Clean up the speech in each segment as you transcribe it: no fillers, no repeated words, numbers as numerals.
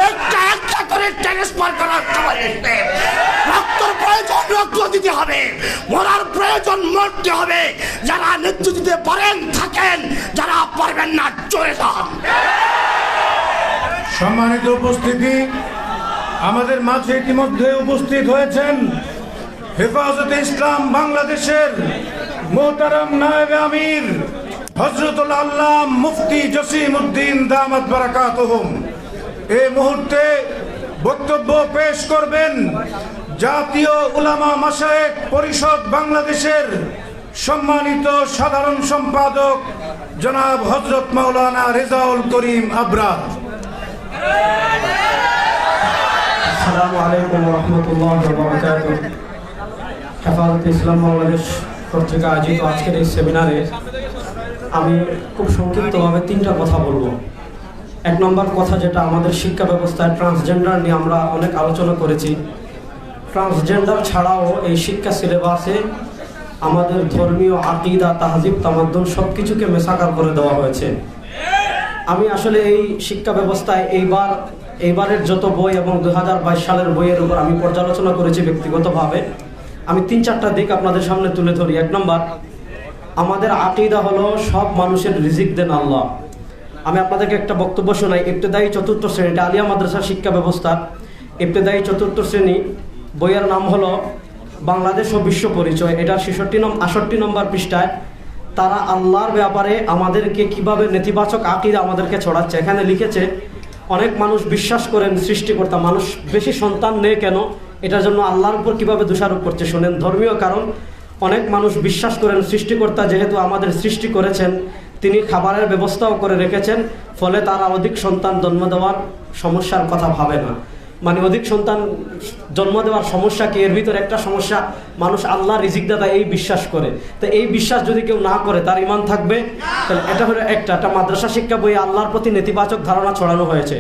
একটা একটা করে ট্রান্সফার করার সময় এসেছে। রক্তর প্রয়োজন রক্ত দিতে হবে, মরার প্রয়োজন মরতে হবে। যারা নেতৃত্ব দিতে পারেন থাকেন, যারা পারবেন না চলে যান। সম্মানিত উপস্থিতি, আমাদের মাঝে ইতিমধ্যে উপস্থিত হয়েছেন হেফাজতে ইসলাম বাংলাদেশের মোহতারাম নায়েবে আমির হযরতুল আল্লাহ মুফতি জসিম উদ্দিন দামাত বারাকাতুহুম। এই মুহূর্তে বক্তব্য পেশ করবেন জাতীয় উলামা মাশায়েখ পরিষদ বাংলাদেশের সম্মানিত সাধারণ সম্পাদক জনাব হযরত মাওলানা রেজাউল করিম আবরার। আসসালামু আলাইকুম ওয়া রাহমাতুল্লাহি ওয়া বারাকাতুহু। হেফাজতে ইসলাম বাংলাদেশ কর্তৃক আয়োজিত আজকের এই সেমিনারে আমি খুব সংক্ষিপ্তভাবে তিনটা কথা বলবো। এক নম্বর কথা, যেটা আমাদের শিক্ষা ব্যবস্থায় ট্রান্সজেন্ডার নিয়ে আমরা অনেক আলোচনা করেছি। ট্রান্সজেন্ডার ছাড়াও এই শিক্ষা সিলেবাসে আমাদের ধর্মীয় আকীদা, তাহজিব, তামাদ্দুন সব কিছুকে মেশাকার করে দেওয়া হয়েছে। আমি আসলে এই শিক্ষা ব্যবস্থায় এইবারের যত বই এবং 2022 সালের বইয়ের উপর আমি পর্যালোচনা করেছি ব্যক্তিগতভাবে। আমি 3-4টা দিক আপনাদের সামনে তুলে ধরি। এক নম্বর, আমাদের আকীদা হলো সব মানুষের রিজিক দেন আল্লাহ। আমি আপনাদেরকে একটা বক্তব্য শোনাই। ইবতেদায়ী 4র্থ শ্রেণী, এটা আলিয়া মাদ্রাসার শিক্ষা ব্যবস্থা। ইবতেদায়ী 4র্থ শ্রেণী, বইয়ের নাম হলো বাংলাদেশ ও বিশ্ব পরিচয়। এটা 68 নম্বর পৃষ্ঠায় তারা আল্লাহর ব্যাপারে আমাদেরকে কিভাবে নেতিবাচক আকীদা আমাদেরকে ছড়াচ্ছে। এখানে লিখেছে, অনেক মানুষ বিশ্বাস করেন সৃষ্টিকর্তা, মানুষ বেশি সন্তান নেয় কেন, এটার জন্য আল্লাহর উপর কিভাবে দোষারোপ করছে শোনেন। ধর্মীয় কারণ, অনেক মানুষ বিশ্বাস করেন সৃষ্টিকর্তা যেহেতু আমাদের সৃষ্টি করেছেন, তিনি খাবারের ব্যবস্থাও করে রেখেছেন, ফলে তারা অধিক সন্তান জন্ম দেওয়ার সমস্যার কথা ভাবে না। মানে অধিক সন্তান জন্ম দেওয়ার সমস্যা কি, এর ভিতরে একটা সমস্যা মানুষ আল্লাহ রিজিক দাতা এই বিশ্বাস করে। তো এই বিশ্বাস যদি কেউ না করে তার ঈমান থাকবে? তাহলে এটা হলো একটা মাদ্রাসা শিক্ষা বই আল্লাহর প্রতি নেতিবাচক ধারণা ছড়ানো হয়েছে।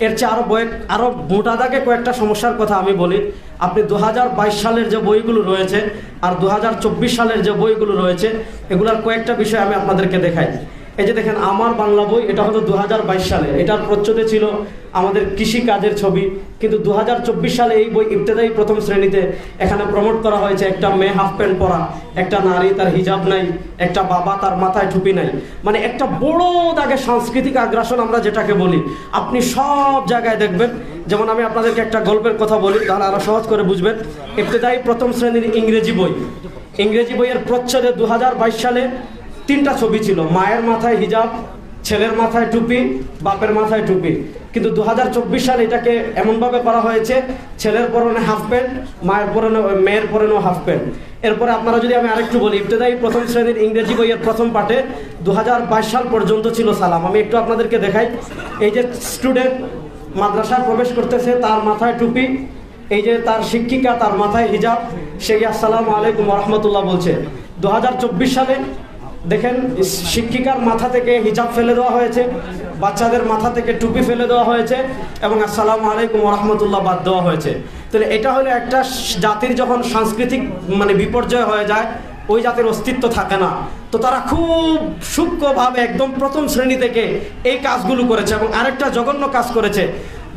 এর চেয়ে আরো মোটা দাগে কয়েকটা সমস্যার কথা আমি বলি। আপনি 2022 সালের যে বইগুলো রয়েছে আর 2024 সালের যে বইগুলো রয়েছে, এগুলার কয়েকটা বিষয় আমি আপনাদেরকে দেখাই। এই যে দেখেন, আমার বাংলা বই, এটা হলো 2022 সালে, এটার প্রচ্ছদে ছিল আমাদের কৃষি কাজের ছবি। কিন্তু 2024 সালে এই বই ইবতেদায়ী 1ম শ্রেণীতে এখানে প্রমোট করা হয়েছে একটা মেয়ে হাফ প্যান্ট পরা, একটা নারী তার হিজাব নাই, একটা বাবা তার মাথায় টুপি নাই। মানে একটা বড় দাগে সাংস্কৃতিক আগ্রাসন আমরা যেটাকে বলি, আপনি সব জায়গায় দেখবেন। যেমন আমি আপনাদেরকে একটা গল্পের কথা বলি, তাহলে আরো সহজ করে বুঝবেন। ইবতেদায়ী 1ম শ্রেণীর ইংরেজি বইয়ের প্রচ্ছদে 2022 সালে 3টা ছবি ছিল। মায়ের মাথায় হিজাব, ছেলের মাথায় টুপি, বাপের মাথায় টুপি। কিন্তু 2024 সালে এটাকে এমনভাবে করা হয়েছে, ছেলের পরনে হাফ প্যান্ট, মেয়ের পরনেও হাফ প্যান্ট। এরপরে আপনারা যদি আমি আরেকটু বলি, ইবতেদায়ী 1ম শ্রেণীর ইংরেজি বইয়ের প্রথম পাঠে 2022 সাল পর্যন্ত ছিল সালাম। আমি একটু আপনাদেরকে দেখাই। এই যে স্টুডেন্ট মাদ্রাসায় প্রবেশ করতেছে, তার মাথায় টুপি, এই যে তার শিক্ষিকা, তার মাথায় হিজাব, সেই আসসালামু আলাইকুম ওয়া রাহমাতুল্লাহ বলছে। 2024 সালে দেখেন, শিক্ষিকার মাথা থেকে হিজাব ফেলে দেওয়া হয়েছে, বাচ্চাদের মাথা থেকে টুপি ফেলে দেওয়া হয়েছে এবং আসসালামু আলাইকুম ওয়া রাহমাতুল্লাহ বাদ দেওয়া হয়েছে। তাহলে এটা হলো একটা জাতির যখন সাংস্কৃতিক বিপর্যয় হয়ে যায়, ওই জাতির অস্তিত্ব থাকে না। তো তারা খুব সূক্ষ্মভাবে একদম 1ম শ্রেণী থেকে এই কাজগুলো করেছে। এবং আরেকটা জঘন্য কাজ করেছে,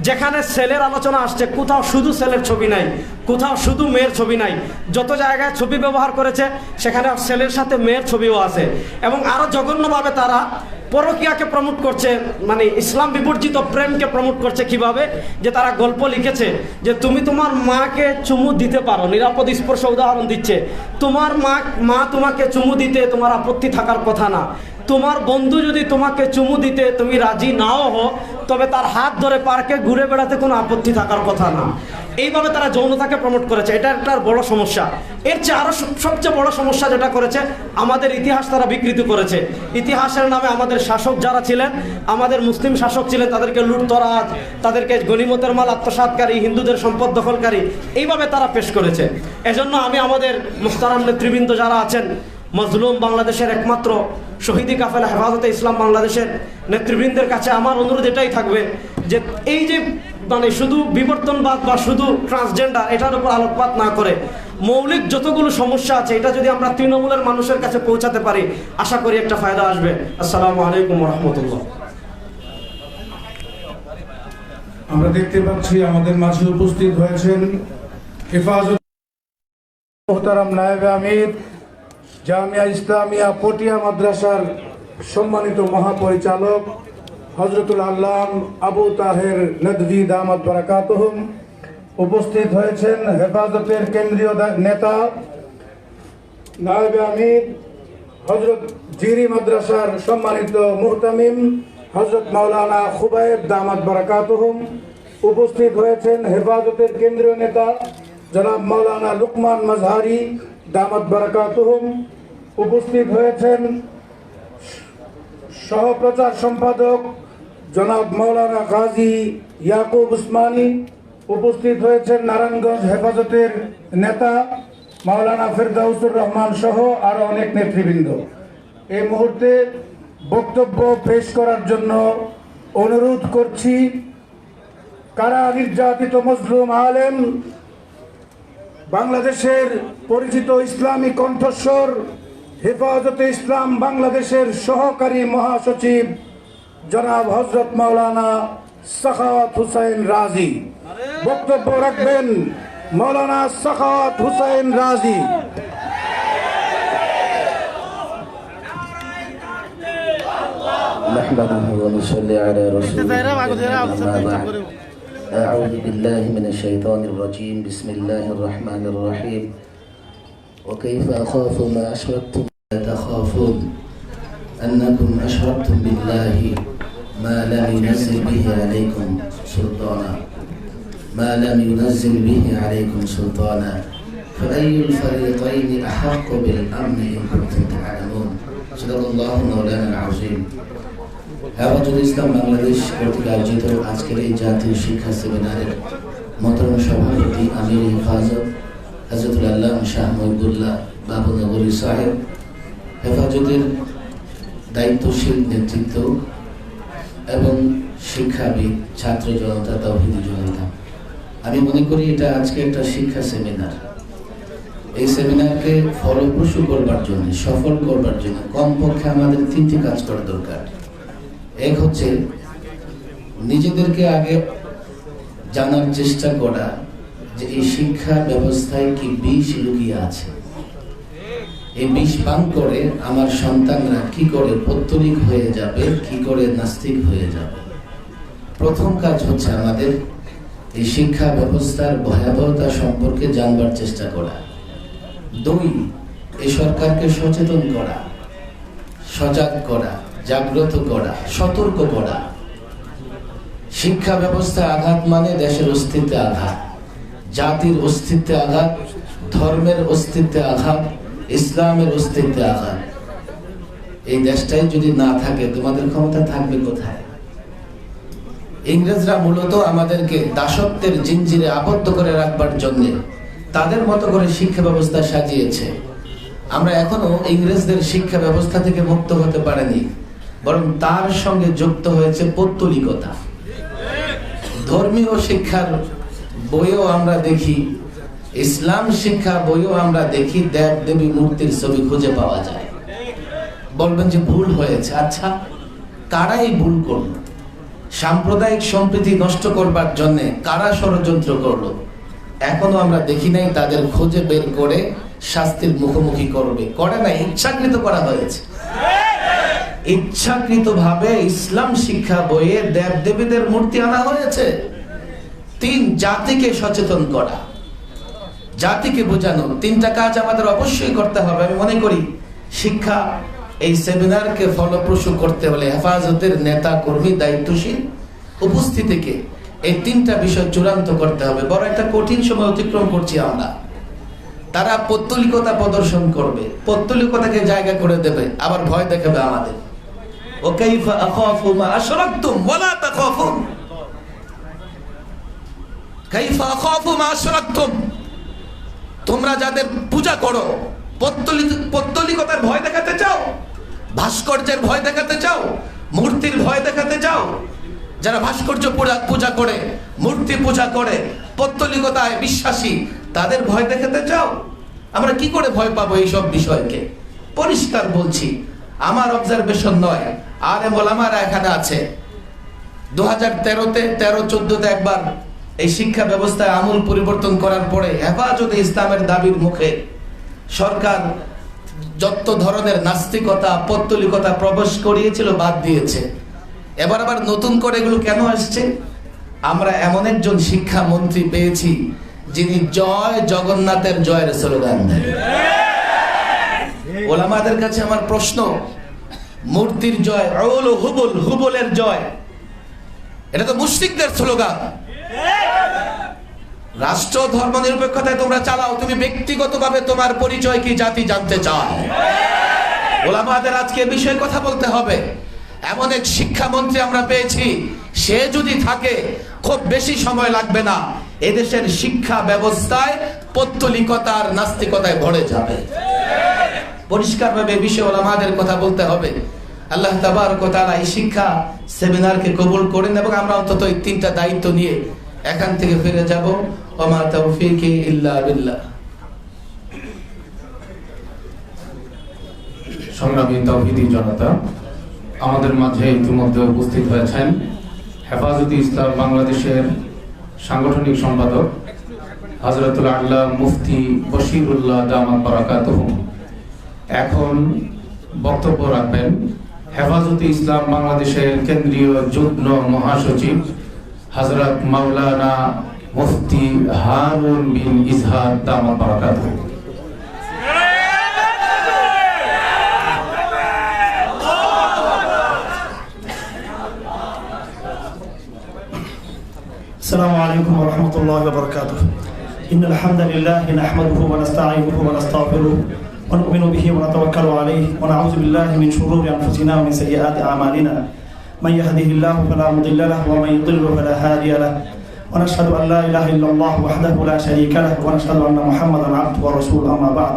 যেখানে ছেলের আলোচনা আসছে, কোথাও শুধু ছেলের ছবি নাই, কোথাও শুধু মেয়ের ছবি নাই। যত জায়গায় ছবি ব্যবহার করেছে সেখানে ছেলের সাথে মেয়ের ছবিও আছে। এবং আরো জঘন্যভাবে তারা পরকীয়াকে প্রমোট করছে, মানে ইসলাম বিবর্জিত প্রেমকে প্রমোট করছে। কিভাবে? যে তারা গল্প লিখেছে যে তুমি তোমার মাকে চুমু দিতে পারো, নিরাপদ স্পর্শ উদাহরণ দিচ্ছে। তোমার মা তোমাকে চুমু দিতে তোমার আপত্তি থাকার কথা না। তোমার বন্ধু যদি তোমাকে চুমু দিতে তুমি রাজি নাও হো, তবে তার হাত ধরে পার্কে ঘুরে বেড়াতে কোনো আপত্তি থাকার কথা না। এইভাবে তারা যৌনতাকে প্রমোট করেছে। এটা একটা বড় সমস্যা। এর চেয়ে আরো সবচেয়ে বড় সমস্যা যেটা করেছে, আমাদের ইতিহাস তারা বিকৃত করেছে। ইতিহাসের নামে আমাদের শাসক যারা ছিলেন, আমাদের মুসলিম শাসক ছিলেন, তাদেরকে লুটতরাজ, তাদেরকে গনিমতের মাল আত্মসাৎকারী, হিন্দুদের সম্পদ দখলকারী, এইভাবে তারা পেশ করেছে। এজন্য আমি আমাদের মুহতারাম নেতৃবৃন্দ যারা আছেন, মজলুম বাংলাদেশের একমাত্র শহীদি কাফেলা হেফাজতে ইসলাম বাংলাদেশের নেতৃবৃন্দের কাছে আমার অনুরোধ এটাই থাকবে যে এই যে মানে শুধু বিবর্তনবাদ বা শুধু ট্রান্সজেন্ডার, এটার উপর আলোকপাত না করে মৌলিক যতগুলো সমস্যা আছে, এটা যদি আমরা তৃণমূলের মানুষের কাছে পৌঁছাতে পারি, আশা করি একটা ফায়দা আসবে। আসসালামু আলাইকুম ওয়া রাহমাতুল্লাহ। আমরা দেখতে পাচ্ছি আমাদের মাঝে উপস্থিত হয়েছেন হেফাজত মোহতারাম নায়েবে আমির জামিয়া ইসলামিয়া পটিয়া মাদ্রাসার সম্মানিত মহাপরিচালক হযরতুল আল্লাম আবু তাহের নদভী দামাত বারাকাতুহুম। উপস্থিত হয়েছেন হেফাজতের কেন্দ্রীয় নেতা নায়েবে আমির হযরত জিরি মাদ্রাসার সম্মানিত মুহতামিম হযরত মাওলানা খুবাইব দামাত বারাকাতুহুম। উপস্থিত হয়েছেন হেফাজতের কেন্দ্রীয় নেতা জনাব মাওলানা লুকমান মাজহারি দামাত বারাকাতুহুম। উপস্থিত হয়েছেন সহপ্রচার সম্পাদক জনাব মাওলানা গাজী ইয়াকুব উসমানী। উপস্থিত হয়েছেন নারায়ণগঞ্জ হেফাজতের নেতা মাওলানা ফেরদাউসুর রহমান সহ আরো অনেক নেতৃবৃন্দ। এই মুহূর্তে বক্তব্য পেশ করার জন্য অনুরোধ করছি কারা নির্যাতিত মজলুম আলেম, বাংলাদেশের পরিচিত ইসলামী কণ্ঠস্বর হেফাজতে ইসলাম বাংলাদেশের সহকারী মহাসচিব জনাব হযরত মাওলানা সাখাওয়াত হুসাইন রাজি। বক্তব্য রাখবেন মাওলানা সাখাওয়াত হুসাইন রাজি। نحمده ونصلي على رسوله أعوذ بالله من الشيطان الرجيم بسم الله الرحمن الرحيم وكيف أخاف ما أشركتم لا تخافون أنكم أشركتم بالله ما لم ينزل به عليكم سلطانا فأي الفريقين أحق بالأمن إن كنتم تعلمون صدق الله مولانا العظيم। হেফাজতে ইসলাম বাংলাদেশ কর্তৃক আয়োজিত আজকের এই জাতীয় শিক্ষা সেমিনারের মোহতারাম সভাপতি আমির হেফাজত হযরতুল আল্লামা শাহ মহিবুল্লাহ বাবু নগরী সাহেব, হেফাজতের দায়িত্বশীল নেতৃত্ব এবং শিক্ষাবিদ, ছাত্র জনতা, তাওহীদি জনতা, আমি মনে করি এটা আজকে একটা শিক্ষা সেমিনার। এই সেমিনারকে ফলপ্রসূ করবার জন্য, সফল করবার জন্য কমপক্ষে আমাদের তিনটি কাজ করা দরকার। এক হচ্ছে নিজেদেরকে আগে জানার চেষ্টা করা যে এই শিক্ষা ব্যবস্থায় কি বিষ লুকিয়ে আছে। এই বিষ পান করে আমার সন্তানরা কি করে পৌত্তলিক হয়ে যাবে, কি করে নাস্তিক হয়ে যাবে। প্রথম কাজ হচ্ছে আমাদের এই শিক্ষা ব্যবস্থার ভয়াবহতা সম্পর্কে জানবার চেষ্টা করা। দুই, এই সরকারকে সচেতন করা, সজাগ করা, জাগ্রত করা, সতর্ক করা। শিক্ষা ব্যবস্থায় আঘাত মানে দেশের অস্তিত্বে আঘাত, জাতির অস্তিত্বে আঘাত, ধর্মের অস্তিত্বে আঘাত, ইসলামের অস্তিত্বে আঘাত। এই দেশটাই যদি না থাকে তোমাদের ক্ষমতা থাকবে কোথায়? ইংরেজরা মূলত আমাদেরকে দাসত্বের জিঞ্জিরে আবদ্ধ করে রাখবার জন্য তাদের মতো করে শিক্ষা ব্যবস্থা সাজিয়েছে। আমরা এখনো ইংরেজদের শিক্ষা ব্যবস্থা থেকে মুক্ত হতে পারিনি, বরং তার সঙ্গে যুক্ত হয়েছে পৌত্তলিকতা। ধর্মীয় শিক্ষার বইও আমরা দেখি, ইসলাম শিক্ষা বইও আমরা দেখি, দেব দেবী মূর্তির ছবি খুঁজে পাওয়া যায়। বলবেন যে ভুল হয়েছে। আচ্ছা, কারাই ভুল করলো? সাম্প্রদায়িক সম্প্রীতি নষ্ট করবার জন্য কারা ষড়যন্ত্র করলো? এখনো আমরা দেখি নাই তাদের খুঁজে বের করে শাস্তির মুখোমুখি করে না, ইচ্ছাকৃত করা হয়েছে। ইচ্ছাকৃত ভাবে ইসলাম শিক্ষা বইয়ে দেব দেবীদের মূর্তি আনা হয়েছে। তিন, জাতিকে সচেতন করা, জাতিকে বোঝানো। তিনটা কাজ আমাদের অবশ্যই করতে হবে। আমি মনে করি শিক্ষা এই সেমিনারকে ফলপ্রসূ করতে হলে হেফাজতের নেতা কর্মী দায়িত্বশীল উপস্থিতিকে এই তিনটা বিষয় চূড়ান্ত করতে হবে। বড় একটা কঠিন সময় অতিক্রম করছি আমরা। তারা পৌত্তলিকতা প্রদর্শন করবে, পৌত্তলিকতাকে জায়গা করে দেবে, আবার ভয় দেখাবে আমাদের। ও কাইফা আখাফু মা আশরাকতুম ওয়ালা তাখাফুন, কাইফা আখাফু মা আশরাকতুম, তোমরা যাদের পূজা করো, পৌত্তলিকতার ভয় দেখাতে চাও, ভাস্কর্যের ভয় দেখাতে চাও, মূর্তির ভয় দেখাতে চাও, যারা ভাস্কর্য পূজা করে, মূর্তি পূজা করে, পৌত্তলিকতায় বিশ্বাসী, তাদের ভয় দেখাতে চাও। আমরা কি করে ভয় পাবো এইসব বিষয়কে? পরিষ্কার বলছি, আমার অবজারভেশন নয়, আলেম ওলামারা এখানে আছে, 2013-তে 13-14-তে একবার এই শিক্ষা ব্যবস্থায় আমূল পরিবর্তন করার পরে হেফাজতে ইসলামের দাবির মুখে সরকার যত ধরনের নাস্তিকতা পৌত্তলিকতা প্রবেশ করিয়েছিল বাদ দিয়েছে। এবার আবার নতুন করে এগুলো কেন আসছে? আমরা এমন একজন শিক্ষামন্ত্রী পেয়েছি যিনি জয় জগন্নাথের জয়ের স্লোগান দেন। ওলামাদের কাছে আমার প্রশ্ন, মূর্তির জয়, হুবলের জয়, এটা তো মুশরিকদের স্লোগান। রাষ্ট্র ধর্ম নিরপেক্ষতায় তোমরা চালাও, তুমি ব্যক্তিগতভাবে তোমার পরিচয় কি জাতি জানতে চাও? ওলামাদের আজকে এ বিষয়ে কথা বলতে হবে। এমন এক শিক্ষামন্ত্রী আমরা পেয়েছি, সে যদি থাকে খুব বেশি সময় লাগবে না, এদেশের শিক্ষা ব্যবস্থায় পৌত্তলিকতার নাস্তিকতায় ভরে যাবে। পরিষ্কারভাবে এই বিষয়ে ওলামাদের কথা বলতে হবে। আল্লাহ তাবারক ওয়া তাআলা এই শিক্ষা সেমিনারকে কবুল করেন এবং আমরা অন্তত এই 3টা দায়িত্ব নিয়ে এখান থেকে ফিরে যাব। ওয়া মা তাওফীকি ইল্লা বিল্লাহ। সংগ্রামী তাওহীদি জনতা, আমাদের মাঝে ইতিমধ্যে উপস্থিত হয়েছেন হেফাজতে ইসলাম বাংলাদেশের সাংগঠনিক সম্পাদক হযরতুল আল্লাহ মুফতি বশিরুল্লাহ দামাত বারাকাতুহু। এখন বক্তব্য রাখবেন হেফাজতে ইসলাম বাংলাদেশের কেন্দ্রীয় যুগ্ম মহাসচিব হযরত মাওলানা মুফতি হারুন বিন ইজহার দামাত বারাকাতুহু। السلام عليكم ورحمة الله وبركاته. إن الحمد لله نحمده ونستعينه ونستغفره ونؤمن به ونتوكل عليه ونعوذ بالله من شرور أنفسنا ومن سيئات أعمالنا. من يهده الله فلا مضل له ومن يضلل فلا هادي له. ونشهد أن لا إله إلا الله وحده لا شريك له ونشهد أن محمدا عبده ورسوله. أما بعد.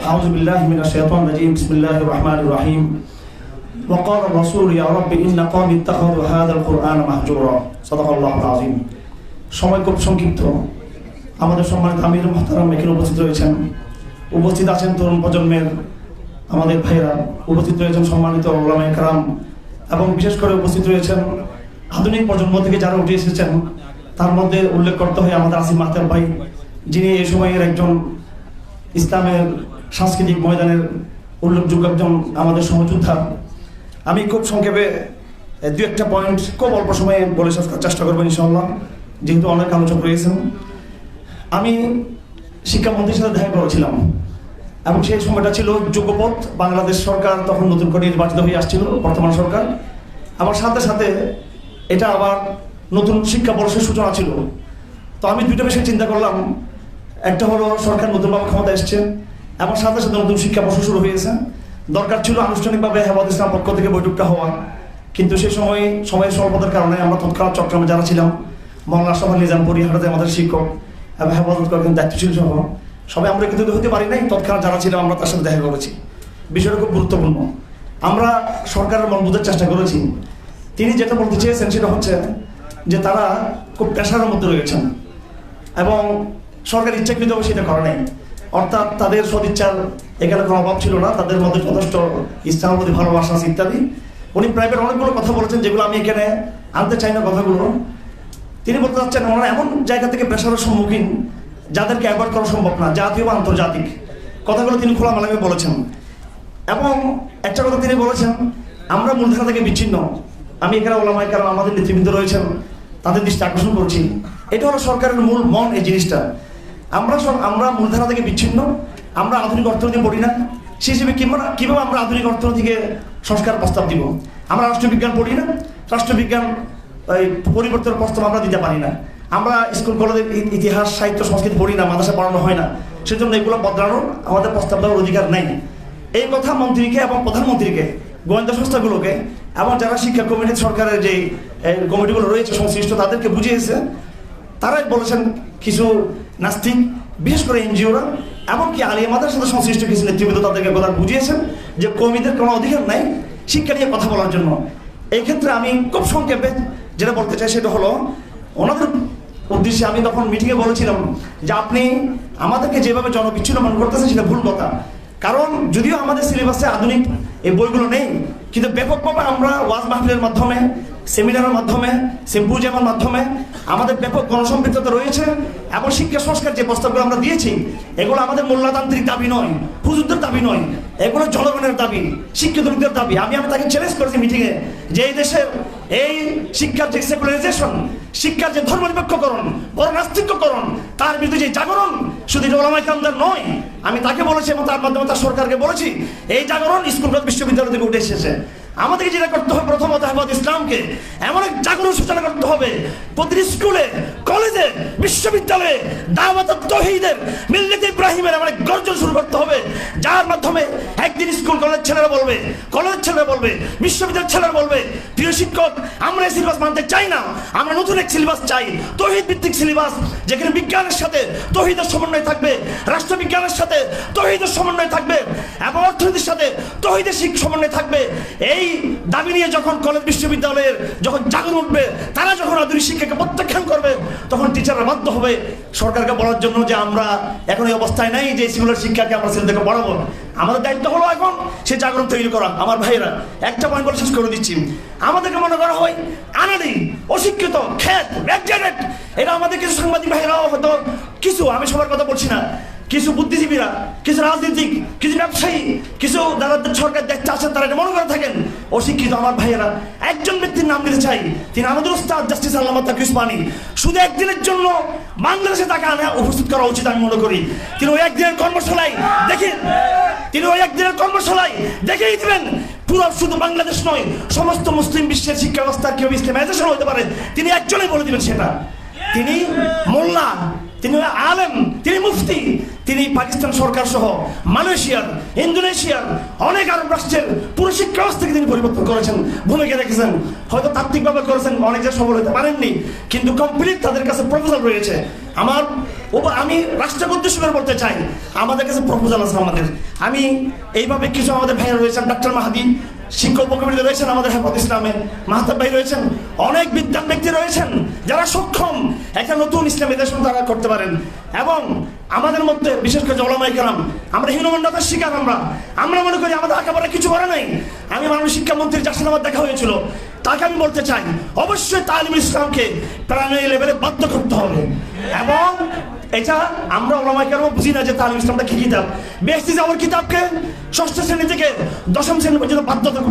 أعوذ بالله من الشيطان الرجيم. بسم الله الرحمن الرحيم. وقال الرسول يا رب إن قومي اتخذوا هذا القرآن مهجورا. صدق الله العظيم. সময় খুব সংক্ষিপ্ত। আমাদের সম্মানিত আমির মুহতারাম এখানে উপস্থিত রয়েছেন, উপস্থিত আছেন তরুণ প্রজন্মের আমাদের ভাইয়েরা, উপস্থিত রয়েছেন সম্মানিত উলামায়ে কেরাম, এবং বিশেষ করে উপস্থিত রয়েছেন আধুনিক প্রজন্ম থেকে যারা উঠে এসেছেন। তার মধ্যে উল্লেখ করতে হয় আমাদের আসিফ মাহতাব ভাই, যিনি এই সময়ের একজন ইসলামের সাংস্কৃতিক ময়দানের উল্লেখযোগ্য একজন আমাদের সহযোদ্ধা। আমি খুব সংক্ষেপে 2-1টা পয়েন্ট খুব অল্প সময়ে বলে শেষ করার চেষ্টা করবো ইনশাআল্লাহ, যেহেতু অনেক আলোচক রয়েছেন। আমি শিক্ষামন্ত্রীর সাথে দেখা করেছিলাম এবং সেই সময়টা ছিল যুগপথ। বাংলাদেশ সরকার তখন নতুন করে নির্বাচিত হয়ে আসছিল, বর্তমান সরকার। আমার সাথে সাথে এটা আবার নতুন শিক্ষাবর্ষের সূচনা ছিল। তো আমি 2টা বিষয় চিন্তা করলাম। একটা হলো সরকার নতুনভাবে ক্ষমতা এসছে এবং সাথে সাথে নতুন শিক্ষাবর্ষ শুরু হয়েছে। দরকার ছিল আনুষ্ঠানিকভাবে হেফাজতে ইসলাম পক্ষ থেকে বৈঠকটা হওয়া, কিন্তু সেই সময়ের স্বল্পতার কারণে আমরা তৎকালীন চট্টগ্রামে যারা ছিলাম, মওলানা আশরাফ আলী নিজামপুরি হাটাতে আমাদের শিক্ষক এবং হেফাজত কয়েকজন দায়িত্বশীল সহ সবাই আমরা কিন্তু হতে পারি নাই। তৎকালীন যারা ছিলাম আমরা তার সাথে দেখা করেছি। বিষয়টা খুব গুরুত্বপূর্ণ। আমরা সরকারের মন বোঝার চেষ্টা করেছি। তিনি যেটা বলতে চেয়েছেন সেটা হচ্ছে যে তারা খুব প্রেশারের মধ্যে রয়েছেন এবং সরকার ইচ্ছাকৃতভাবে সেটা করে নাই। অর্থাৎ তাদের সদিচ্ছার এখানে কোনো অভাব ছিল না, তাদের মধ্যে যথেষ্ট ইসলামের প্রতি ভালোবাসা আছে ইত্যাদি। উনি প্রাইভেট অনেকগুলো কথা বলেছেন যেগুলো আমি এখানে আনতে চাই না কথাগুলো। তিনি বলতে চাচ্ছেন ওনারা এমন জায়গা থেকে প্রেশারের সম্মুখীন যাদেরকে অ্যাভয়েড করা সম্ভব না, জাতীয় বা আন্তর্জাতিক। কথাগুলো তিনি খোলামেলাভাবে বলেছেন। এবং একটা কথা তিনি বলেছেন, আমরা মূলধারা থেকে বিচ্ছিন্ন। আমি এখানে ওলামায়ে কেরাম আমাদের নেতৃবৃন্দ রয়েছেন, তাদের দৃষ্টি আকর্ষণ করছি। এটা হলো সরকারের মূল মন, এই জিনিসটা। আমরা মূলধারা থেকে বিচ্ছিন্ন, আমরা আধুনিক অর্থনীতি পড়ি না। সেই হিসেবে কীভাবে আমরা আধুনিক অর্থনীতিকে সংস্কার প্রস্তাব দিব? আমরা রাষ্ট্রবিজ্ঞান পড়ি না, রাষ্ট্রবিজ্ঞান পরিবর্তনের প্রস্তাব আমরা দিতে পারি না। আমরা স্কুল কলেজের ইতিহাস সাহিত্য সংস্কৃতি পড়ি না, মাদ্রাসা পড়ানো হয় না। সেজন্য এগুলো বদলানোর আমাদের প্রস্তাব দেওয়ার অধিকার নাই। এই কথা মন্ত্রীকে এবং প্রধানমন্ত্রীকে, গোয়েন্দা সংস্থাগুলোকে এবং যারা শিক্ষা কমিটি সরকারের যে কমিটিগুলো রয়েছে সংশ্লিষ্ট তাদেরকে বুঝিয়েছে। তারাই বলেছেন কিছু নাস্তিক, বিশেষ করে এনজিওরা, এমনকি আলিয়া মাদ্রাসার সাথে সংশ্লিষ্ট কিছু নেতৃবৃন্দ তাদেরকে কথা বুঝিয়েছেন যে কর্মীদের কোনো অধিকার নাই শিক্ষা নিয়ে কথা বলার জন্য। এই ক্ষেত্রে আমি খুব সংক্ষেপে যেটা বলতে চাই সেটা হলো, ওনাদের উদ্দেশ্যে আমি তখন মিটিংয়ে বলেছিলাম যে আপনি আমাদেরকে যেভাবে জনবিচ্ছিন্ন মনে করতেছেন সেটা ভুল কথা। কারণ যদিও আমাদের সিলেবাসে আধুনিক এই বইগুলো নেই, কিন্তু ব্যাপকভাবে আমরা ওয়াজ মাহফিলের মাধ্যমে সেমিনারের মাধ্যমে, সিম্পোজিয়ামের মাধ্যমে আমাদের ব্যাপক গণসম্পৃক্ততা রয়েছে এবং শিক্ষা সংস্কার যে প্রস্তাবগুলো আমরা দিয়েছি এগুলো আমাদের মোল্লাতান্ত্রিক দাবি নয়, হুজুরদের দাবি নয়, এগুলো জনগণের দাবি, শিক্ষিত লোকদের দাবি। আমি তাকে চ্যালেঞ্জ করেছি মিটিংয়ে যে এই দেশের এই শিক্ষার যে সেকুলারাইজেশন, শিক্ষার যে ধর্মনিরপেক্ষকরণ, বড়নাস্তিক্যকরণ, তার বিরুদ্ধে যে জাগরণ শুধু ওলামায়ে কেরামদের নয়, আমি তাকে বলেছি এবং তার মাধ্যমে তার সরকারকে বলেছি এই জাগরণ স্কুল বিশ্ববিদ্যালয় থেকে উঠে এসেছে। আমাদেরকে যেটা করতে হবে, প্রথমত হেফাজত ইসলামকে এমন এক জাগরণ সূচনা করতে হবে প্রতিটি স্কুলে, কলেজে, বিশ্ববিদ্যালয়ে দাওয়াত তাওহীদের, মিল্লাতে ইব্রাহিমের এমন এক গর্জন শুরু করতে হবে যার মাধ্যমে একদিন স্কুল কলেজের ছেলেরা বলবে, বিশ্ববিদ্যালয়ের ছেলেরা বলবে, প্রিয় শিক্ষক, আমরা এই সিলেবাস মানতে চাই না, আমরা নতুন এক সিলেবাস চাই, তাওহীদ ভিত্তিক সিলেবাস, যেখানে বিজ্ঞানের সাথে তাওহীদের সমন্বয় থাকবে, রাষ্ট্রবিজ্ঞানের সাথে তাওহীদের সমন্বয় থাকবে এবং অর্থনীতির সাথে তাওহীদের সমন্বয় থাকবে। এই দাবি নিয়ে যখন কলেজ বিশ্ববিদ্যালয়ের যখন জাগরণ উঠবে, তারা যখন আধুনিক শিক্ষাকে প্রত্যাখ্যান করবে, তখন টিচাররা বাধ্য হবে সরকারকে বলার জন্য যে আমরা এখন এই অবস্থায় নাই যে সেকুলার শিক্ষাকে আমরা ছেলেদেরকে পড়াবো। আমাদের দায়িত্ব হলো এখন সেই জাগরণ তৈরি করা। আমার ভাইয়েরা, একটা পয়েন্ট বলে শেষ করে দিচ্ছি, আমাদেরকে মনে করা হয় আনাড়ি, অশিক্ষিত, খ্যাত, ব্যাকডেটেড। এটা আমাদের কিছু সাংবাদিক ভাইয়েরাও হয়তো কিছু, আমি সবার কথা বলছি না, কিছু বুদ্ধিজীবীরা, কিছু রাজনীতিক, কিছু ব্যবসায়ী, কিছু যারা সরকার দেখতে আসেন তারা এটা মনে করে থাকেন অশিক্ষিত। আমার ভাইয়েরা, একজন ব্যক্তির নাম নিতে চাই, তিনি আমাদের উস্তাদ জাস্টিস আল্লামা তাকি উসমানী। শুধু একদিনের জন্য বাংলাদেশে তাকে উপস্থিত করা উচিত আমি মনে করি। তিনি ওই একদিনের কর্মশালায় দেখেই দিবেন পুরো শুধু বাংলাদেশ নয়, সমস্ত মুসলিম বিশ্বের শিক্ষা ব্যবস্থার কিভাবে ইসলামাইজেশন হতে পারে তিনি একজনই বলে দিবেন সেটা। তিনি মোল্লা, তিনি আলেম, তিনি মুফতি, তিনি পাকিস্তান সরকার সহ মালয়েশিয়ার, ইন্দোনেশিয়ার অনেক আরব রাষ্ট্রের পুরো শিক্ষা ব্যবস্থাকে তিনি পরিবর্তন করেছেন, ভূমিকা রেখেছেন। হয়তো তাত্ত্বিকভাবে করেছেন, অনেক যে সফল হতে পারেননি, কিন্তু কমপ্লিট তাদের কাছে প্রপোজাল রয়েছে। আমি রাষ্ট্রকে উদ্দেশ্য করে বলতে চাই, আমাদের কাছে প্রপোজাল আছে। আমি এইভাবে কিছু আমাদের ভাইয়েরা রয়েছেন, ডক্টর মাহাদি শিক্ষক উপকমিটি রয়েছেন, আমাদের হেফাজত ইসলামের মাহতাব ভাই রয়েছেন, অনেক বিদ্যান ব্যক্তি রয়েছেন যারা সক্ষম একটা নতুন ইসলামী দেশ তারা করতে পারেন। এবং আমাদের মধ্যে বিশেষ করে ওলামায়ে কেরাম, আমরা হীনমন্যতার শিকার। আমরা মনে করি আমাদের একেবারে কিছু করে নাই। আমি মাননীয় শিক্ষামন্ত্রী যার সাথে আমার দেখা হয়েছিল, তাকে আমি বলতে চাই অবশ্যই তালিমুল ইসলামকে প্রাইমারি লেভেলে বাধ্য করতে হবে। এবং এটা আমরা ওলামায়ে কেরাম বুঝি না যে তালিমুল ইসলামটা কি কিতাব। বেশি যাওয়ার কিতাবকে ষষ্ঠ শ্রেণী থেকে দশম শ্রেণী পর্যন্ত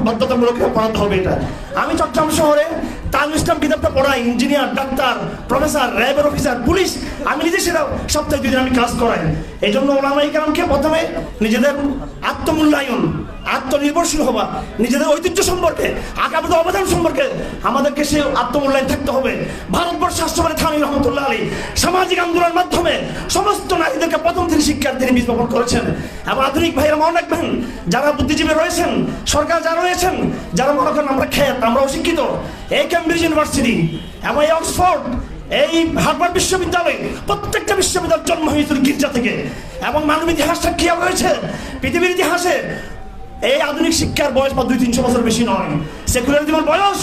বাধ্যতামূলক পড়াতে হবে। এটা আমি চট্টগ্রাম শহরে তালিমুল ইসলাম কিতাবটা পড়াই, ইঞ্জিনিয়ার, ডাক্তার, প্রফেসর, র্যাবের অফিসার, পুলিশ, আমি নিজে সেটা সপ্তাহে 2 দিন আমি ক্লাস করাই। এই জন্য ওলামায়ে কেরামকে প্রথমে নিজেদের আত্মমূল্যায়ন, আত্মনির্ভরশীল হওয়া, নিজেদের ঐতিহ্য সম্পর্কে, আগামী অবদান সম্পর্কে আমাদেরকে সে আত্মমূল্যায়ন থাকতে হবে। ভারতবর্ষ রাষ্ট্রপতি থানি রহমতুল্লাহ আলী সামাজিক আন্দোলনের মাধ্যমে সমস্ত নারীদেরকে প্রথম থেকে শিক্ষার তিনি বীজ বপন করেছেন। এবং আধুনিক ভাইয়েরা মনে রাখবেন, যারা বুদ্ধিজীবী রয়েছেন, সরকার যারা রয়েছেন, যারা মনে করেন আমরা খ্যাত, আমরা অশিক্ষিত, এই কেমব্রিজ ইউনিভার্সিটি এবং এই অক্সফোর্ড, এই হার্ভার্ড বিশ্ববিদ্যালয়, প্রত্যেকটা বিশ্ববিদ্যালয় জন্ম হয়েছিল গির্জা থেকে। এবং মানব ইতিহাসটা কি হয়েছে, পৃথিবীর ইতিহাসে এই আধুনিক শিক্ষার বয়স 200-300 বছর বেশি নয়, সেকুলারিজমের বয়স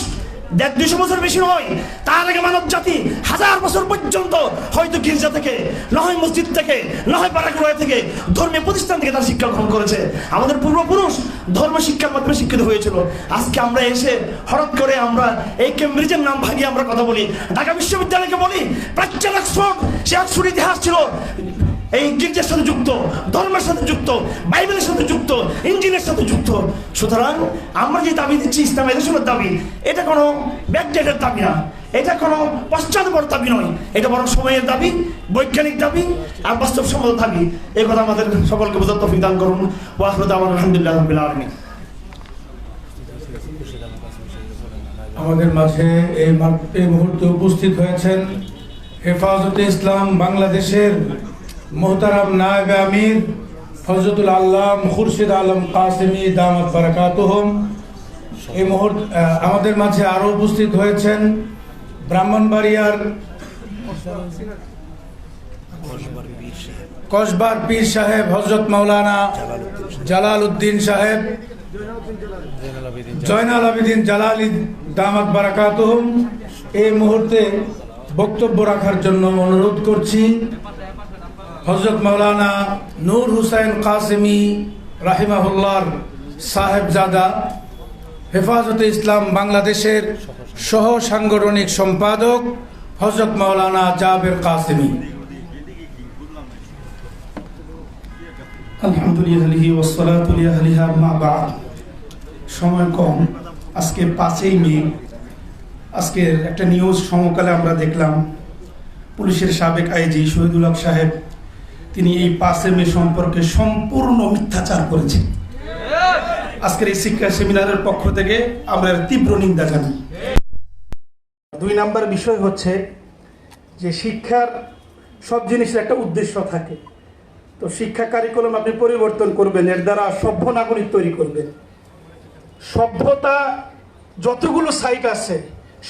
150-200 বছর বেশি নয়। তার আগে মানব জাতি 1000 বছর পর্যন্ত হয়তো গির্জা থেকে, নয় মসজিদ থেকে, নয় পাড়াগৃহ থেকে, ধর্মীয় প্রতিষ্ঠান থেকে তার শিক্ষা গ্রহণ করেছে। আমাদের পূর্বপুরুষ ধর্ম শিক্ষার মাধ্যমে শিক্ষিত হয়েছিল। আজকে আমরা এসে হঠাৎ করে আমরা এই কেমব্রিজের নাম ভাগিয়ে আমরা কথা বলি, ঢাকা বিশ্ববিদ্যালয়কে বলি প্রাচ্যের অক্সফোর্ড। সে অক্সফোর্ড ইতিহাস ছিল এই গির্জার সাথে যুক্ত, ধর্মের সাথে যুক্ত, বাইবেলের সাথে যুক্ত, ইঞ্জিনের সাথে যুক্ত। সুতরাং আমরা যে দাবি দিচ্ছি ইসলামাইজেশনের দাবি, এটা কোনো ব্যাকডেটের দাবি না, এটা কোনো পশ্চাৎপর দাবি নয়, এটা বরং সময়ের দাবি, বৈজ্ঞানিক দাবি আর বাস্তবসম্মত দাবি। এই কথা আমাদের সকলকে বোঝার তৌফিক দান করুন। ওয়া আখিরু দাওয়ানা আলহামদুলিল্লাহি রাব্বিল আলামিন। আমাদের মাঝে এই মুহূর্তে উপস্থিত হয়েছেন হেফাজতে ইসলাম বাংলাদেশের মোহতারাম নায়েবে আমির হযরতুল আল্লামা খুরশিদ আলম কাসেমী দামাত বারাকাতুহুম। এই মুহূর্তে আমাদের মাঝে আরো উপস্থিত হয়েছেন ব্রাহ্মণবাড়িয়ার কসবার পীর সাহেব হযরত মাওলানা জালাল উদ্দিন সাহেব, জয়নাল আবেদিন জালালি দামাত বারাকাতুহুম। এই মুহূর্তে বক্তব্য রাখার জন্য অনুরোধ করছি হযরত মাওলানা নূর হুসাইন কাসেমী রাহিমাহুল্লাহর সাহেবজাদা হেফাজতে ইসলাম বাংলাদেশের সহ সাংগঠনিক সম্পাদক হযরত মাওলানা জাবের কাসেমী। আলহামদুলিল্লাহ ওয়াসসালাতু আলাইহি আম্মা বা'দ। সময় কম, আজকে 5ই মে। আজকের একটা নিউজ সমকালে আমরা দেখলাম পুলিশের সাবেক আইজি শহীদুল হক সাহেব তিনি এই 5 মে সম্পর্কে সম্পূর্ণ মিথ্যাচার করেছেন। আজকের এই শিক্ষা সেমিনারের পক্ষ থেকে আমরা এর তীব্র নিন্দা জানাই। 2 নাম্বার বিষয় হচ্ছে যে শিক্ষার সব জিনিসের একটা উদ্দেশ্য থাকে। তো শিক্ষা কারিকুলাম আপনি পরিবর্তন করবেন, এর দ্বারা সভ্য নাগরিক তৈরি করবেন। সভ্যতা যতগুলো সাইট আছে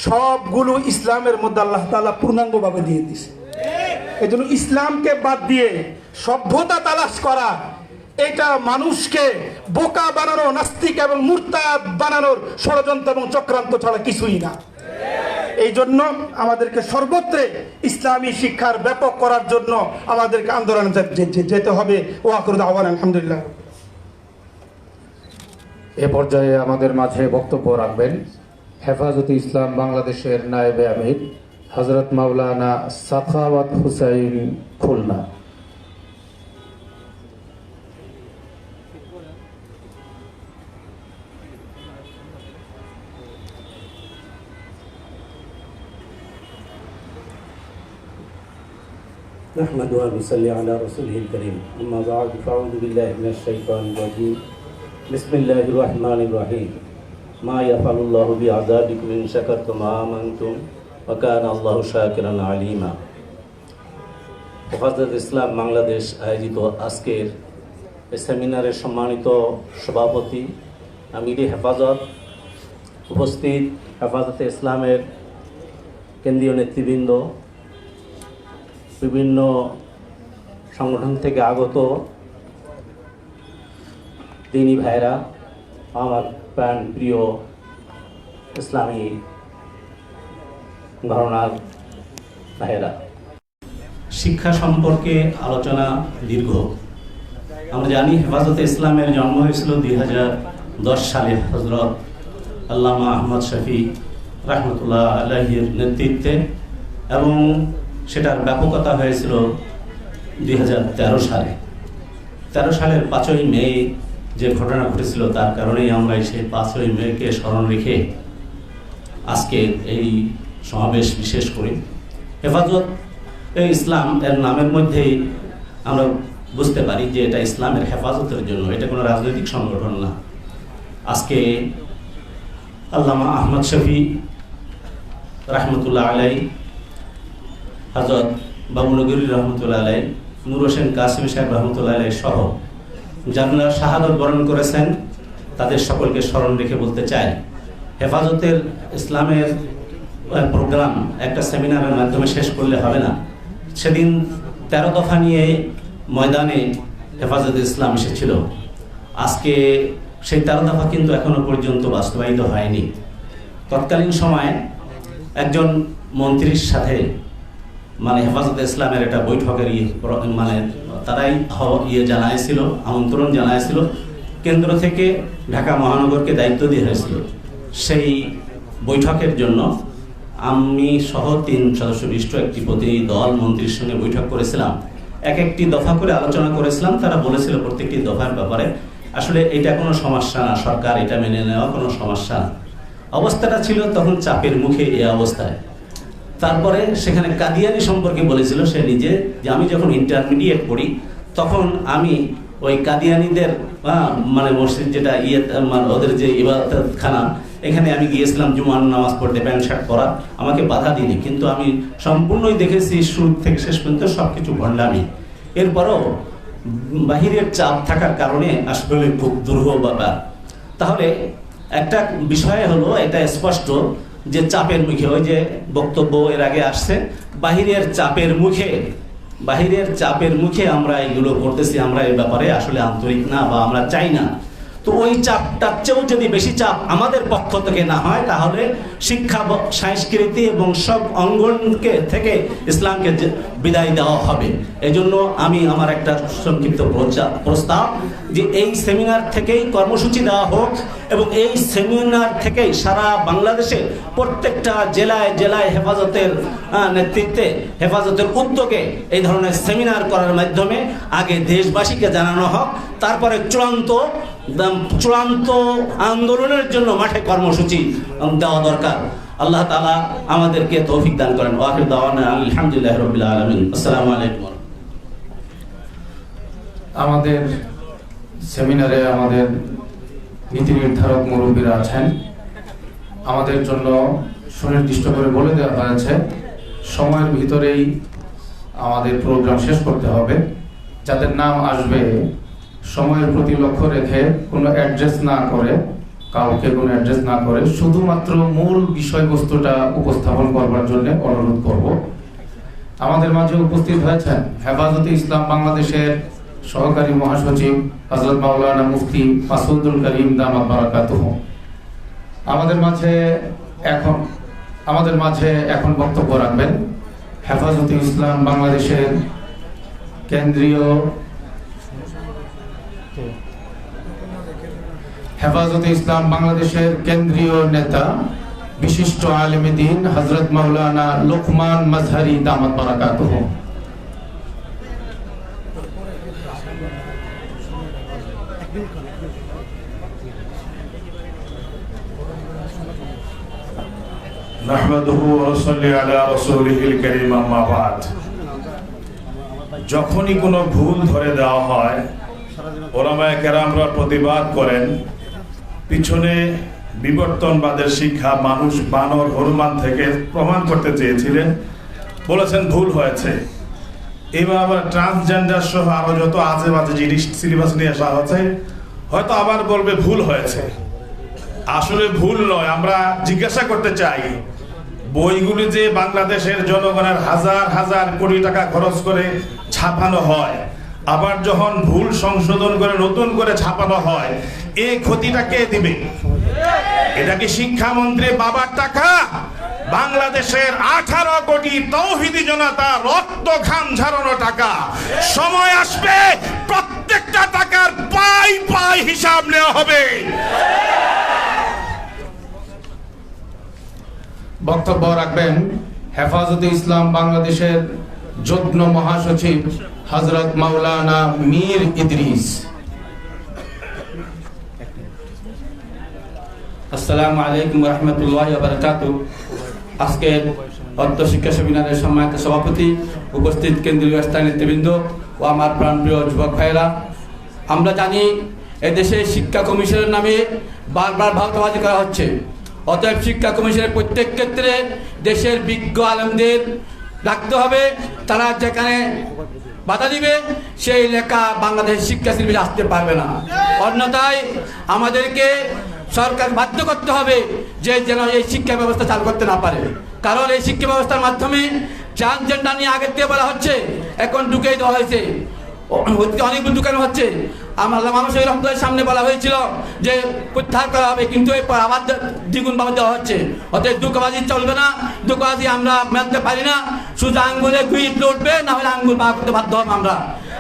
সবগুলো ইসলামের মধ্যে আল্লাহ তাআলা পূর্ণাঙ্গভাবে দিয়ে দিয়েছে। এই জন্য ইসলামকে বাদ দিয়ে সভ্যতা তালাশ করা এটা মানুষকে বোকা বানানো, নাস্তিক এবং মুরতাদ বানানোর ষড়যন্ত্র এবং চক্রান্ত ছাড়া কিছুই না। এই জন্য আমাদেরকে সর্বত্রে ইসলামী শিক্ষার ব্যাপক করার জন্য আমাদেরকে আন্দোলনে যেতে হবে। ও আখিরু দাওয়ানা আলহামদুলিল্লাহ। এ পর্যায়ে আমাদের মাঝে বক্তব্য রাখবেন হেফাজতে ইসলাম বাংলাদেশের নায়েবে আমির হযরত মাওলানা সাখাওয়াত হুসাইন খুলনা। نحمد ونصلي على رسوله الكريم أما بعد فأعوذ بالله من الشيطان الرجيم بسم الله الرحمن الرحيم ما يفعل الله بعذابكم إن شكرتم وآمنتم وكان الله شاكرا عليما। হেফাজত ইসলাম বাংলাদেশ আয়োজিত আজকের এই সেমিনারের সম্মানিত সভাপতি আমিরে হেফাজত, উপস্থিত হেফাজতে ইসলামের কেন্দ্রীয় নেতৃবৃন্দ, বিভিন্ন সংগঠন থেকে আগত দিনী ভাইরা, আমার প্রাণ প্রিয় ইসলামী ঘরানার ভাইরা, শিক্ষা সম্পর্কে আলোচনা দীর্ঘ। আমরা জানি হেফাজতে ইসলামের জন্ম হয়েছিল 2010 সালে হযরত আল্লামা আহমদ শফি রহমতুল্লাহ আলাইহির নেতৃত্বে, এবং সেটার ব্যাপকতা হয়েছিল 2013 সালে। 13 সালের 5ই মে যে ঘটনা ঘটেছিল তার কারণেই আমরা সেই 5ই মেকে স্মরণ রেখে আজকে এই সমাবেশ বিশেষ করি। হেফাজত ইসলাম এর নামের মধ্যেই আমরা বুঝতে পারি যে এটা ইসলামের হেফাজতের জন্য, এটা কোনো রাজনৈতিক সংগঠন না। আজকে আল্লামা আহমদ শফি রহমতুল্লাহ আলাই, হযরত বাবুনগরী রহমতুল্লাহ আলাই, নূর হোসেন কাসেমী সাহেব রহমতুল্লাহ আলাই সহ যারা শাহাদত বরণ করেছেন তাদের সকলকে স্মরণ রেখে বলতে চাই, হেফাজতের ইসলামের প্রোগ্রাম একটা সেমিনারের মাধ্যমে শেষ করলে হবে না। সেদিন 13 দফা নিয়ে ময়দানে হেফাজতে ইসলাম এসেছিল। আজকে সেই 13 দফা কিন্তু এখনো পর্যন্ত বাস্তবায়িত হয়নি। তৎকালীন সময়ে একজন মন্ত্রীর সাথে মানে হেফাজতে ইসলামের একটা বৈঠকের মানে তারাই জানাইছিল, আমন্ত্রণ জানাইছিল, কেন্দ্র থেকে ঢাকা মহানগরকে দায়িত্ব দিয়ে হয়েছিল। সেই বৈঠকের জন্য আমি সহ 3 সদস্য বিশিষ্ট একটি প্রতিনিধি দল মন্ত্রীর সঙ্গে বৈঠক করেছিলাম। একটি দফা করে আলোচনা করেছিলাম। তারা বলেছিল প্রত্যেকটি দফার ব্যাপারে আসলে এটা কোনো সমস্যা না, সরকার এটা মেনে নেওয়া কোনো সমস্যা না। অবস্থাটা ছিল তখন চাপের মুখে এই অবস্থায়। তারপরে সেখানে কাদিয়ানি সম্পর্কে বলেছিল সে নিজে, যে আমি যখন ইন্টারমিডিয়েট পড়ি তখন আমি ওই কাদিয়ানিদের মানে মসজিদ যেটা মানে ওদের যে ইবাদতখানা, এখানে আমি গিয়েছিলাম জুমার নামাজ পড়তে, প্যান্ট শার্ট পরা, আমাকে বাধা দিনি, কিন্তু আমি সম্পূর্ণই দেখেছি শুরু থেকে শেষ পর্যন্ত সবকিছু ভণ্ডামি। এরপরও বাহিরের চাপ থাকার কারণে আসলে খুব দুর্ভোগ ব্যাপার। তাহলে একটা বিষয় হলো এটা স্পষ্ট যে চাপের মুখে, ওই যে বক্তব্য এর আগে আসছে, বাহিরের চাপের মুখে আমরা এগুলো করতেছি, আমরা এই ব্যাপারে আসলে আন্তরিক না বা আমরা চাই না। তো ওই চাপটার চেয়েও যদি বেশি চাপ আমাদের পক্ষ থেকে না হয়, তাহলে শিক্ষা, সংস্কৃতি এবং সব অঙ্গনকে থেকে ইসলামকে বিদায় দেওয়া হবে। এজন্য আমি আমার একটা সংক্ষিপ্ত প্রস্তাব যে এই সেমিনার থেকেই কর্মসূচি দেওয়া হোক, এবং এই সেমিনার থেকেই সারা বাংলাদেশে প্রত্যেকটা জেলায় জেলায় হেফাজতের নেতৃত্বে, হেফাজতের উদ্যোগে এই ধরনের সেমিনার করার মাধ্যমে আগে দেশবাসীকে জানানো হোক, তারপরে চূড়ান্ত আন্দোলনের জন্য মাঠে কর্মসূচি দেওয়া দরকার। আল্লাহ তাআলা আমাদেরকে তৌফিক দান করেন। ওয়াখির দাওয়ানা আলহামদুলিল্লাহি রাব্বিল আলামিন। আসসালামু আলাইকুম। আমাদের সেমিনারে আমাদের নীতি নির্ধারক মুরব্বীরা আছেন। আমাদের জন্য সুনির্দিষ্ট করে বলে দেওয়া হয়েছে সময়ের ভিতরেই আমাদের প্রোগ্রাম শেষ করতে হবে। যাদের নাম আসবে সময়ের প্রতি লক্ষ্য রেখে কোনো অ্যাড্রেস না করে, কাউকে কোনো অ্যাড্রেস না করে শুধুমাত্র মূল বিষয়বস্তুটা উপস্থাপন করবার জন্য অনুরোধ করব। আমাদের মাঝে উপস্থিত হয়েছেন হেফাজতে ইসলাম বাংলাদেশের সহকারী মহাসচিব হযরত মাওলানা মুফতি মাসউদুল করিম দামাত বারাকাতুহু। আমাদের মাঝে এখন বক্তব্য রাখবেন হেফাজতে ইসলাম বাংলাদেশের কেন্দ্রীয় নেতা, বিশিষ্ট আলেমে দ্বীন হযরত মাওলানা লোকমান মাজহারি দামাত বারাকাতুহু। নাহমাদুহু ওয়া নুসাল্লি আলা রাসূলিহিল কারীম, আম্মা বাদ। যখনই কোনো ভুল ধরে দেওয়া হয়, ওলামায়ে কেরামরা প্রতিবাদ করেন। পিছনে বিবর্তনবাদের শিক্ষা মানুষ বানর হনুমান থেকে প্রমাণ করতে চেয়েছিলেন, বলেছেন ভুল হয়েছে। এবার আবার ট্রান্সজেন্ডার সহ আরো যত আজে বাজে জিনিস সিলেবাস নিয়ে আসা হচ্ছে, হয়তো আবার বলবে ভুল হয়েছে। আসলে ভুল নয়। আমরা জিজ্ঞাসা করতে চাই, বইগুলি যে বাংলাদেশের জনগণের হাজার হাজার কোটি টাকা খরচ করে ছাপানো হয়, আবার যখন ভুল সংশোধন করে নতুন করে ছাপানো হয়, এই ক্ষতিটা কে দিবে? এটা কি শিক্ষামন্ত্রী বাবার টাকা? বাংলাদেশের 18 কোটি তৌহিদি জনতা রক্ত ঘাম ঝরানো টাকা। সময় আসবে প্রত্যেকটা টাকার পাই পাই হিসাব নেওয়া হবে। বক্তব্য রাখবেন হেফাজতে ইসলাম বাংলাদেশের যুগ্ম মহাসচিব হযরত মাওলানা মীর ইদ্রিস। আসসালামু আলাইকুম ওয়া রাহমাতুল্লাহি ওয়া বারাকাতুহু। আজকের অর্থ শিক্ষা সেমিনারের সম্মানিত সভাপতি, উপস্থিত কেন্দ্রীয় স্থায়ী নেতৃবৃন্দ ও আমার প্রাণপ্রিয় যুবক ভাইয়েরা, আমরা জানি এদেশে শিক্ষা কমিশনের নামে বারবার ভাওতাবাজি করা হচ্ছে। অতএব শিক্ষা কমিশনের প্রত্যেক ক্ষেত্রে দেশের বিজ্ঞ আলেমদের রাখতে হবে। তারা যেখানে বাধা দিবে সেই লেখা বাংলাদেশ শিক্ষা শিল্পী আসতে পারবে না। অন্যথায় আমাদেরকে সরকার বাধ্য করতে হবে যে যেন এই শিক্ষা ব্যবস্থা চালু করতে না পারে। কারণ এই শিক্ষা ব্যবস্থার মাধ্যমে ট্রান্সজেন্ডার নিয়ে আগের থেকে বলা হচ্ছে, এখন ঢুকেই দেওয়া হয়েছে, অনেকগুলো দোকান হচ্ছে। আমার মানুষের রহমতের সামনে বলা হয়েছিল যে প্রত্যাহার করা হবে, কিন্তু এরপর আবার দ্বিগুণ ভাবে দেওয়া হচ্ছে। অতএব দুঃখবাজি চলবে না, দুঃখবাজি আমরা মানতে পারি না। শুধু আঙ্গুলে গুইট লড়বে, না হলে আঙ্গুল বার করতে বাধ্য হবো আমরা।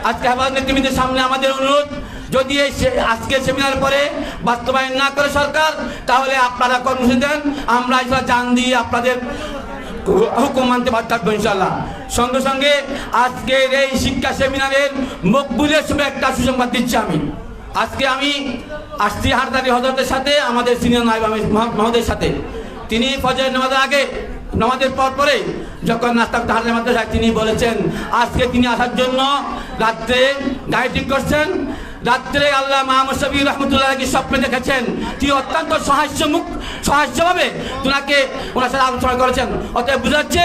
আজকে হেফাজত নেতৃবৃন্দের সামনে আমাদের অনুরোধ, যদি আজকে সেমিনার পরে বাস্তবায়ন না করে সরকার, তাহলে আপনারা কর্মসূচি দেন, আমরা জান দিয়ে আপনাদের হুকুম মানতে বাধ্য থাকবো ইনশাআল্লাহ। সঙ্গে সঙ্গে আজকের এই শিক্ষা সেমিনারের মকবুলের সময় একটা সুসংবাদ দিচ্ছি আমি। আজকে আমি আসছি হারদারি হযরতের সাথে, আমাদের সিনিয়র নায়েব মহোদয়ের সাথে। তিনি ফজরের নামাজের আগে, নামাজের পরে যখন নাস্তা করতে হারদারি মাদ্রাসায়, তিনি বলেছেন আজকে তিনি আসার জন্য রাত্রে গাড়ি ঠিক করছেন। রাত্রে আল্লাহ মাহমুদ শফি রহমতুল্লাহকে স্বপ্নে দেখেছেন, তিনি অত্যন্ত সহাস্যভাবে ওনার সাথে আলোচনা করেছেন। অতএব বোঝা যাচ্ছে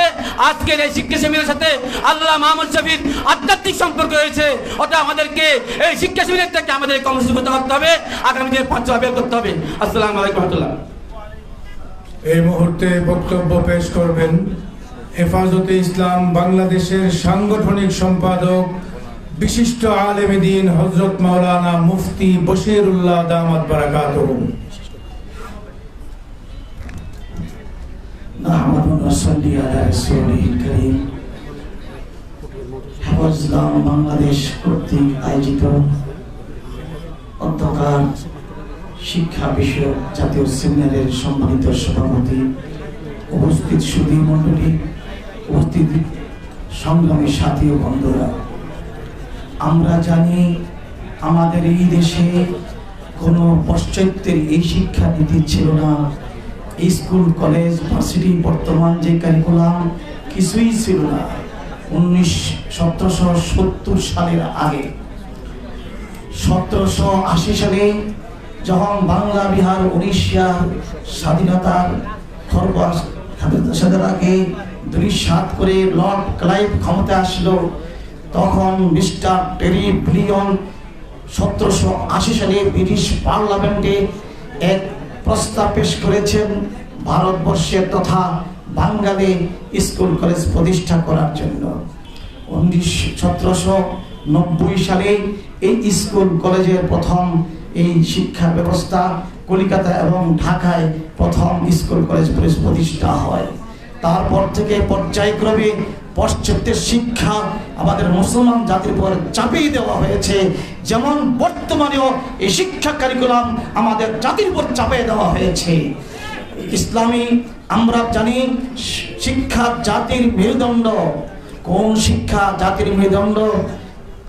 আজকের এই শিক্ষা সেমিনারের সাথে আল্লাহ মাহমুদ শফির আধ্যাত্মিক সম্পর্ক রয়েছে। অতএব আমাদেরকে এই শিক্ষা সেমিনার থেকে আমাদের কর্মসূচি করতে হবে, আগামী দিনে পাঁচলা বের করতে হবে। আসসালামু আলাইকুম রহমতুল্লাহ। এই মুহূর্তে বক্তব্য পেশ করবেন হেফাজতে ইসলাম বাংলাদেশের সাংগঠনিক সম্পাদক বিশিষ্ট আলেম দ্বীন হযরত মাওলানা মুফতি বশিরুল্লাহ দামাত বারাকাতুহু। নাহমাদু ওয়া সাল্লি আলা রাসূলিল কারীম। হেফাজ ইসলাম বাংলাদেশ কর্তৃক আয়োজিত অধ্যকার শিক্ষা বিষয়ক জাতীয় সেমিনারের সম্মানিত সভাপতি, উপস্থিত সুধী মণ্ডলী, উপস্থিত সংগ্রামী সাথী ও বন্ধুরা, আমরা জানি আমাদের এই দেশে কোনো পাশ্চাত্যের এই শিক্ষা নীতি ছিল না। স্কুল, কলেজ, ভার্সিটি, বর্তমান যে কারিকুলাম কিছুই ছিল না 1770 সালের আগে। 1780 সালে যখন বাংলা, বিহার, উড়িষ্যার স্বাধীনতার খরবাকে দুলিশাত করে লর্ড ক্লাইভ ক্ষমতা আসলো, তখন মিস্টার টেরি ব্লিয়ন 1780 সালে ব্রিটিশ পার্লামেন্টে এক প্রস্তাব পেশ করেছেন ভারতবর্ষের তথা বাঙালি স্কুল কলেজ প্রতিষ্ঠা করার জন্য। 1790 সালে এই স্কুল কলেজের প্রথম এই শিক্ষা ব্যবস্থা কলকাতা এবং ঢাকায় প্রথম স্কুল কলেজ প্রতিষ্ঠা হয়। তারপর থেকে পর্যায়ক্রমে পাশ্চাত্যের শিক্ষা আমাদের মুসলমান জাতির উপর চাপিয়ে দেওয়া হয়েছে, যেমন বর্তমানেও এই শিক্ষা কারিকুলাম আমাদের জাতির উপর চাপিয়ে দেওয়া হয়েছে। ইসলামী আমরা জানি শিক্ষা জাতির মেরুদণ্ড। কোন শিক্ষা জাতির মেরুদণ্ড?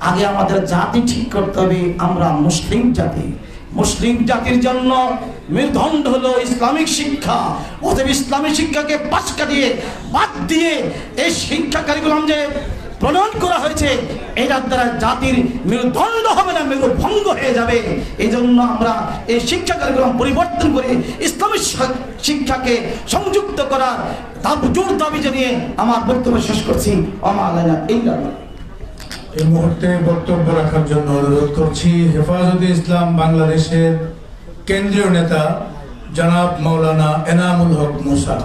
আগে আমাদের জাতি ঠিক করতে হবে, আমরা মুসলিম জাতি। মুসলিম জাতির জন্য মেরুদণ্ড হলো ইসলামিক শিক্ষা। অতএব ইসলামী শিক্ষাকে পাশ কাটিয়ে বাদ দিয়ে এই শিক্ষা কারিকুলাম যে প্রণয়ন করা হয়েছে, এটার দ্বারা জাতির মেরুদণ্ড হবে না, মেরুভঙ্গ হয়ে যাবে। এই জন্য আমরা এই শিক্ষা কারিকুলাম পরিবর্তন করে ইসলামী শিক্ষাকে সংযুক্ত করার জোর দাবি জানিয়ে আমার বক্তব্য শেষ করছি। এই মুহূর্তে বক্তব্য রাখার জন্য অনুরোধ করছি হেফাজতে ইসলাম বাংলাদেশের কেন্দ্রীয় নেতা জনাব মাওলানা এনামুল হক মুসা।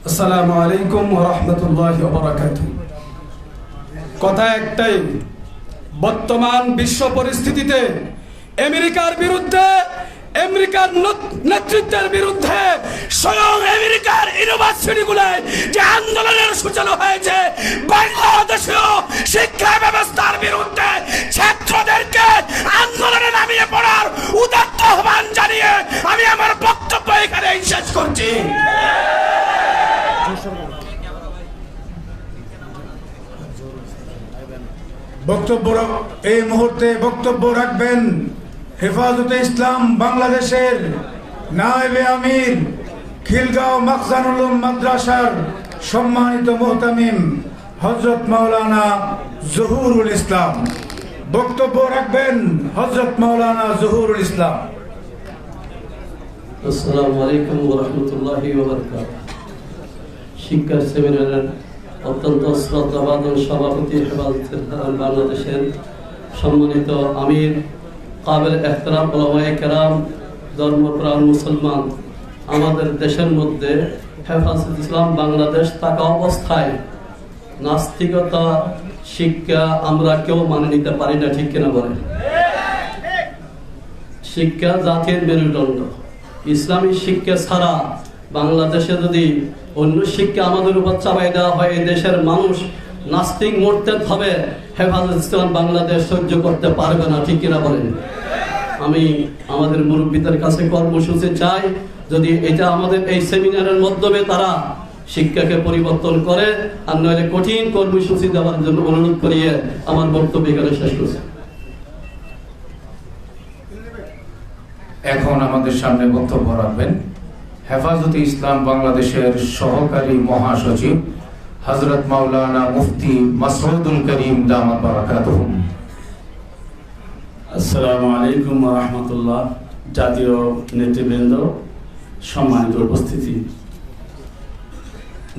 আসসালামু আলাইকুম ওয়া রাহমাতুল্লাহি ওয়া বারাকাতুহু। কথা একটাই, বর্তমান বিশ্ব পরিস্থিতিতে আমেরিকার বিরুদ্ধে, আমেরিকার নেতৃত্বের বিরুদ্ধে, স্বয়ং আমেরিকার ইউনিভার্সিটিগুলোয় যে আন্দোলনের সূচনা হয়েছে, বাংলাদেশেও শিক্ষা ব্যবস্থার বিরুদ্ধে ছাত্রদেরকে আন্দোলনে নামিয়ে পড়ার উদাত্ত আহ্বান জানিয়ে আমি আমার বক্তব্য এখানে শেষ করছি। এই মুহূর্তে বক্তব্য রাখবেন হেফাজতে ইসলাম বাংলাদেশের নায়েবে আমির, খিলগাঁও মাখজানুল উলুম মাদ্রাসার সম্মানিত মুহতামিম হযরত মাওলানা জহুরুল ইসলাম। বক্তব্য রাখবেন হযরত মাওলানা জহুরুল ইসলাম। আসসালামু আলাইকুম ওয়া রাহমাতুল্লাহি ওয়া বারাকাতুহু। শিক্ষা সেমিনারের অত্যন্ত শ্রদ্ধাভাজন সভাপতি, হেফাজতে বাংলাদেশের সম্মানিত আমির, কাবিল এহতরাম উলামায়ে কেরাম, ধর্মপ্রাণ মুসলমান, আমাদের দেশের মধ্যে হেফাজতে ইসলাম বাংলাদেশ থাকা অবস্থায় নাস্তিকতা শিক্ষা আমরা কেউ মানে নিতে পারি না, ঠিক কিনা বলেন? শিক্ষা জাতির মেরুদণ্ড। ইসলামী শিক্ষা ছাড়া বাংলাদেশে যদি অন্য শিক্ষা আমাদের উপর চাপাই দেওয়া হয়, এই দেশের মানুষ নাস্তিক মোর্তেদ হবে, হেফাজতে ইসলাম বাংলাদেশ সহ্য করতে পারবে না, ঠিক কিনা বলেন? আমি আমাদের মুরব্বীদের কাছে কর্মসূচি চাই, যদি এটা আমাদের এই সেমিনারের মাধ্যমে তারা শিক্ষাকে পরিবর্তন করে, আর নইলে কঠিন কর্মসূচি দেওয়ার জন্য অনুরোধ করিয়ে আমার বক্তব্য এখানে শেষ করছি। এখন আমাদের সামনে বক্তব্য রাখবেন হেফাজতে ইসলাম বাংলাদেশের সহকারী মহাসচিব হযরত মাওলানা মুফতি মাসউদুল করিম দামাত বারাকাতুহু। আসসালামু আলাইকুম ওয়া রাহমাতুল্লাহ। জাতীয় নেতৃবৃন্দ, সম্মানিত উপস্থিতি,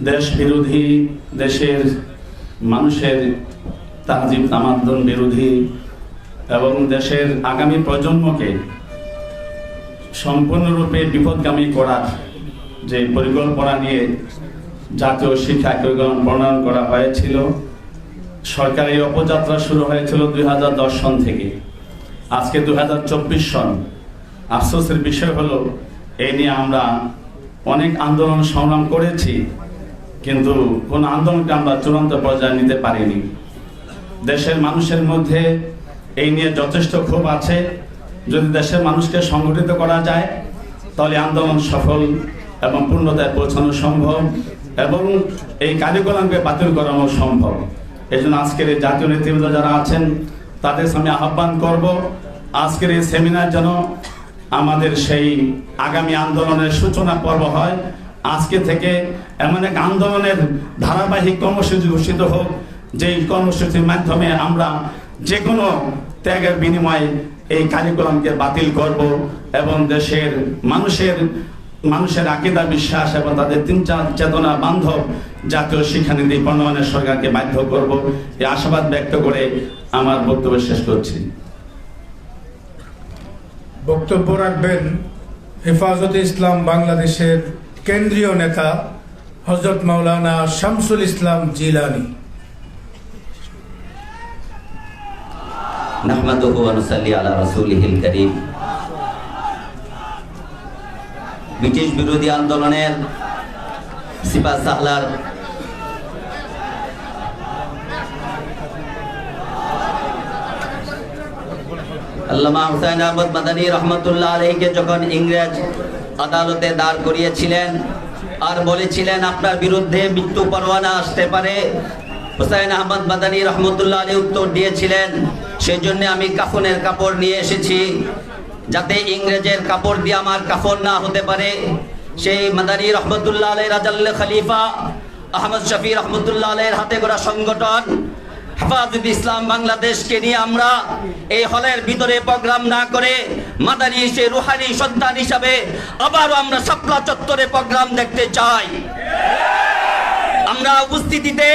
দেশ বিরোধী, দেশের মানুষের তাহজিব তামাদ্দুন বিরোধী এবং দেশের আগামী প্রজন্মকে সম্পূর্ণরূপে বিপদগামী করার যে পরিকল্পনা নিয়ে জাতীয় শিক্ষা কারিকুলাম প্রণয়ন করা হয়েছিল, সরকারি অপযাত্রা শুরু হয়েছিল 2010 সন থেকে, আজকে 2024 সন। আফসোসের বিষয় হলো এই নিয়ে আমরা অনেক আন্দোলন সংগ্রাম করেছি, কিন্তু কোন আন্দোলনকে আমরা চূড়ান্ত পর্যায়ে নিতে পারিনি। দেশের মানুষের মধ্যে এই নিয়ে যথেষ্ট ক্ষোভ আছে। যদি দেশের মানুষকে সংগঠিত করা যায় তাহলে আন্দোলন সফল এবং পূর্ণতায় পৌঁছানো সম্ভব এবং এই কার্যক্রমকে বাতিল করানো সম্ভব। এই জন্য আজকের এই জাতীয় নেতৃবৃন্দ যারা আছেন তাদের সামনে আহ্বান করব, আজকের এই সেমিনার যেন আমাদের সেই আগামী আন্দোলনের সূচনা পর্ব হয়। আজকে থেকে এমন এক আন্দোলনের ধারাবাহিক কর্মসূচি ঘোষিত হোক, যে কর্মসূচির মাধ্যমে আমরা যে কোনো ত্যাগের বিনিময়ে এই কার্যক্রমকে বাতিল করব এবং দেশের মানুষের আকীদা বিশ্বাস এবং তাদের চেতনা বান্ধব জাতীয় শিক্ষানীতি প্রণয়নের সরকারকে বাধ্য করব, এই আশাবাদ ব্যক্ত করে আমার বক্তব্য শেষ করছি। বক্তব্য রাখবেন হেফাজতে ইসলাম বাংলাদেশের কেন্দ্রীয় নেতা হযরত মাওলানা শামসুল ইসলাম জিলানী। নাহমাদুহু ওয়া নুসাল্লি আলা রাসূলিহিল কারীম। ব্রিটিশ বিরোধী আন্দোলনের সিপাহসালার আল্লামা হুসাইন আহমদ মাদানী রহমতুল্লাহ আলাইহিকে যখন ইংরেজ আদালতে দাঁড় করিয়েছিলেন আর বলেছিলেন আপনার বিরুদ্ধে মৃত্যু পরোয়ানা আসতে পারে, হুসাইন আহমদ মাদানী রহমতুল্লাহ আলাইহি উত্তর দিয়েছিলেন, সেজন্য আমি কাফনের কাপড় নিয়ে এসেছি, যাতে ইংরেজের কাপড় দিয়ে আমার কাফন না হতে পারে। সেই মাদানী রহমতুল্লাহ আলাইহি রাজাল্লে খলিফা আহমদ শফি রহমতুল্লাহ আলাইহির হাতে গড়া সংগঠন হেফাজতে ইসলাম বাংলাদেশকে নিয়ে আমরা এই হলের ভিতরে প্রোগ্রাম না করে মাদানী সে রুহানি সন্তান হিসাবে আবারও আমরা শাপলা চত্বরে প্রোগ্রাম দেখতে চাই। আমরা উপস্থিতিতে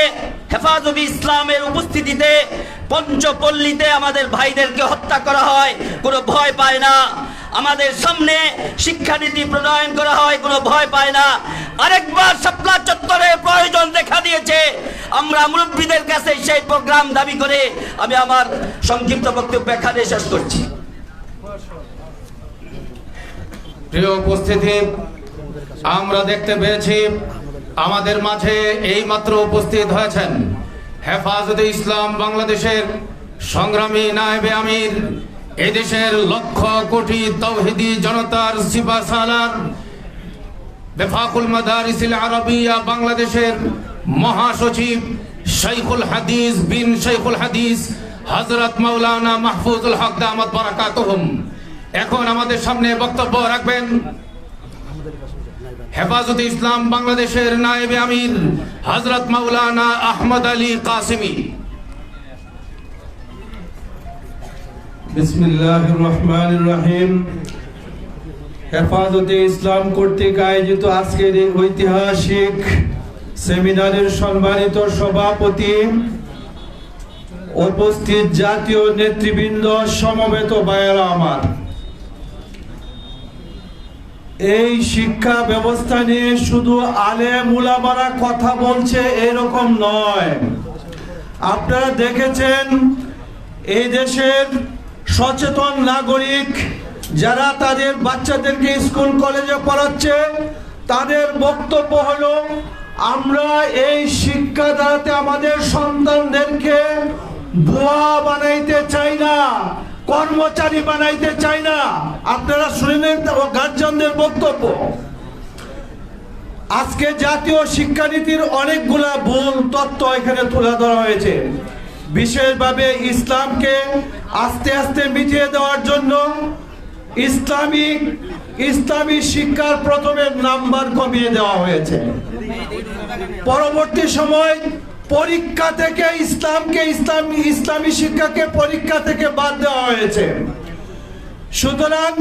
হেফাজতে ইসলামের উপস্থিতিতে পঞ্চপল্লীতে আমাদের ভাইদেরকে হত্যা করা হয়, কোনো ভয় পায় না। আমাদের সামনে শিক্ষানীতি প্রণয়ন করা হয়, কোনো ভয় পায় না। আরেকবার শাপলা চত্বরে প্রয়োজন দেখা দিয়েছে, আমরা মুরব্বীদের কাছে সেই প্রোগ্রাম দাবি করে আমি আমার সংক্ষিপ্ত বক্তব্য এখানে শেষ করছি। প্রিয় উপস্থিতি, আমরা দেখতে পেয়েছি আমাদের মাঝে এই মাত্র উপস্থিত হয়েছেন হেফাজতে ইসলাম বাংলাদেশের সংগ্রামী নায়েবে আমির, এদেশের লক্ষ কোটি তাওহীদি জনতার সিপাহসালার বেফাকুল মাদারিসিল আরাবিয়া বাংলাদেশের মহাসচিব শাইখুল হাদিস বিন শাইখুল হাদিস হযরত মাওলানা মাহফুজুল হক দামাত বারাকাতুহুম। এখন আমাদের সামনে বক্তব্য রাখবেন হেফাজতে ইসলাম বাংলাদেশের নায়েবে আমির হযরত মাওলানা আহমদ আলী কাসিমি। বিসমিল্লাহির রহমানির রহিম। হেফাজতে ইসলাম কর্তৃক আয়োজিত আজকের এই ঐতিহাসিক সেমিনারের সম্মানিত সভাপতি, উপস্থিত জাতীয় নেতৃবৃন্দ, সমবেত ভাইয়েরা আমার, এই শিক্ষা ব্যবস্থা নিয়ে শুধু আলেম উলামারা কথা বলছে এরকম নয়। আপনারা দেখেছেন এই দেশের সচেতন নাগরিক যারা তাদের বাচ্চাদেরকে স্কুল কলেজে পড়াচ্ছে, তাদের বক্তব্য হলো আমরা এই শিক্ষা দ্বারাতে আমাদের সন্তানদেরকে বুয়া বানাইতে চাই না, কর্মচারী বানাইতে চাই না। আপনারা শুনলেন গার্জিয়ানদের বক্তব্য। আজকে জাতীয় শিক্ষানীতির অনেকগুলা ভুল তথ্য এখানে তুলে ধরা হয়েছে। বিশেষভাবে ইসলামকে আস্তে আস্তে মিটিয়ে দেওয়ার জন্য ইসলামী শিক্ষার প্রথমে নাম্বার কমিয়ে দেওয়া হয়েছে। পরবর্তী সময় পরীক্ষা থেকে ইসলামী শিক্ষাকে পরীক্ষা থেকে বাদ দেওয়া হয়েছে। সুতরাং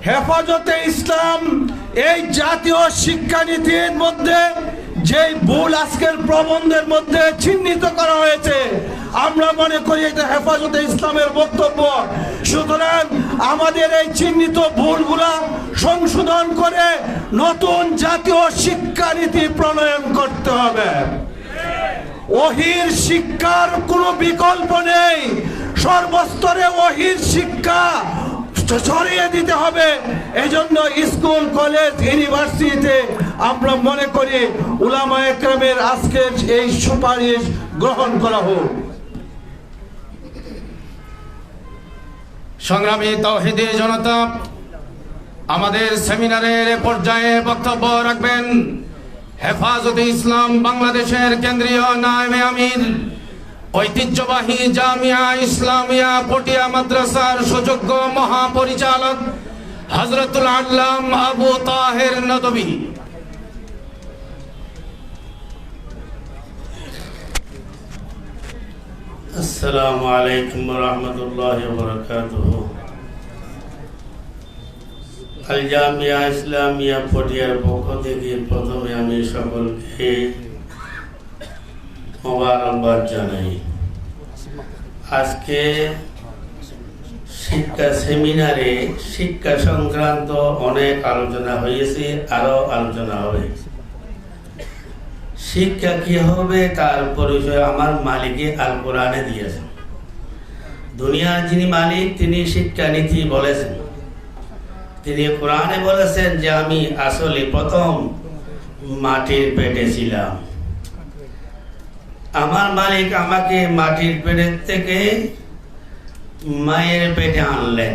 হেফাজতে ইসলাম এই জাতীয় শিক্ষানীতির মধ্যে যে ভুল আজকের প্রবন্ধের মধ্যে চিহ্নিত করা হয়েছে, আমরা মনে করি এটা হেফাজতে ইসলামের বক্তব্য। সুতরাং আমাদের এই চিহ্নিত ভুলগুলা সংশোধন করে নতুন জাতীয় শিক্ষানীতি প্রণয়ন করতে হবে। ওহির শিক্ষার কোনো বিকল্প নেই। সর্বস্তরে ওহির শিক্ষা ছড়িয়ে দিতে হবে। এজন্য স্কুল, কলেজ, ইউনিভার্সিটিতে আমরা মনে করি উলামায়ে কেরামের আজকের এই সুপারিশ গ্রহণ করা হোক। সংগ্রামী তাওহীদি জনতা, আমাদের সেমিনারের পর্যায়ে বক্তব্য রাখবেন হেফাজতে ইসলাম বাংলাদেশের কেন্দ্রীয় নায়েবে আমির, ঐতিহ্যবাহী জামিয়া ইসলামিয়া পটিয়া মাদ্রাসার সুযোগ্য মহাপরিচালক হযরতুল আল্লাম আবু তাহের নদভী। আসসালামু আলাইকুম ওয়া রাহমাতুল্লাহি ওয়া বারাকাতুহু। আল জামিয়া ইসলামিয়া পটিয়ার পক্ষ থেকে প্রথমে আমি সকলকে মোবারকবাদ জানাই। আজকে শিক্ষা সেমিনারে শিক্ষা সংক্রান্ত অনেক আলোচনা হয়েছে, আরো আলোচনা হবে। শিক্ষা কি হবে তার পরিচয় আমার মালিকে আল কোরআনে দিয়েছেন। দুনিয়ার যিনি মালিক তিনি শিক্ষা নীতি বলেছেন। তিনি কোরআনে বলেছেন যে আমি আসলে প্রথম মাটির পেটে ছিলাম। আমার মালিক আমাকে মাটির পেটের থেকে মায়ের পেটে আনলেন।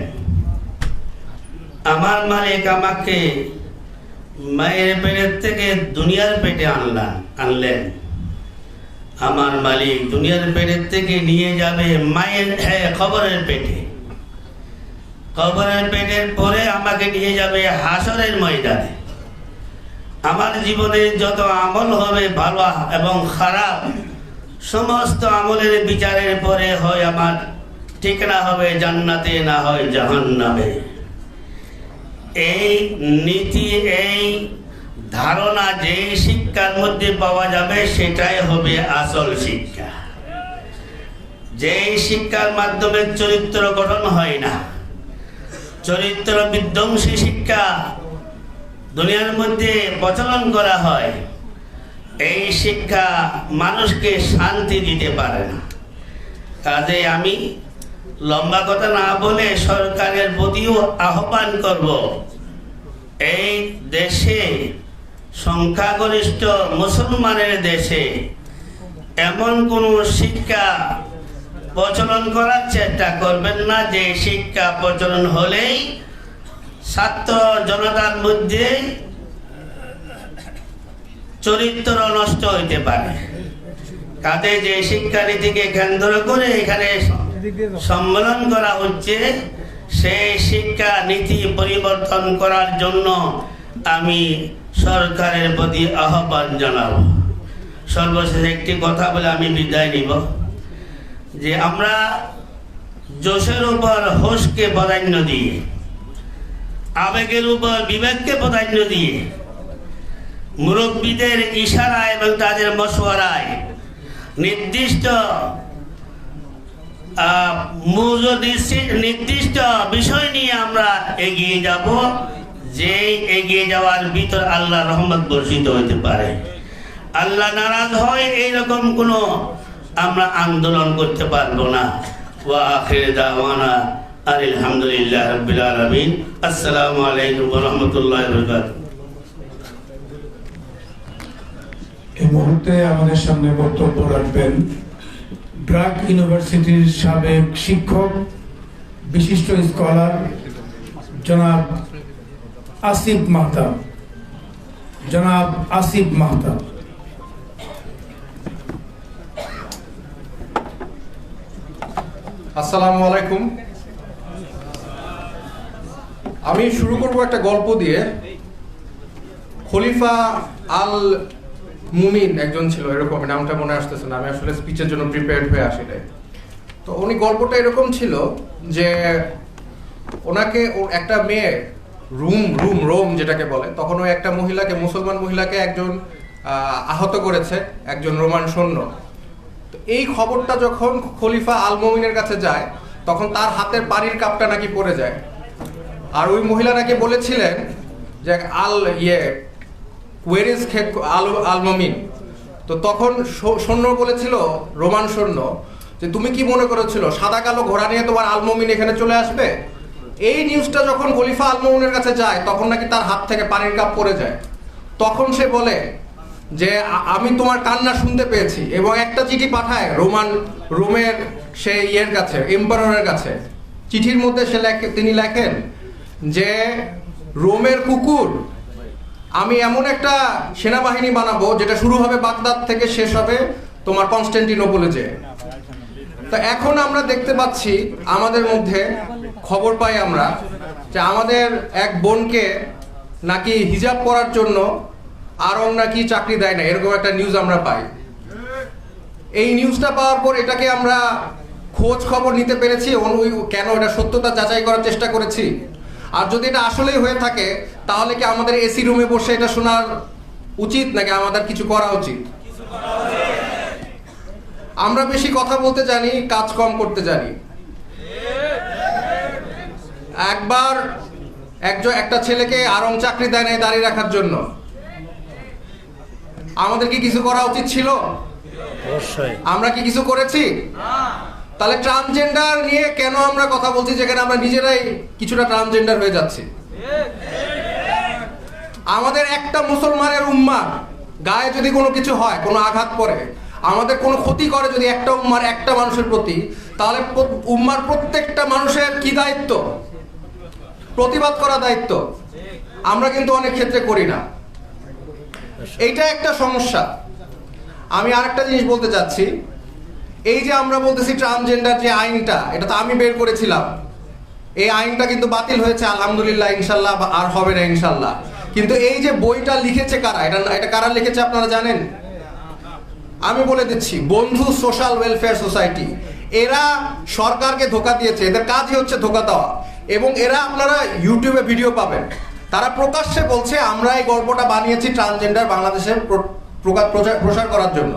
আমার মালিক আমাকে মায়ের পেটের থেকে দুনিয়ার পেটে আনলেন। আমার মালিক দুনিয়ার পেটের থেকে নিয়ে যাবে মায়ের কবরের পেটে। কবরের পেটের পরে আমাকে নিয়ে যাবে হাসরের ময়দানে। আমার জীবনে যত আমল হবে ভালো এবং খারাপ, সমস্ত আমলের বিচারের পরে হয় আমার ঠিকানা হবে জান্নাতে, না হয় জাহান্নামে। এই নীতি, এই ধারণা যে শিক্ষার মধ্যে পাওয়া যাবে সেটাই হবে আসল শিক্ষা। যে শিক্ষার মাধ্যমে চরিত্র গঠন হয় না, চরিত্র বিধ্বংসী শিক্ষা দুনিয়ার মধ্যে প্রচলন করা হয়, এই শিক্ষা মানুষকে শান্তি দিতে পারে না। কাজে আমি লম্বা কথা না বলে সরকারের প্রতিও আহ্বান করব, এই দেশে সংখ্যাগরিষ্ঠ মুসলমানের দেশে এমন কোন শিক্ষা প্রচলন করার চেষ্টা করবেন না যে শিক্ষা প্রচলন হলেই ছাত্র জনতার মধ্যে চরিত্র নষ্ট হইতে পারে। কাজে যে শিক্ষানীতিকে কেন্দ্র করে এখানে সম্মেলন করা হচ্ছে, সেই শিক্ষা নীতি পরিবর্তন করার জন্য আমি সরকারের প্রতি আহ্বান জানাবো। সর্বশেষ একটি কথা বলে আমি বিদায় নিব, যে আমরা জোশের উপর হোশকে প্রাধান্য দিয়ে, আবেগের উপর বিবেককে প্রাধান্য দিয়ে, মুরব্বীদের ইশারা এবং তাদের মশওয়ারায় নির্দিষ্ট নির্দিষ্ট বিষয় নিয়ে আমরা এগিয়ে যাব, যে এগিয়ে যাওয়ার ভিতর আল্লাহ রহমত বর্ষিত হতে পারে। আল্লাহ নারাজ হয় এইরকম কোন আমরা আন্দোলন করতে পারবো না। ওয়া আখির দাওয়ানা আলহামদুলিল্লাহ রাব্বিল আলামিন। আসসালামু আলাইকুম ওয়া রাহমাতুল্লাহি ওয়া বারাকাতুহু। এই মুহূর্তে আমাদের সামনে বক্তব্য রাখবেন ব্র্যাক ইউনিভার্সিটির সাবেক শিক্ষক, বিশিষ্ট স্কলার জনাব আসিফ মাহতাব। জনাব আসিফ মাহতাব। আসসালামু আলাইকুম। আমি শুরু করব একটা গল্প দিয়ে। খলিফা আল মুমিন একজন ছিল, এরকম নামটা মনে আসতেছে না, আমি আসলে স্পিচের জন্য প্রিপেয়ার্ড হয়ে আসি নাই। তো উনি গল্পটা এরকম ছিল যে ওনাকে একটা মেয়ে রোম যেটাকে বলে, তখন ওই একটা মহিলাকে, মুসলমান মহিলাকে একজন আহত করেছে, একজন রোমান সৈন্য। তো এই খবরটা যখন খলিফা আল মুমিনের কাছে যায়, তখন তার হাতের পানির কাপটা নাকি পড়ে যায়। আর ওই মহিলা নাকি বলেছিলেন যে ওয়ের ইজ আল মুমিন। তো তখন সৈন্য বলেছিল, রোমান সৈন্য, যে তুমি কি মনে করেছিল সাদা কালো ঘোড়া নিয়ে তোমার আল-মুমিন এখানে চলে আসবে? এই নিউজটা যখন খলিফা আল-মুমিনের কাছে যায় তখন নাকি তার হাত থেকে পানির কাপ পড়ে যায়। তখন সে বলে যে আমি তোমার কান্না শুনতে পেয়েছি, এবং একটা চিঠি পাঠায় রোমের সেই ইয়ের কাছে, এম্পারারের কাছে। চিঠির মধ্যে তিনি লেখেন যে রোমের কুকুর, আমি এমন একটা সেনাবাহিনী বানাবো যেটা শুরু হবে বাগদাদ থেকে, শেষ হবে তোমার কনস্টান্টিনোপলে যে। তো এখন আমরা দেখতে পাচ্ছি আমাদের মধ্যে খবর পাই আমরা যে আমাদের এক বোনকে নাকি হিজাব পরার জন্য আরং নাকি চাকরি দেয় না, এরকম একটা নিউজ আমরা পাই। এই নিউজটা পাওয়ার পর এটাকে আমরা খোঁজ খবর নিতে পেরেছি, কেন এটা সত্যতা যাচাই করার চেষ্টা করেছি। আর যদি এটা আসলেই হয়ে থাকে তাহলে কি আমাদের এসি রুমে বসে এটা শোনার উচিত, নাকি আমাদের কিছু করা উচিত? আমরা বেশি কথা বলতে জানি, কাজ কম করতে জানি। একবার একটা ছেলেকে আরং চাকরি দেয় না দাঁড়িয়ে রাখার জন্য, আমাদের কি কিছু করা উচিত ছিল? আমরা কি কিছু করেছি? তাহলে ট্রান্সজেন্ডার নিয়ে কেন আমরা কথা বলছি যেখানে আমরা নিজেরাই কিছুটা ট্রান্সজেন্ডার হয়ে যাচ্ছি? আমাদের একটা মুসলমানের উম্মার গায়ে যদি কোনো কিছু হয়, কোনো আঘাত পড়ে, আমাদের কোনো ক্ষতি করে যদি একটা উম্মার একটা মানুষের প্রতি, তাহলে উম্মার প্রত্যেকটা মানুষের কি দায়িত্ব? প্রতিবাদ করা দায়িত্ব। আমরা কিন্তু অনেক ক্ষেত্রে করি না, এইটা একটা সমস্যা। আমি আরেকটা জিনিস বলতে চাচ্ছি, এই যে আমরা বলতেছি ট্রান্সজেন্ডার যে আইনটা, এটা তো আমি বের করেছিলাম, এই আইনটা কিন্তু বাতিল হয়েছে আলহামদুলিল্লাহ, ইনশাল্লাহ আর হবে না ইনশাল্লাহ। কিন্তু এই যে বইটা লিখেছে কারা, এটা কারা লিখেছে আপনারা জানেন? আমি বলে দিচ্ছি, বন্ধু সোশ্যাল ওয়েলফেয়ার সোসাইটি। এরা সরকারকে ধোঁকা দিয়েছে, এদের কাজই হচ্ছে ধোঁকা দেওয়া। এবং এরা আপনারা ইউটিউবে ভিডিও পাবেন, তারা প্রকাশ্যে বলছে আমরা এই গল্পটা বানিয়েছি ট্রান্সজেন্ডার বাংলাদেশের প্রসার করার জন্য।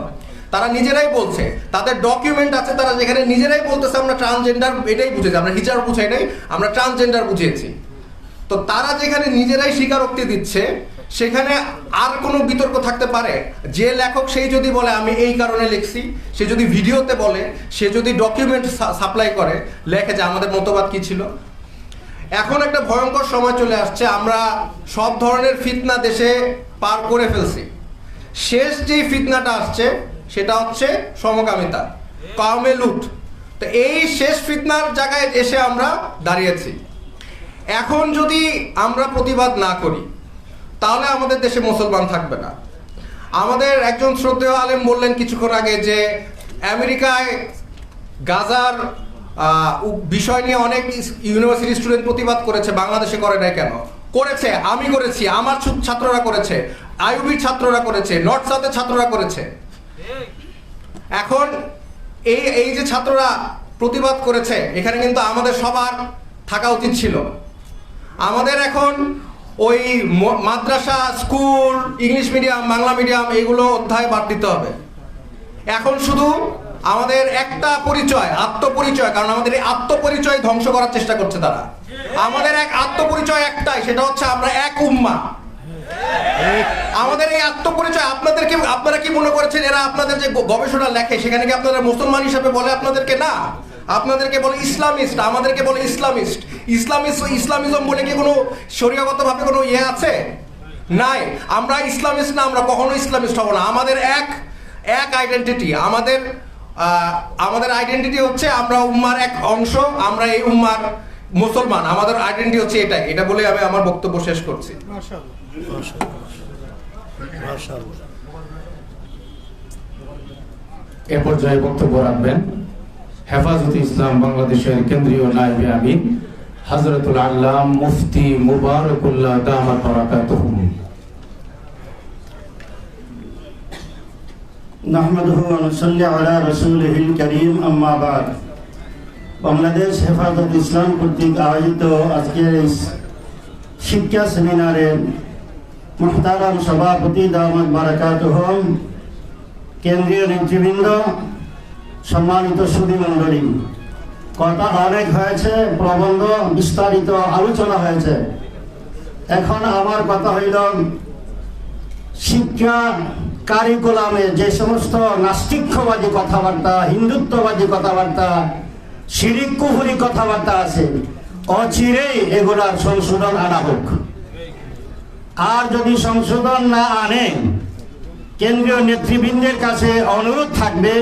তারা নিজেরাই বলছে, তাদের ডকুমেন্ট আছে, তারা যেখানে নিজেরাই বলতেছে আমরা ট্রান্সজেন্ডার এটাই বুঝেছি, আমরা হিজাব বুঝাই নাই, আমরা ট্রান্সজেন্ডার বুঝিয়েছি। তো তারা যেখানে নিজেরাই স্বীকারোক্তি দিচ্ছে, সেখানে আর কোনো বিতর্ক থাকতে পারে? যে লেখক সেই যদি বলে আমি এই কারণে লিখছি, সে যদি ভিডিওতে বলে, সে যদি ডকুমেন্ট সাপ্লাই করে, লেখে যে আমাদের মতবাদ কি ছিল। এখন একটা ভয়ঙ্কর সময় চলে আসছে, আমরা সব ধরনের ফিতনা দেশে পার করে ফেলছি। শেষ যেই ফিতনাটা আসছে সেটা হচ্ছে সমকামিতা, কাউমে লুট। তো এই শেষ ফিতনার জায়গায় এসে আমরা দাঁড়িয়েছি। এখন যদি আমরা প্রতিবাদ না করি তাহলে আমাদের দেশে মুসলমান থাকবে না। আমাদের একজন শ্রদ্ধেয় আলেম বললেন কিছুক্ষণ আগে যে আমেরিকায় গাজার বিষয় নিয়ে অনেক ইউনিভার্সিটি স্টুডেন্ট প্রতিবাদ করেছে, বাংলাদেশে করে নাই কেন? করেছে, আমি করেছি, আমার ছাত্ররা করেছে, আইউবির ছাত্ররা করেছে, নর্থ সাউথের ছাত্ররা করেছে। এখন এই যে ছাত্ররা প্রতিবাদ করেছে, এখানে কিন্তু আমাদের সবার থাকা উচিত ছিল। আমাদের এখন ওই মাদ্রাসা, school, English medium, Bangla medium এগুলো অধ্যায় বাদ দিতে হবে। এখন শুধু আমাদের একটা পরিচয়, আত্মপরিচয়, কারণ আমাদের এই আত্মপরিচয় ধ্বংস করার চেষ্টা করছে তারা। আমাদের এক আত্মপরিচয় একটাই, সেটা হচ্ছে আমরা এক উম্মাহ। আমাদের এই আত্মপরিচয় আপনারা কি মনে করেছেন এরা আপনাদের যে গবেষণা লেখে সেখানে কি আপনারা মুসলমান হিসেবে বলে আপনাদেরকে? না, আপনাদেরকে বলে ইসলামিস্ট, আমাদেরকে বলে ইসলামিস্ট। ইসলামিজম বলে কি কোনো শরীয়গতভাবে কোনো ইয়ে আছে? নাই। আমরা ইসলামিস্ট না, আমরা কখনো ইসলামিস্ট হব না। আমাদের এক আইডেন্টিটি, আমাদের আইডেন্টিটি হচ্ছে আমরা উম্মার এক অংশ, আমরা এই উম্মার মুসলমান, আমাদের আইডেন্টিটি হচ্ছে এটাই। এটা বলে আমি আমার বক্তব্য শেষ করছি। এ পর্যায়ে বক্তব্য রাখবেন হেফাজতে ইসলাম বাংলাদেশের কেন্দ্রীয় নায়েবে আমির হযরতুল আল্লাম মুফতি মুবারকুল্লাহ দামাত বারাকাতুহু। নাহমাদুহু ওয়া নুসাল্লি আলা রাসূলিহিল কারীম, আম্মা বাদ। বাংলাদেশ হেফাজত ইসলাম কর্তৃক আয়োজিত আজকের এই শিক্ষা সেমিনারের মুহতারাম সভাপতি দামাত বারাকাতুহু, কেন্দ্রীয় নেতৃবৃন্দ, সম্মানিত সুধী মণ্ডলী, কথা অনেক হয়েছে, প্রবন্ধ বিস্তারিত আলোচনা হয়েছে। এখন আমার কথা হইল শিক্ষা কারিকুলামে যে সমস্ত নাস্তিক্যবাদী কথাবার্তা, হিন্দুত্ববাদী কথাবার্তা, শিরিক কুফরি কথাবার্তা আছে, অচিরেই এগুলার সংশোধন আনা হোক। আর যদি সংশোধন না আনে, কেন্দ্রীয় নেতৃবৃন্দের কাছে অনুরোধ থাকবে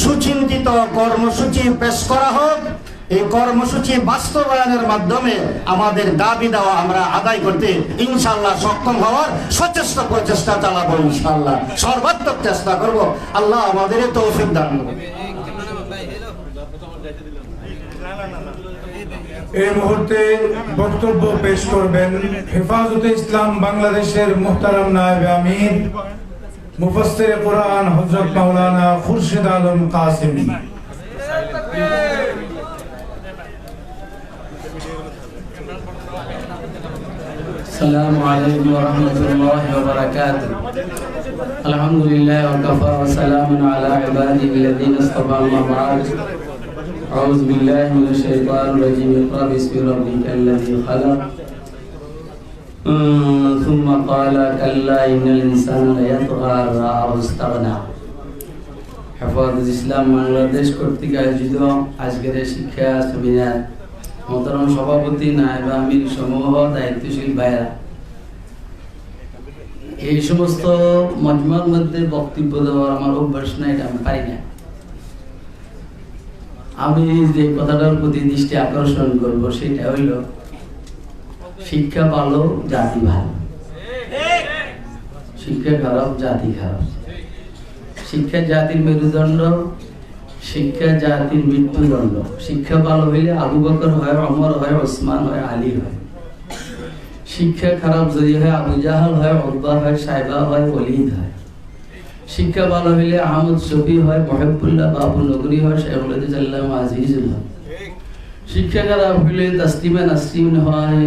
সুচিন্তিত কর্মসূচি পেশ করা হোক। এই কর্মসূচি বাস্তবায়নের মাধ্যমে আমাদের দাবি দেওয়া আমরা আদায় করতে ইনশাআল্লাহ সক্ষম হওয়ার সচেষ্ট প্রচেষ্টা চালাবো। ইনশাআল্লাহ সর্বাত্মক চেষ্টা করব। আল্লাহ আমাদের তৌফিক দান করুন। এই মুহূর্তে বক্তব্য পেশ করবেন হেফাজতে ইসলাম বাংলাদেশের মুহতারাম নায়েবে আমির মুফাসসিরে কুরআন হযরত মাওলানা খুরশিদ আলম কাসেমী। السلام عليكم ورحمة الله وبركاته. الحمد لله وكفى وسلام على عباده الذين اصطفى. أما بعد، أعوذ بالله من الشيطان الرجيم. اقرأ باسم ربك الذي خلق ثم قال كلا إن الإنسان ليطغى أن رآه استغنى. হেফাজত ইসলাম বাংলাদেশ কর্তৃক আয়োজিত আজকের শিক্ষা সেমিনার মোহতারাম সভাপতি, নায়েব আমির সমূহ, দায়িত্বশীল ভাইরা, এই সমস্ত মজমার মধ্যে বক্তব্য দেওয়ার আমার অভ্যাস নাই, এটা আমি পারি না। আমি যে কথাটার প্রতি দৃষ্টি আকর্ষণ করব সেটা হইল শিক্ষা ভালো, জাতি ভালো। শিক্ষা খারাপ, জাতি খারাপ। শিক্ষা জাতির মেরুদণ্ড, শিক্ষা জাতির মৃত্যুদণ্ড। শিক্ষা ভালো হইলে আবু বকর হয়, ওমর হয়, ওসমান হয়, আলী হয়। শিক্ষা খারাপ যদি হয় আবু জাহাল হয়, উতবা হয়, সাইবা হয়, ওলীদ হয়। শিক্ষা ভালো হইলে আহমদ শফি হয়, মহিবুল্লাহ বাবু নগরী হয়, শেখুল হাদিস আল্লামা আজিজুল হয়। শিক্ষা খারাপ হইলে তাসলিমা নাসরিন হয়,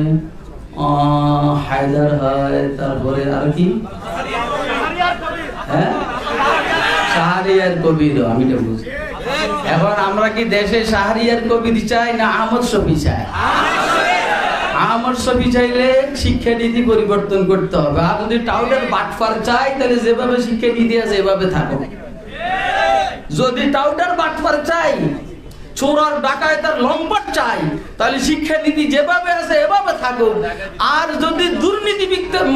হায়দার হয়, তারপরে আর কি শাহরিয়ার কবির। আমি তো বুঝি এখন আমরা কি দেশে শাহরিয়ার কবির চাই না আহমদ শফি চাই? আহমদ শফি চাইলে শিক্ষানীতি পরিবর্তন করতে হবে। আর যদি টাউটার বাটফার চাই তাহলে যেভাবে শিক্ষানীতি আছে এভাবে থাকো। যদি টাউটার বাটফার চাই, চোরার ডাকায়তার লম্পট চাই, তাহলে শিক্ষানীতি যেভাবে আছে এভাবে থাকুক। আর যদি দুর্নীতি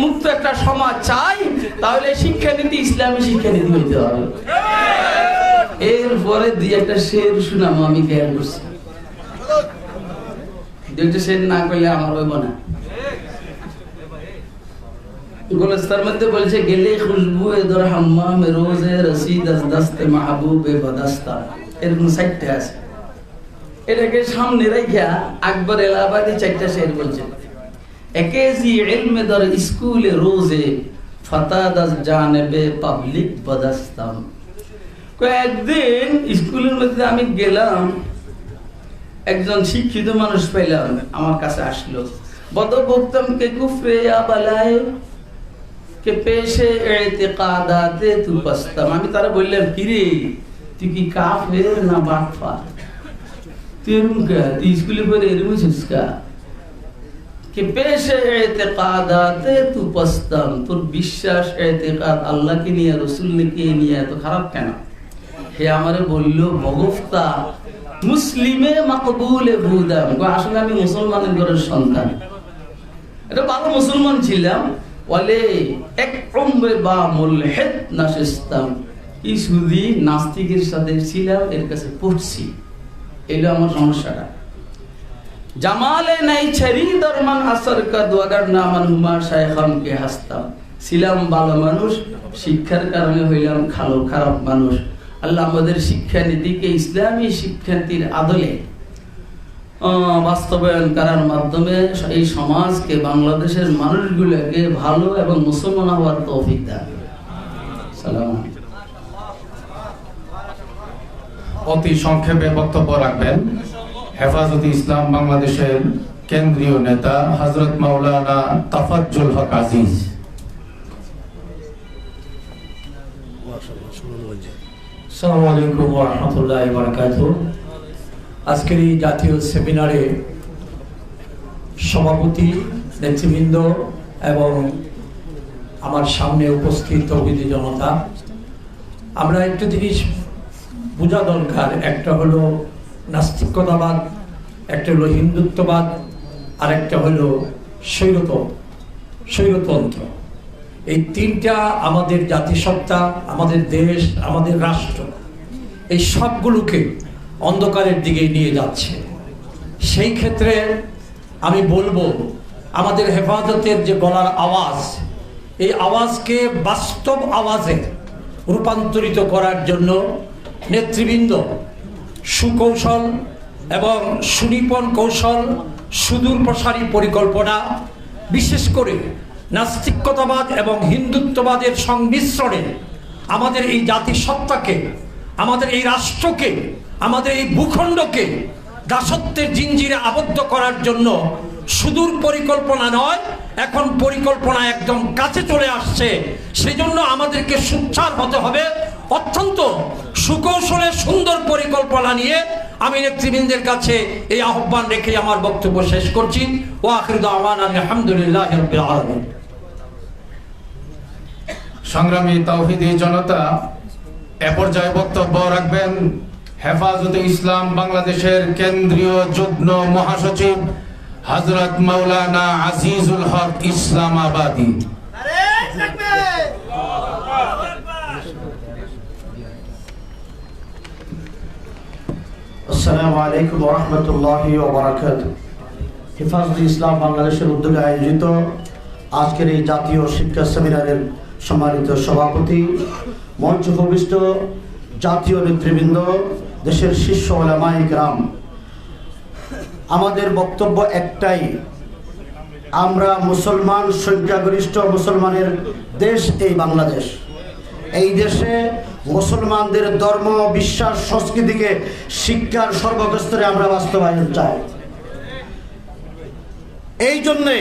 মুক্ত একটা সমাজ চাই, তাহলে শিক্ষানীতি ইসলামী শিক্ষানীতি হইতে হবে। এরপরে দুই একটা শের শুনামো, আমি খেয়াল করছি। দুইটা শের না করলে আমার হইব না। গোলস্তার মধ্যে বলছে, গেলে খুশবু দর হাম্মাম রোজে রসিদ দস্তে মাহবুবে বদস্তা। এরকম সাইটটা আছে। এটাকে সামনে রেখা আকবর এলাহাবাদী চারটা শের বলছে, একে জি ইলমে দর স্কুলে রোজে ফতাদাস জানেবে পাবলিক বদস্তাম। কয়েকদিন স্কুলের মধ্যে আমি গেলাম, একজন শিক্ষিত মানুষ পাইলাম, আমার কাছে আসলো। বদ বক্তম কে কুফরে ইয়া বালায়ে কে পেশে ইতিকাদাতে তু পস্তাম। আমি তারা বললাম, কিরে তুই কি কাফের না বাটফার? তুই স্কুলে পড়ে এরকম ছিসকা কে পেশে ইতিকাদাতে তু পস্তাম। তোর বিশ্বাস ইতিকাদ আল্লাহকে নিয়ে, রাসূলকে নিয়ে এত খারাপ কেন? হে আমারে বলল, বগফতা মুসলিমে মাকবুলে বুদাম। আসলে আমি মুসলমানের ঘরের সন্তান, এটা ভালো মুসলমান ছিলাম। ওয়ালে এক উমরে বা মুলহিদ নাশিস্তাম, ইসুদি নাস্তিকের সাথে ছিলাম, এর কাছে পড়ছি। এটা আমার সমস্যাটা। জামালে নাই ছড়ি দরমান আসর কা দুয়াগার নামান হুমা শায়খাম কে হাসতাম। ছিলাম ভালো মানুষ, শিক্ষার কারণে হইলাম খারাপ মানুষ। আল্লাহ আমাদের শিক্ষানীতিকে ইসলামী শিক্ষানীতির আদলে বাস্তবায়ন করার মাধ্যমে এই সমাজকে, বাংলাদেশের মানুষগুলোকে ভালো এবং মুসলমান হওয়ার তৌফিক দেন। সালাম। অতি সংক্ষেপে বক্তব্য রাখবেন হেফাজতে ইসলাম বাংলাদেশের কেন্দ্রীয় নেতা হযরত মাওলানা তাফাজ্জুল হক আজিজ। আসসালামু আলাইকুম ওয়া রাহমাতুল্লাহি ওয়া বারাকাতুহু। আজকের এই জাতীয় সেমিনারে সভাপতি, নেতৃবৃন্দ এবং আমার সামনে উপস্থিত তৌহিদি জনতা, আমরা একটা জিনিস বোঝা দরকার, একটা হলো নাস্তিকতাবাদ, একটা হলো হিন্দুত্ববাদ, আর একটা হলো স্বৈরতন্ত্র। এই তিনটা আমাদের জাতিসত্তা, আমাদের দেশ, আমাদের রাষ্ট্র, এই সবগুলোকে অন্ধকারের দিকে নিয়ে যাচ্ছে। সেই ক্ষেত্রে আমি বলবো, আমাদের হেফাজতের যে গলার আওয়াজ, এই আওয়াজকে বাস্তব আওয়াজে রূপান্তরিত করার জন্য নেতৃবৃন্দ সুকৌশল এবং সুনিপুণ কৌশল, সুদূর প্রসারী পরিকল্পনা, বিশেষ করে নাস্তিকতাবাদ এবং হিন্দুত্ববাদের সংমিশ্রণে আমাদের এই জাতিসত্তাকে, আমাদের এই রাষ্ট্রকে, আমাদের এই ভূখণ্ডকে দাসত্বের জিঞ্জিরে আবদ্ধ করার জন্য সুদূর পরিকল্পনা নয়, এখন পরিকল্পনা একদম কাছে চলে আসছে। সেজন্য আমাদেরকে সোচ্চার হতে হবে, অত্যন্ত সুকৌশলে সুন্দর পরিকল্পনা নিয়ে আমি নেতৃবৃন্দের কাছে এই আহ্বান রেখে আমার বক্তব্য শেষ করছি। ওয়া আখিরু দাওয়ানা আলহামদুলিল্লাহি রাব্বিল আলামিন। সংগ্রামী তাওহীদি জনতা, এ পর্যায়ে বক্তব্য রাখবেন হেফাজতে ইসলাম বাংলাদেশের কেন্দ্রীয় যুগ্ম মহাসচিব হযরত মাওলানা আজিজুল হক ইসলামাবাদী। আসসালামু আলাইকুম ওয়া রাহমাতুল্লাহি ওয়া বারাকাতুহু। হেফাজতে ইসলাম বাংলাদেশের উদ্যোগে আয়োজিত আজকের এই জাতীয় শিক্ষা সেমিনারের সম্মানিত সভাপতি, মঞ্চ উপবিষ্ট জাতীয় নেতৃবৃন্দ, দেশের শীর্ষ উলামায়ে কেরাম, আমাদের বক্তব্য একটাই, আমরা মুসলমান, সংখ্যাগরিষ্ঠ মুসলমানের দেশ এই বাংলাদেশ। এই দেশে মুসলমানদের ধর্ম, বিশ্বাস, সংস্কৃতিকে শিক্ষার সর্বস্তরে আমরা বাস্তবায়ন চাই। এই জন্যে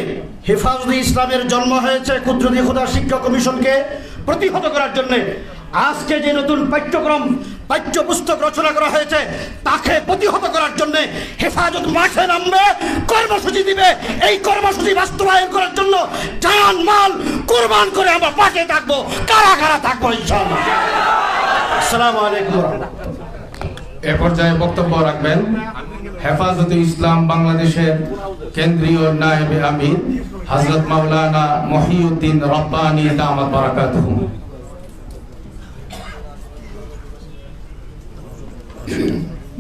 হেফাজতে ইসলামের জন্ম হয়েছে কুদরতি খোদা শিক্ষা কমিশনকে প্রতিহত করার জন্যে। আজকে যে নতুন পাঠ্যপুস্তক রচনা করা হয়েছে তাকে প্রতিহত করার জন্যে হেফাজত মাঠে নামবে, কর্মসূচি দিবে। এই কর্মসূচি বাস্তবায়ন করার জন্য জান মাল কুরবান করে আমরা পাশে থাকবো, কারা কারা থাকবো ইনশাআল্লাহ। আসসালামু আলাইকুম। এ পর্যায়ে বক্তব্য রাখবেন হেফাজতে ইসলাম বাংলাদেশের কেন্দ্রীয় নায়েবে আমির হযরত মাওলানা মহিউদ্দিন রব্বানী দামাত বারাকাতুহু।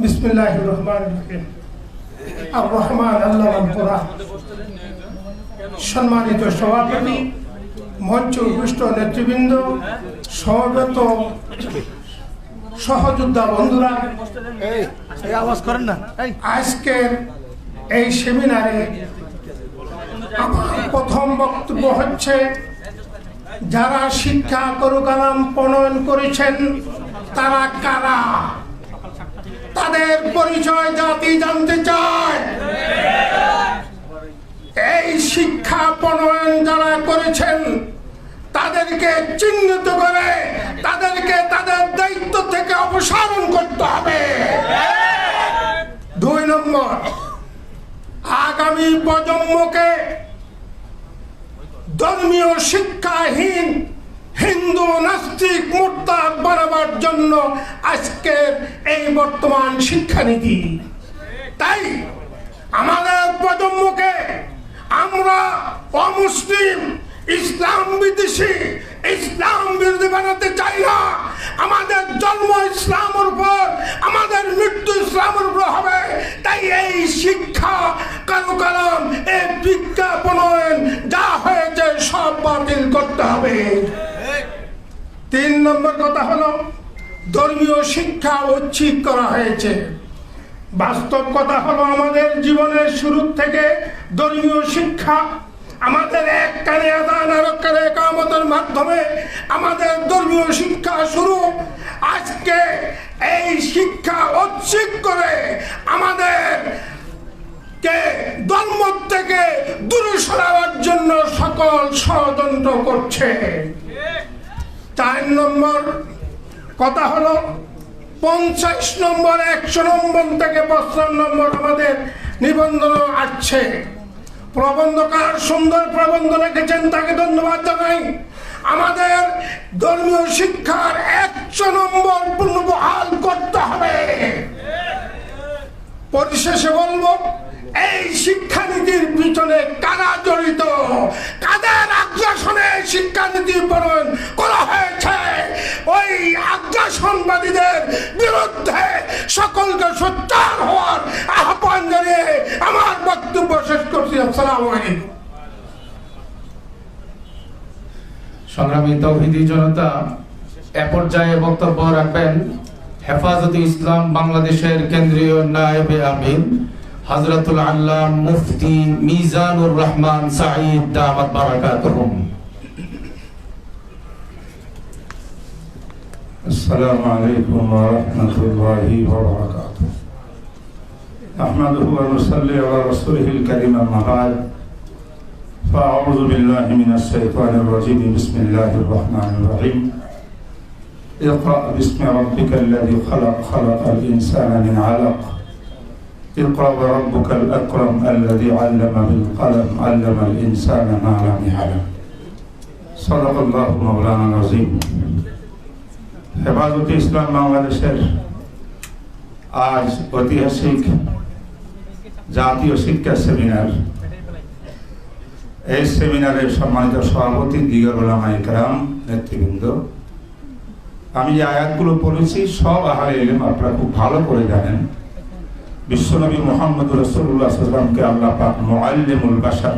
বিসমিল্লাহির রহমানির রহিম। আর রহমান আল্লামাল কুরআন। সম্মানিত সভাপতি, মঞ্চ উপস্থিত নেতৃবৃন্দ, সমবেত সহযোদ্ধা বন্ধুরা, আওয়াজ করেন না। আজকের এই সেমিনারে আমার প্রথম বক্তব্য হচ্ছে, যারা শিক্ষা কালাম প্রণয়ন করেছেন তারা কারা, তাদের পরিচয় জাতি জানতে চায়। এই শিক্ষা প্রণয়ন যারা করেছেন তাদেরকে চিহ্নিত করে তাদেরকে তাদের দায়িত্ব থেকে অপসারণ করতে হবে। 2 নম্বর, আগামী প্রজন্মকে ধর্মীয় শিক্ষাহীন, হিন্দু, নাস্তিক, মুরতাদ বানাবার জন্য আজকের এই বর্তমান শিক্ষানীতি। তাই আমাদের প্রজন্মকে আমরা অমুসলিম, ইসলাম বিদ্বেষী, ইসলাম বিরোধী বানাতে চাই না। আমাদের জন্ম ইসলামের উপর, আমাদের মৃত্যু ইসলামের উপর হবে। তাই এই শিক্ষা কারুকালাম, এই বিজ্ঞাপন যা হয়েছে সব বাতিল করতে হবে। 3 নম্বর কথা হলো, ধর্মীয় শিক্ষা ঐচ্ছিক করা হয়েছে। বাস্তব কথা হলো, আমাদের জীবনের শুরু থেকে ধর্মীয় শিক্ষা, আমাদের এক কানে আযান আর এক কানে ইকামতের মাধ্যমে আমাদের ধর্মীয় শিক্ষা শুরু। আজকে এই শিক্ষা ঐচ্ছিক করে আমাদের কে ধর্ম থেকে দূরে সরাবার জন্য সকল ষড়যন্ত্র করছে। 4 নম্বর কথা হলো, 50 নম্বর, 100 নম্বর থেকে 55 নম্বর আমাদের নিবন্ধন আসছে। প্রবন্ধকার সুন্দর প্রবন্ধ লিখেছেন, তাকে ধন্যবাদ জানাই। আমাদের ধর্মীয় শিক্ষার 100 নম্বর পুনর্বহাল করতে হবে। পরিশেষে বলবো, এই শিক্ষানীতির পিছনে কারা জড়িত, কাদের আগ্রাসনে শিক্ষানীতি প্রণয়ন করা হয়েছে, ওই আগ্রাসনবাদীদের বিরুদ্ধে সকলকে সোচ্চার হওয়ার আহ্বান জানিয়ে আমার বক্তব্য শেষ করছি। আসসালামু আলাইকুম। সংগ্রামী তৌহিদি জনতা, এ পর্যায়ে বক্তব্য রাখবেন হেফাজতে ইসলাম বাংলাদেশের কেন্দ্রীয় নায়েবে আমির হযরতুল আল্লাম মুফতি মিজানুর রহমান সাঈদ দামাত বারাকাতুহুম। السلام عليكم ورحمة الله وبركاته. نحمده ونصلي على رسوله الكريم أما بعد فأعوذ بالله من الشيطان الرجيم بسم الله الرحمن الرحيم اقرأ باسم ربك الذي خلق خلق الإنسان من علق اقرأ وربك الأكرم الذي علم بالقلم علم الإنسان ما لم يعلم صدق الله مولانا العظيم. হেফাজতে ইসলাম বাংলাদেশের আজ ঐতিহাসিক জাতীয় শিক্ষা সেমিনার, এই সেমিনারের সম্মানিত সভাপতি, দিগর উলামা ইকরাম, নেতৃবৃন্দ, আমি যে আয়াতগুলো পড়েছি সব আহলে ইলম আপনারা খুব ভালো করে জানেন। বিশ্বনবী মুহাম্মদ রাসূলুল্লাহ সাল্লাল্লাহু আলাইহি ওয়াসাল্লামকে আল্লাহ পাক মুআল্লিমুল বাশার,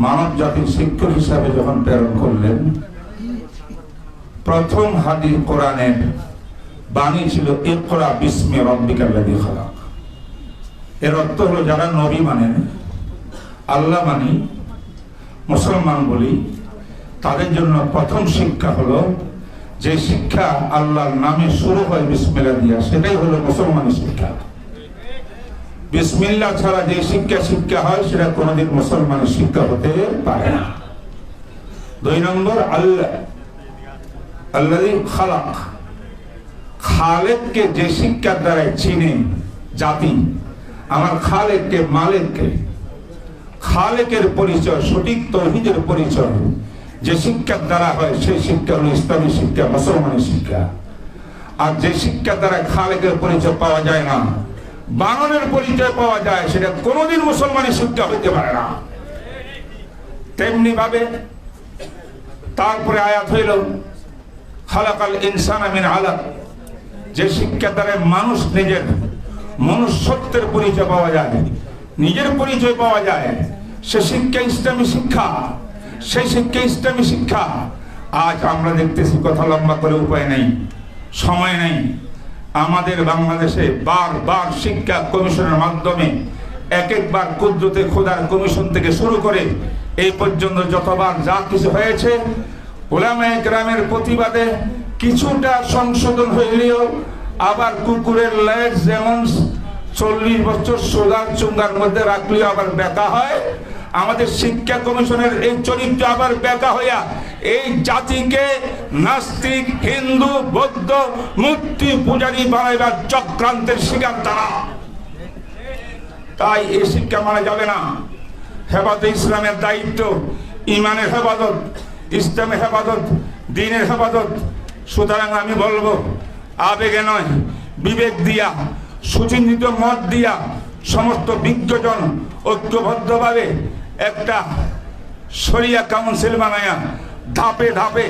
মানব জাতির শিক্ষক হিসাবে যখন প্রেরণ করলেন, প্রথম হাদিস কোরআনের বাণী ছিল ইকরা বিসমি রাব্বিকাল্লাযী খালাক। এর অর্থ হলো যারা নবী মানেন, আল্লাহ মানি, মুসলমান বলি, তাদের জন্য প্রথম শিক্ষা হলো, যে শিক্ষা আল্লাহর নামে শুরু হয় বিসমিল্লাহ দিয়া, সেটাই হলো মুসলমানের শিক্ষা। বিসমিল্লাহ ছাড়া যে শিক্ষা হয় সেটা কোনোদিন মুসলমানের শিক্ষা হতে পারে না। 2 নম্বর, আল্লাহ আল্লাযী খালাক, খালেককে যে শিক্ষার দ্বারা চিনে জাতি, আমার খালেককে, মালিককে, খালেকের পরিচয়, সঠিক তৌহিদের পরিচয় যে শিক্ষার দ্বারা হয় সেই শিক্ষা হলো ইসলামী শিক্ষা, মুসলমানের শিক্ষা। আর যে শিক্ষার দ্বারা খালেকের পরিচয় পাওয়া যায় না, বানরের পরিচয় পাওয়া যায়, সেটা কোনোদিন মুসলমানের শিক্ষা হইতে পারে না। তেমনি ভাবে তারপরে আয়াত হইল খালাকাল ইনসানা মিন আলাক, যে শিক্ষা দ্বারা মানুষ নিজের মনুষ্যত্বের পরিচয় পাওয়া যায়, নিজের পরিচয় পাওয়া যায়, সে শিক্ষা ইসলামী শিক্ষা, সেই শিক্ষা ইসলামী শিক্ষা। আজ আমরা দেখতেছি, কথা লম্বা করে উপায় নেই, সময় নেই, আমাদের বাংলাদেশে বারবার শিক্ষা কমিশনের মাধ্যমে একবার কুদরতে খোদার কমিশন থেকে শুরু করে এই পর্যন্ত যতবার যা কিছু হয়েছে, উলামায়ে কেরামের প্রতিবাদে কিছুটা সংশোধন হইলেও আবার কুকুরের লেজ যেমন 40 বছর সোজার চুঙ্গার মধ্যে রাখলেও আবার বেঁকা হয়, আমাদের শিক্ষা কমিশনের এই চরিত্র আবার বেঁকা হইয়া এই জাতিকে নাস্তিক, হিন্দু, বৌদ্ধ, মূর্তি পূজারী বানাইবার চক্রান্তের শিকার তারা। তাই এই শিক্ষা মানা যাবে না। হেফাজতে ইসলামের দায়িত্ব ইমানের হেফাজত, ইসলামের হেফাজত, দ্বীনের হেফাজত। সুতরাং আমি বলবো, আবেগে নয়, বিবেক দিয়া, সুচিন্তিত মত দিয়া সমস্ত বিজ্ঞজন ঐক্যবদ্ধভাবে একটা শরিয়া কাউন্সিল বানায়া ধাপে ধাপে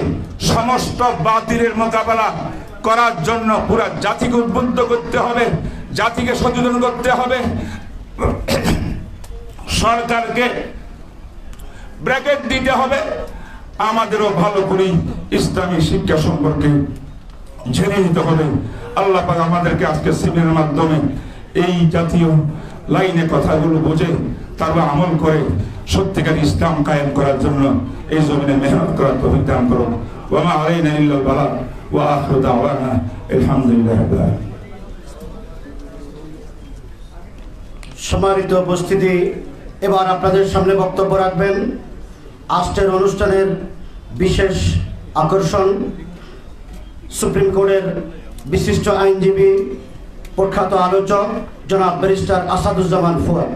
সমস্ত বাতিলের মোকাবেলা করার জন্য পুরা জাতিকে উদ্বুদ্ধ করতে হবে, জাতিকে সচেতন করতে হবে। সরকারকে ব্র্যাকেট দিতে হবে, আমাদেরও ভালো করে ইসলামী শিক্ষা সম্পর্কে জেনে নিতে হবে। আল্লাহ পাক আমাদেরকে আজকে সেমিনারের মাধ্যমে এই জাতীয় লাইনে কথাগুলো বুঝে তারপর আমল করে সত্যিকার ইসলাম কায়েম করার জন্য এই জমিনে মেহনত করার তৌফিক দান করুন। ওয়া মা আলাইনা ইল্লাল বালাগ ওয়া আখিরু দাওয়ানা আলহামদুলিল্লাহি রাব্বিল আলামিন। সম্মানিত উপস্থিতি, এবার আপনাদের সামনে বক্তব্য রাখবেন আজকের অনুষ্ঠানের বিশেষ আকর্ষণ, সুপ্রিম কোর্টের বিশিষ্ট আইনজীবী, প্রখ্যাত আলোচক জনাব ব্যারিস্টার আসাদুজ্জামান ফুয়াদ।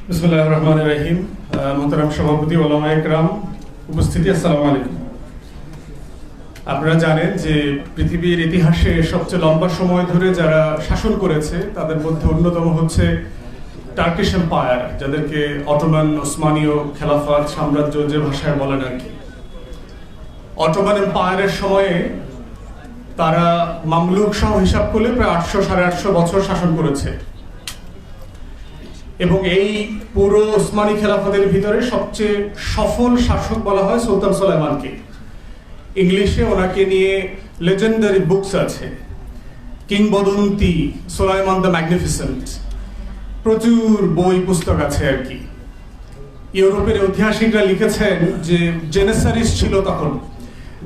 বিসমিল্লাহির রহমানির রহিম। মোহতারাম সভাপতি, ওলামা একরাম, উপস্থিতি, আসসালামু আলাইকুম। আপনারা জানেন যে পৃথিবীর ইতিহাসে সবচেয়ে লম্বা সময় ধরে যারা শাসন করেছে তাদের মধ্যে অন্যতম হচ্ছে টার্কিশ এম্পায়ার, যাদেরকে অটোমান, ওসমানীয় খেলাফত সাম্রাজ্য যে ভাষায় বলেন আর কি। অটোমান এম্পায়ারের সময়ে তারা মামলুক সহ হিসাব করলে প্রায় 800-850 বছর শাসন করেছে এবং এই পুরো ওসমানী খেলাফতের ভিতরে সবচেয়ে সফল শাসক বলা হয় সুলতান সুলাইমানকে। ইংলিশে ওনাকে নিয়ে লেজেন্ডারি বুকস আছে, কিংবদন্তি, সুলাইমান দ্য ম্যাগনিফিসেন্ট, প্রচুর বই পুস্তক আছে আর কি। ইউরোপের ঐতিহাসিকরা লিখেছেন যে জেনেসারিস ছিল তখন।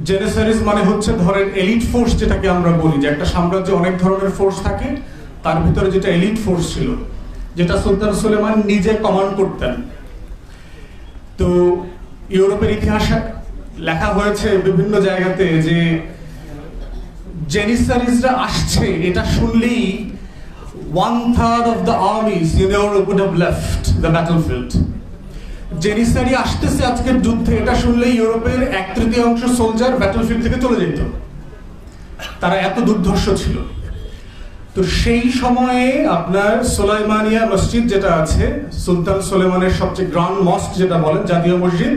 জেনেসারিস মানে হচ্ছে ধরেন এলিট ফোর্স, যেটাকে আমরা বলি যে একটা সাম্রাজ্যে অনেক ধরনের ফোর্স থাকে, তার ভিতরে যেটা এলিট ফোর্স ছিল, যেটা সুলতান সুলেমান নিজে কমান্ড করতেন। তো ইউরোপের ইতিহাসে লেখা হয়েছে বিভিন্ন জায়গাতে যে জেনিসারিসরা আসছে, এটা শুনলেই 1/3 of the armies would have left the battlefield. জেনিসারি আসতেছে আজকের যুদ্ধে, এটা শুনলেই ইউরোপের 1/3 সোলজার ব্যাটলফিল্ড থেকে চলে যেত, তারা এত দুর্ধর্ষ ছিল। তো সেই সময়ে আপনার সুলাইমানিয়া মসজিদ যেটা আছে, সুলতান সুলেমানের সবচেয়ে গ্র্যান্ড মস্ক যেটা বলেন, জাতীয় মসজিদ,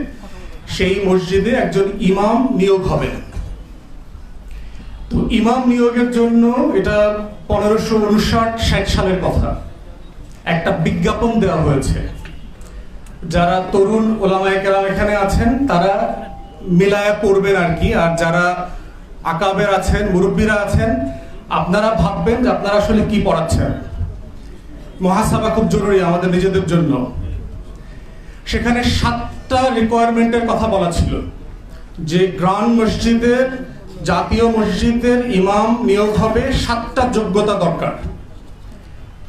সেই মসজিদে একজন ইমাম নিয়োগ হবেন। তো ইমাম নিয়োগের জন্য এটা 1559-60 সালের কথা, একটা বিজ্ঞাপন দেওয়া হয়েছে। যারা তরুণ ওলামায়ে কেরাম এখানে আছেন তারা মিলায়া পড়বেন আর কি, আর যারা আকাবের আছেন, মুরব্বীরা আছেন, আপনারা ভাববেন যে আপনারা আসলে কি পড়াচ্ছেন। মুহাসাবা খুব জরুরি আমাদের নিজেদের জন্য। সেখানে 7টা রিকোয়ারমেন্টের কথা বলা ছিল যে গ্র্যান্ড মসজিদের, জাতীয় মসজিদের ইমাম নিয়োগ হবে, 7টা যোগ্যতা দরকার।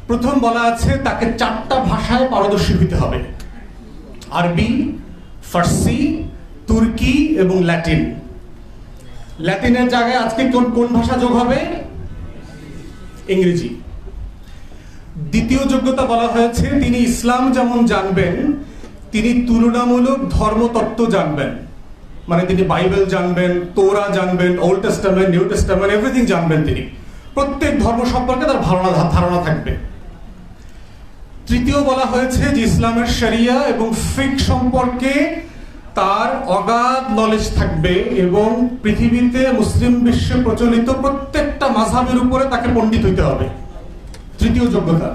প্রথম বলা আছে তাকে 4টা ভাষায় পারদর্শী হতে হবে, আরবি, ফার্সি, তুর্কি এবং ল্যাটিন। ল্যাটিনের জায়গায় আজকে কোন ভাষা যোগ হবে? ইংরেজি। দ্বিতীয় যোগ্যতা বলা হয়েছে তিনি ইসলাম যেমন জানবেন, তিনি তুলনামূলক ধর্মতত্ত্ব জানবেন, মানে তিনি বাইবেল জানবেন, তোরা জানবেন, old testament, new testament, everything জানবেন। তিনি প্রত্যেক ধর্ম সম্পর্কে তার ধারণা থাকবে। তৃতীয় বলা হয়েছে যে ইসলামের শরিয়া এবং ফিক সম্পর্কে তার অগাধ নলেজ থাকবে এবং পৃথিবীতে মুসলিম বিশ্বে প্রচলিত প্রত্যেকটা মাযহাবের উপরে তাকে পণ্ডিত হইতে হবে, তৃতীয় যোগ্যতা।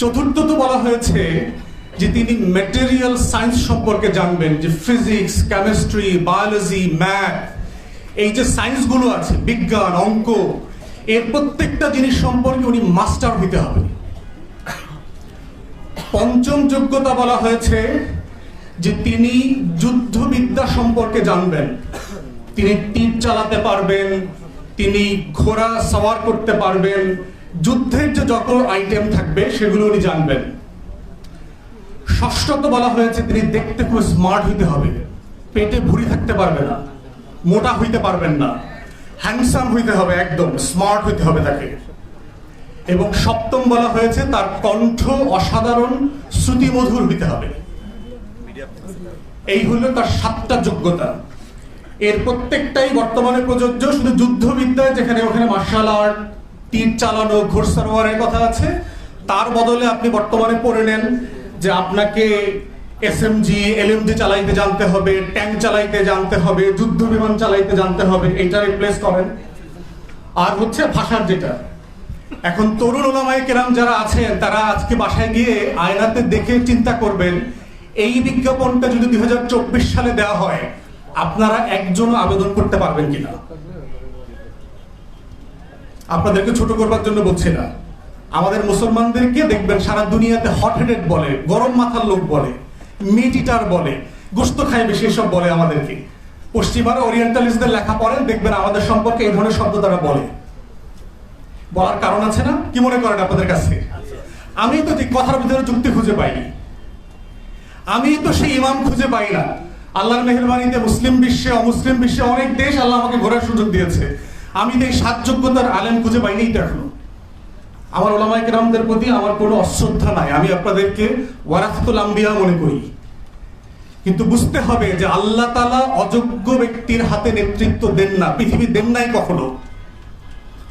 চতুর্থত বলা হয়েছে যে তিনি ম্যাটেরিয়াল সায়েন্স সম্পর্কে জানবেন, যে ফিজিক্স, কেমিস্ট্রি, বায়োলজি, ম্যাথ, এই যে সায়েন্সগুলো আছে, বিজ্ঞান, অঙ্ক, এর প্রত্যেকটা জিনিস সম্পর্কে উনি মাস্টার হইতে হবে। পঞ্চম যোগ্যতা বলা হয়েছে যে তিনি যুদ্ধবিদ্যা সম্পর্কে জানবেন, তিনি তীর চালাতে পারবেন, তিনি ঘোড়া সওয়ার করতে পারবেন, যুদ্ধের যে যত আইটেম থাকবে সেগুলো উনি জানবেন। ষষ্ঠত বলা হয়েছে তিনি দেখতে খুব স্মার্ট হইতে হবে, পেটে ভুঁড়ি থাকতে পারবে না, মোটা হইতে পারবেন না, হ্যান্ডসাম হইতে হবে, একদম স্মার্ট হইতে হবে তাকে। এবং সপ্তম বলা হয়েছে তার কণ্ঠ অসাধারণ শ্রুতিমধুর হইতে হবে। এই হলো তার 7টা যোগ্যতা। এর প্রত্যেকটাই বর্তমানে প্রযোজ্য, শুধু যুদ্ধবিদ্যায় যেখানে ওখানে মার্শাল আর্ট, তীর চালানো, ঘোড়সওয়ারের কথা আছে, তার বদলে আপনি বর্তমানে পড়ে নেন যে আপনাকে এসএমজি, এলএমজি চালাইতে জানতে হবে, ট্যাঙ্ক চালাইতে জানতে হবে, যুদ্ধ বিমান চালাইতে জানতে হবে, এইটা রিপ্লেস করেন। আর হচ্ছে ভাষার যেটা, এখন তরুণ ওলামায়ে কেরাম যারা আছেন তারা আজকে বাসায় গিয়ে আয়নাতে দেখে চিন্তা করবেন, এই বিজ্ঞাপনটা যদি 2024 সালে দেওয়া হয় আপনারা একজনও আবেদন করতে পারবেন কিনা। আপনাদেরকে ছোট করবার জন্য বলছি না, আমাদের মুসলমানদেরকে দেখবেন সারা দুনিয়াতে হট হেডেড বলে, গরম মাথার লোক বলে, মিট ইটার বলে, গোশত খায় বেশি, এসব বলে আমাদেরকে। পশ্চিমারা ওরিয়েন্টালিস্টদের লেখা পড়েন, দেখবেন আমাদের সম্পর্কে এই ধরনের শব্দ তারা বলে। বলার কারণ আছে না? কি মনে করেন আপনাদের কাছে? আমি তো ঠিক কথার ভিতরে যুক্তি খুঁজে পাইনি, আমি তো সেই ইমাম খুঁজে পাই না। আল্লাহর মেহেরবানিতে মুসলিম বিশ্বে, অমুসলিম বিশ্বে অনেক দেশ আল্লাহ আমাকে ঘোরার সুযোগ দিয়েছে, আমি তো এই 7 যোগ্যতার আলেম খুঁজে পাইনি তো এখনো। আমার ওলামায়ে কেরামদের প্রতি আমার কোনো অশ্রদ্ধা নাই, আমি আপনাদেরকে ওয়ারাসাতুল আম্বিয়া মনে করি। কিন্তু বুঝতে হবে যে আল্লাহ তাআলা অযোগ্য ব্যক্তির হাতে নেতৃত্ব দেন না, পৃথিবী দেন নাই কখনো।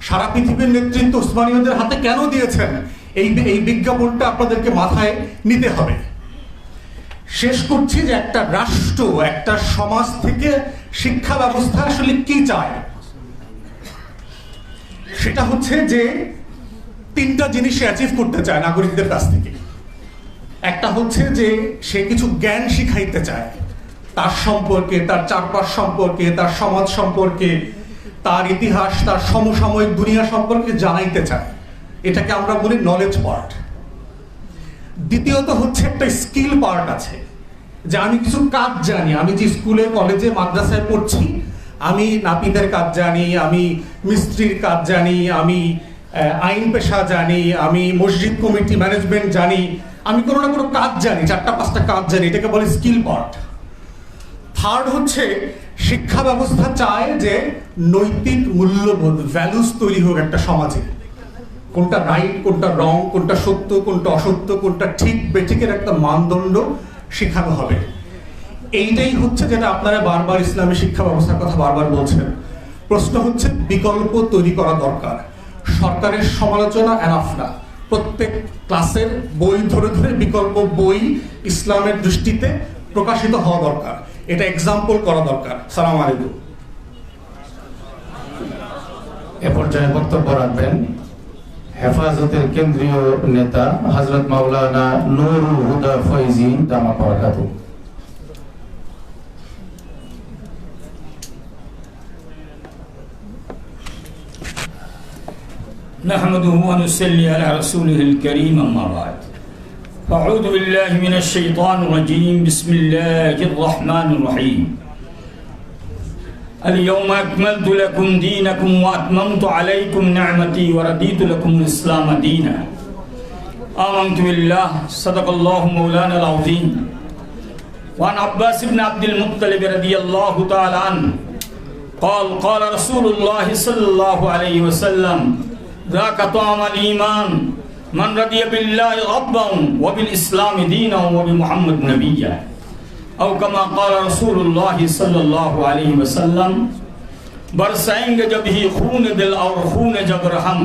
সারা পৃথিবীর নেতৃত্ব উসমানীয়দের হাতে কেন দিয়েছেন, এই বিজ্ঞাপনটা আপনাদেরকে মাথায় নিতে হবে। শেষ করছি যে একটা রাষ্ট্র, একটা সমাজ থেকে শিক্ষা ব্যবস্থা আসলে কি চায়, সেটা হচ্ছে যে তিনটা জিনিস অ্যাচিভ করতে চায় নাগরিকদের কাছ থেকে। একটা হচ্ছে যে সে কিছু জ্ঞান শিখাইতে চায়, তার সম্পর্কে, তার চারপাশ সম্পর্কে, তার সমাজ সম্পর্কে, তার ইতিহাস, তার সমসাময়িক দুনিয়া সম্পর্কে জানাইতে চায়। এটাকে আমরা বলি নলেজ পার্ট। দ্বিতীয়ত হচ্ছে একটা স্কিল পার্ট আছে, যে আমি কিছু কাজ জানি, আমি যে স্কুলে কলেজে মাদ্রাসায় পড়ছি, আমি নাপিতের কাজ জানি, আমি মিস্ত্রির কাজ জানি, আমি আইন পেশা জানি, আমি মসজিদ কমিটি ম্যানেজমেন্ট জানি, আমি কোনো না কোনো কাজ জানি, 4-5টা কাজ জানি, এটাকে বলে স্কিল পার্ট। থার্ড হচ্ছে শিক্ষা ব্যবস্থা চায় যে নৈতিক মূল্যবোধ, ভ্যালুস তৈরি হোক একটা সমাজে, কোনটা রাইট, কোনটা রং, কোনটা সত্য, কোনটা অসত্য, কোনটা ঠিক বেঠিকের একটা মানদণ্ড শেখানো হবে। এইটাই হচ্ছে যেটা আপনারা বারবার ইসলামী শিক্ষা ব্যবস্থার কথা বারবার বলছেন। প্রশ্ন হচ্ছে বিকল্প তৈরি করা দরকার। সরকারের সমালোচনা এনাফ না, প্রত্যেক ক্লাসের বই ধরে ধরে বিকল্প বই ইসলামের দৃষ্টিতে প্রকাশিত হওয়া দরকার, এটা এক্সাম্পল করা দরকার। সালাম আলাইকুম। এ পর্যায়ে বক্তব্য রাখবেন হেফাজতের কেন্দ্রীয় নেতা হযরত মাওলানা নুরুল হুদা ফয়জি দামাত বারাকাতুহু। نحمده ونصلي على رسوله الكريم أما بعد فأعوذ بالله من الشيطان الرجيم بسم الله الرحمن الرحيم اليوم أكملت لكم دينكم وأتممت عليكم نعمتي ورضيت لكم الإسلام دينا آمنت بالله صدق الله مولانا العظيم وعن عباس بن عبد المطلب رضي الله تعالى عنه قال قال رسول الله صلى الله عليه وسلم ذاك طعم الإيمان من رضي بالله ربا وبالإسلام دينا وبمحمد نبيا أو كما قال رسول الله صلى الله عليه وسلم बरसाएंगे जब ही खून दिल और खून जब रहम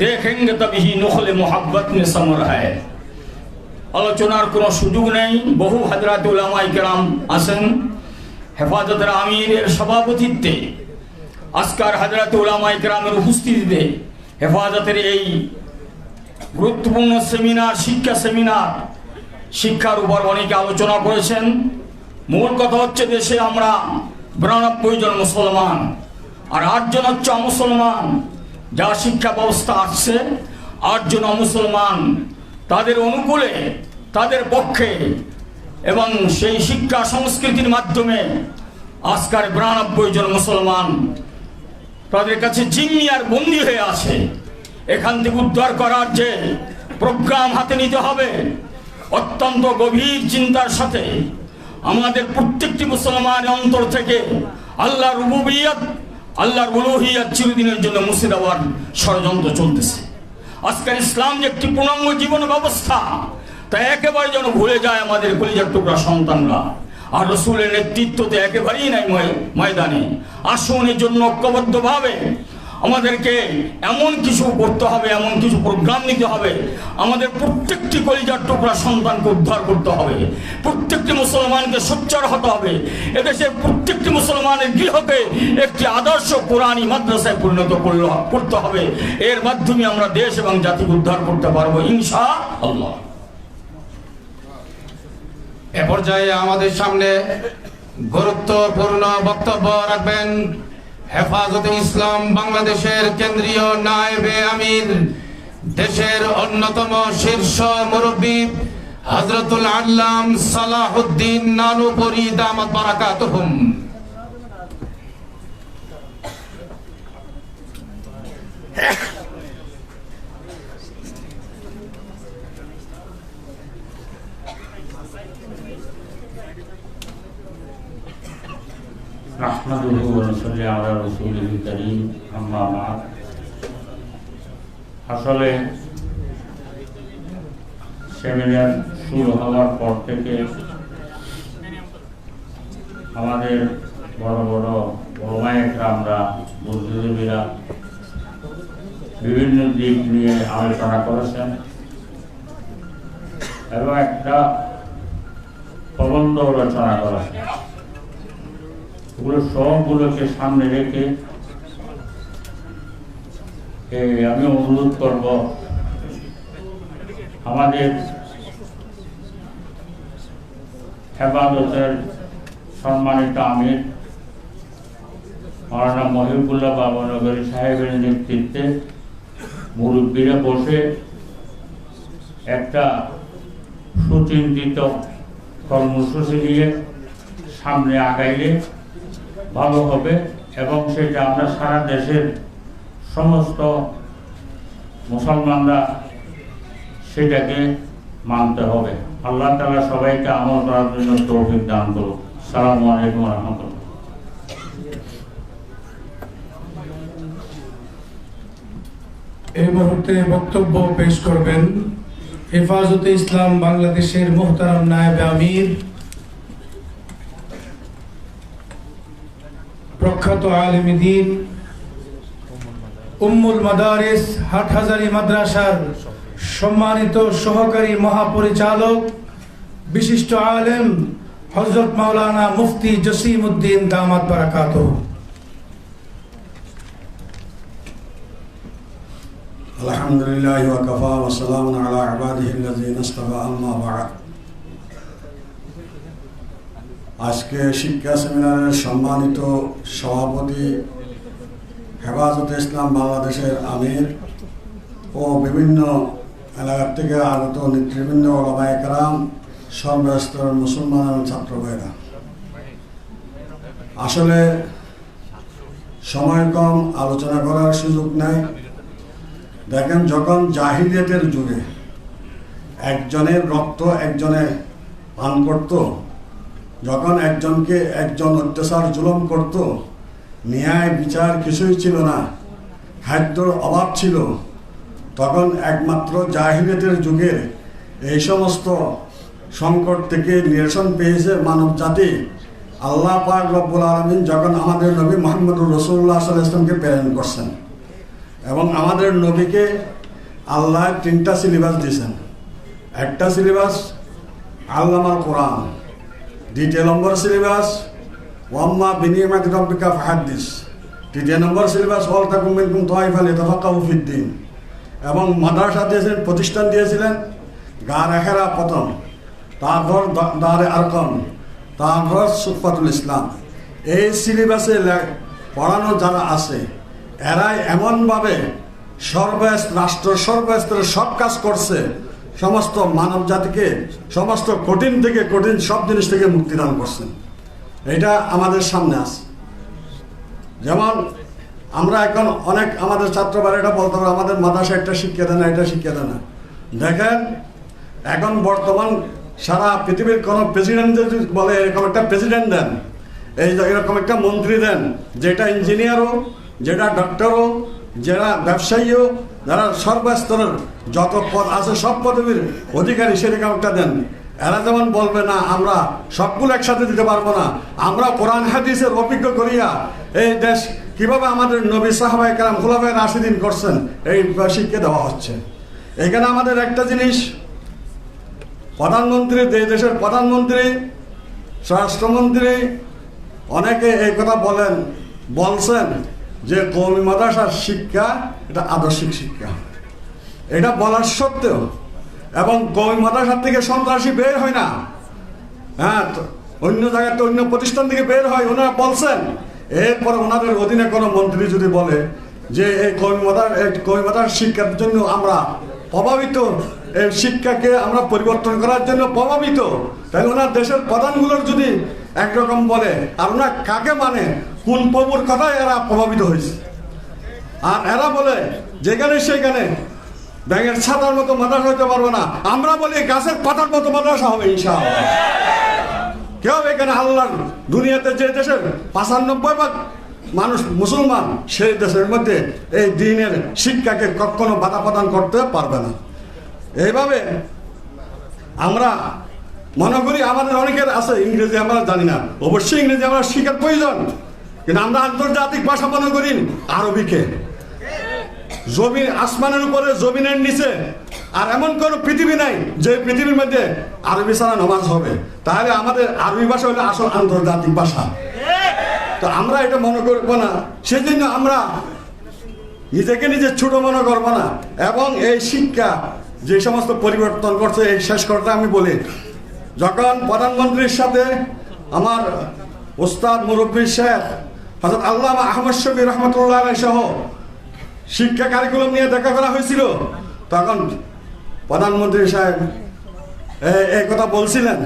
देखेंगे तब ही नुखल मोहब्बत में समर है। আলোচনার কোনো সুযোগ নেই, বহু হযরত উলামায়ে কেরাম আছেন। হেফাজতের আমিরের সভাপতিত্বে আজকের হযরত উলামায়ে কেরামের উপস্থিতিতে হেফাজতের এই গুরুত্বপূর্ণ সেমিনার, শিক্ষা সেমিনার, শিক্ষার উপর অনেকে আলোচনা করেছেন। মূল কথা হচ্ছে দেশে আমরা 92 জন মুসলমান আর 8 জন হচ্ছে অমুসলমান। যা শিক্ষা ব্যবস্থা আসছে 8 জন অমুসলমান, তাদের অনুকূলে, তাদের পক্ষে এবং সেই শিক্ষা সংস্কৃতির মাধ্যমে আজকের 92 জন মুসলমান তাদের কাছে জিম্মি আর বন্দী হয়ে আছে। এখান থেকে উদ্ধার করার যে প্রোগ্রাম হাতে নিতে হবে, অত্যন্ত গভীর চিন্তার সাথে আমাদের প্রত্যেকটি মুসলমানের অন্তর থেকে আল্লাহর রুবুবিয়ত, আল্লাহর উলুহিয়ত চিরদিনের জন্য মুছে দেওয়ার ষড়যন্ত্র চলতেছে। আজকের ইসলাম যে একটি পূর্ণাঙ্গ জীবন ব্যবস্থা, তা একেবারে যেন ভুলে যায় আমাদের কলিজার টুকরা সন্তানরা। আর রাসূলের নেতৃত্বতে একেবারেই নাই ময়দানে। আসুন এর জন্য ঐক্যবদ্ধভাবে আমাদেরকে এমন কিছু করতে হবে, এমন কিছু প্রোগ্রাম নিতে হবে, আমাদের প্রত্যেকটি কলিজার টুকরা সন্তানকে উদ্ধার করতে হবে, প্রত্যেকটি মুসলমানকে সোচ্চার হতে হবে, এদেশের প্রত্যেকটি মুসলমানের গৃহকে একটি আদর্শ কোরআনী মাদ্রাসায় পরিণত করতে হবে। এর মাধ্যমে আমরা দেশ এবং জাতিকে উদ্ধার করতে পারবো ইনশাআল্লাহ। এ পর্যায়ে আমাদের সামনে গুরুত্বপূর্ণ বক্তব্য রাখবেন হেফাজতে ইসলাম বাংলাদেশের কেন্দ্রীয় নায়েবে আমির, দেশের অন্যতম শীর্ষ মুরব্বী হযরতুল আল্লাম সালাহুদ্দিন নানুপুরী দামাত বারাকাতুহুম। نحمده ونصلي على رسوله الكريم أما بعد আসলে সেমিনার শুরু হওয়ার পর থেকে আমাদের বড় বড় ওলামায়ে-কেরামরা, বুদ্ধিজীবীরা বিভিন্ন দিক নিয়ে আলোচনা করেছেন এবং একটা প্রবন্ধ রচনা করেছেন। এগুলো সবগুলোকে সামনে রেখে আমি অনুরোধ করব আমাদের হেফাজতের সম্মানিত আমির মাওলানা মহিবুল্লাহ বাবনগরী সাহেবের নেতৃত্বে মুরব্বীরা বসে একটা সুচিন্তিত কর্মসূচি নিয়ে সামনে আগাইলে ভালো হবে এবং সেটা আমরা সারা দেশের সমস্ত মুসলমানরা সেটাকে মানতে হবে। আল্লাহ তাআলা সবাইকে আমল করার জন্য তৌফিক দান করুন। আসসালামু আলাইকুম ওয়া রাহমাতুল্লাহ। এই মুহূর্তে বক্তব্য পেশ করবেন হেফাজতে ইসলাম বাংলাদেশের মুহতারাম নায়েবে আমির, প্রখ্যাত আলেম দ্বীন, উম্মুল মাদারিস হাটহাজারী মাদ্রাসার সম্মানিত সহকারী মহাপরিচালক, বিশিষ্ট আলেম হযরত মাওলানা মুফতি জসিমউদ্দিন দামাত বারাকাতুহু। আলহামদুলিল্লাহি ওয়া কাফা ওয়া সালামুন আলা ইবাদিহিল্লাযীনা ইসতাফা, আম্মা বা'দ। আজকে শিক্ষা সেমিনারের সম্মানিত সভাপতি, হেফাজতে ইসলাম বাংলাদেশের আমির ও বিভিন্ন এলাকার থেকে আগত নেতৃবৃন্দ, ওলামায়ে-কেরাম, সর্বস্তরের মুসলমান ছাত্র ভাইরা, আসলে সময় কম, আলোচনা করার সুযোগ নাই। দেখেন, যখন জাহিলিয়াতের যুগে একজনের রক্ত একজনে পান করত, যখন একজনকে একজন অত্যাচার জুলুম করত, ন্যায় বিচার কিছুই ছিল না, খাদ্যর অভাব ছিল, তখন একমাত্র জাহিলিয়াতের যুগে এই সমস্ত সংকট থেকে নিরসন পেয়েছে মানব জাতি। আল্লাহ পাক রব্বুল আলামিন যখন আমাদের নবী মুহাম্মদুর রাসূলুল্লাহ সাল্লাল্লাহু আলাইহি ওয়াসাল্লামকে প্রেরণ করছেন এবং আমাদের নবীকে আল্লাহ 3টা সিলেবাস দিয়েছেন। একটা সিলেবাস আল্লামাল কোরআন, 2 নম্বর সিলেবাস ওয়াম্মা বিনিয়ামাতি রাব্বিকা ফাহাদ্দিস, 3 নম্বর সিলেবাস ওয়াল তাকুম মিনকুম তায়ফা লিতাফাক্কাহু ফিদ্দীন, এবং মাদ্রাসা দিয়েছিলেন, প্রতিষ্ঠান দিয়েছিলেন গারে হেরা প্রথম, তারপর দারে আরকাম, তারপর সুফাতুল ইসলাম। এই সিলেবাসে পড়ানো যারা আছে এরাই এমনভাবে রাষ্ট্র সর্বস্তরে সব কাজ করছে, সমস্ত মানব জাতিকে সমস্ত কঠিন থেকে কঠিন সব জিনিস থেকে মুক্তিদান করছেন। এটা আমাদের সামনে আছে। যেমন আমরা এখন অনেক আমাদের ছাত্রবারা এটা বলতে পারে আমাদের মাদ্রাসা একটা শিক্ষা দেয় না, এটা শিক্ষা দেয় না। দেখেন, এখন বর্তমান সারা পৃথিবীর কোনো প্রেসিডেন্ট যদি বলে এরকম একটা প্রেসিডেন্ট দেন, এই এরকম একটা মন্ত্রী দেন, যেটা ইঞ্জিনিয়ারও, যেটা ডক্টরও, যারা ব্যবসায়ীও, যারা সর্বস্তরের যত পদ আছে সব পদবীর অধিকারী সেরকম একটা দেন। এরা যেমন বলবে না আমরা সবগুলো একসাথে দিতে পারবো না, আমরা কোরআন হাদিসের অভিজ্ঞ করিয়া এই দেশ কিভাবে আমাদের নবী সাহাবায়ে কেরাম খুলাফায়ে রাশিদিন করছেন এই শিক্ষা দেওয়া হচ্ছে। এখানে আমাদের একটা জিনিস, প্রধানমন্ত্রী, দেশের প্রধানমন্ত্রী, স্বরাষ্ট্রমন্ত্রী অনেকে এই কথা বলছেন যে কওমি মাদ্রাসার শিক্ষা এটা আদর্শিক শিক্ষা। এটা বলার সত্ত্বেও এবং কওমি মাদ্রাসা থেকে সন্ত্রাসী বের হয় না, হ্যাঁ, অন্য জায়গাতে অন্য প্রতিষ্ঠান থেকে বের হয়, ওনারা বলছেন। এরপরে ওনাদের অধীনে কোনো মন্ত্রী যদি বলে যে এই কওমি মাদ্রাসার শিক্ষার জন্য আমরা প্রভাবিত, এই শিক্ষাকে আমরা পরিবর্তন করার জন্য প্রভাবিত, তাহলে ওনার দেশের প্রধানগুলোর যদি একরকম বলে, আর ওনার কাকে মানে, কোন প্রভুর কথায় এরা প্রভাবিত হয়েছে। আর এরা বলে যেখানে সেখানে ব্যাঙের ছাতার মতো মাদ্রাসা হইতে পারবো না, আমরা বলি গাছের পাতার মতো মাদ্রাসা হবে ইনশাআল্লাহ। কেউ এখানে আল্লাহর দুনিয়াতে যে দেশের 95% মানুষ মুসলমান সেই দেশের মধ্যে এই দ্বীনের শিক্ষাকে কখনো বাধা প্রদান করতে পারবে না। এইভাবে আমরা মনে করি আমাদের অনেকের আছে ইংরেজি আমরা জানি না, অবশ্যই ইংরেজি আমরা শিখার প্রয়োজন, কিন্তু আমরা আন্তর্জাতিক ভাষা মনে করি আরবিকে। জমিন আসমানের উপরে জমিনের নিচে আর এমন কোন পৃথিবী নাই যে পৃথিবীর মধ্যে আরবি ছাড়া নামাজ হবে, তাহলে আমাদের আরবি ভাষা হলো আসল আন্তর্জাতিক ভাষা। তো আমরা এটা মনে করবো না, সেই জন্য আমরা নিজেকে নিজে ছোট মনে করবো না। এবং এই শিক্ষা যে সমস্ত পরিবর্তন করছে, এই শেষ করতে আমি বলি, যখন প্রধানমন্ত্রীর সাথে আমার ওস্তাদ মুরব্বী শেখ হযরত আল্লামা আহমদ শফী রহমতুল্লাহ আলাইহি সহ শিক্ষা কারিকুলাম নিয়ে দেখা করা হয়েছিল, তখন প্রধানমন্ত্রী সাহেব এই কথা বলছিলেন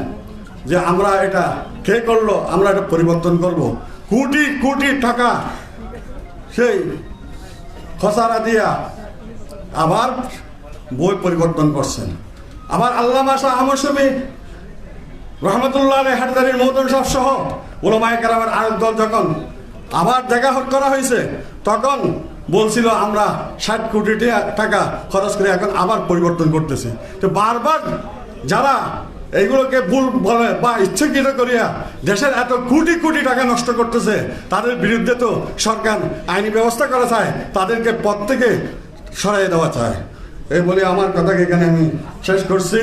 যে আমরা এটা কে করলো, আমরা এটা পরিবর্তন করব। কোটি কোটি টাকা সেই খসারা দিয়া আবার বই পরিবর্তন করছেন। আবার আল্লামা শাহ আহমদ শফী রহমতুল্লাহ আলাইহি হাটদারির মহতম সাহেব সহ উলামায়ে কেরামের আরেক দল যখন আবার দেখা করা হয়েছে, তখন বলছিল আমরা 60 কোটি টাকা খরচ করে এখন আবার পরিবর্তন করতেছি। তো বারবার যারা এইগুলোকে ভুল বলে বা ইচ্ছাকৃত করিয়া দেশের এত কোটি কোটি টাকা নষ্ট করতেছে, তাদের বিরুদ্ধে তো সরকার আইনি ব্যবস্থা করা চায়, তাদেরকে পদ থেকে সরাই দেওয়া চায়। এই বলে আমার কথাকে এখানে আমি শেষ করছি।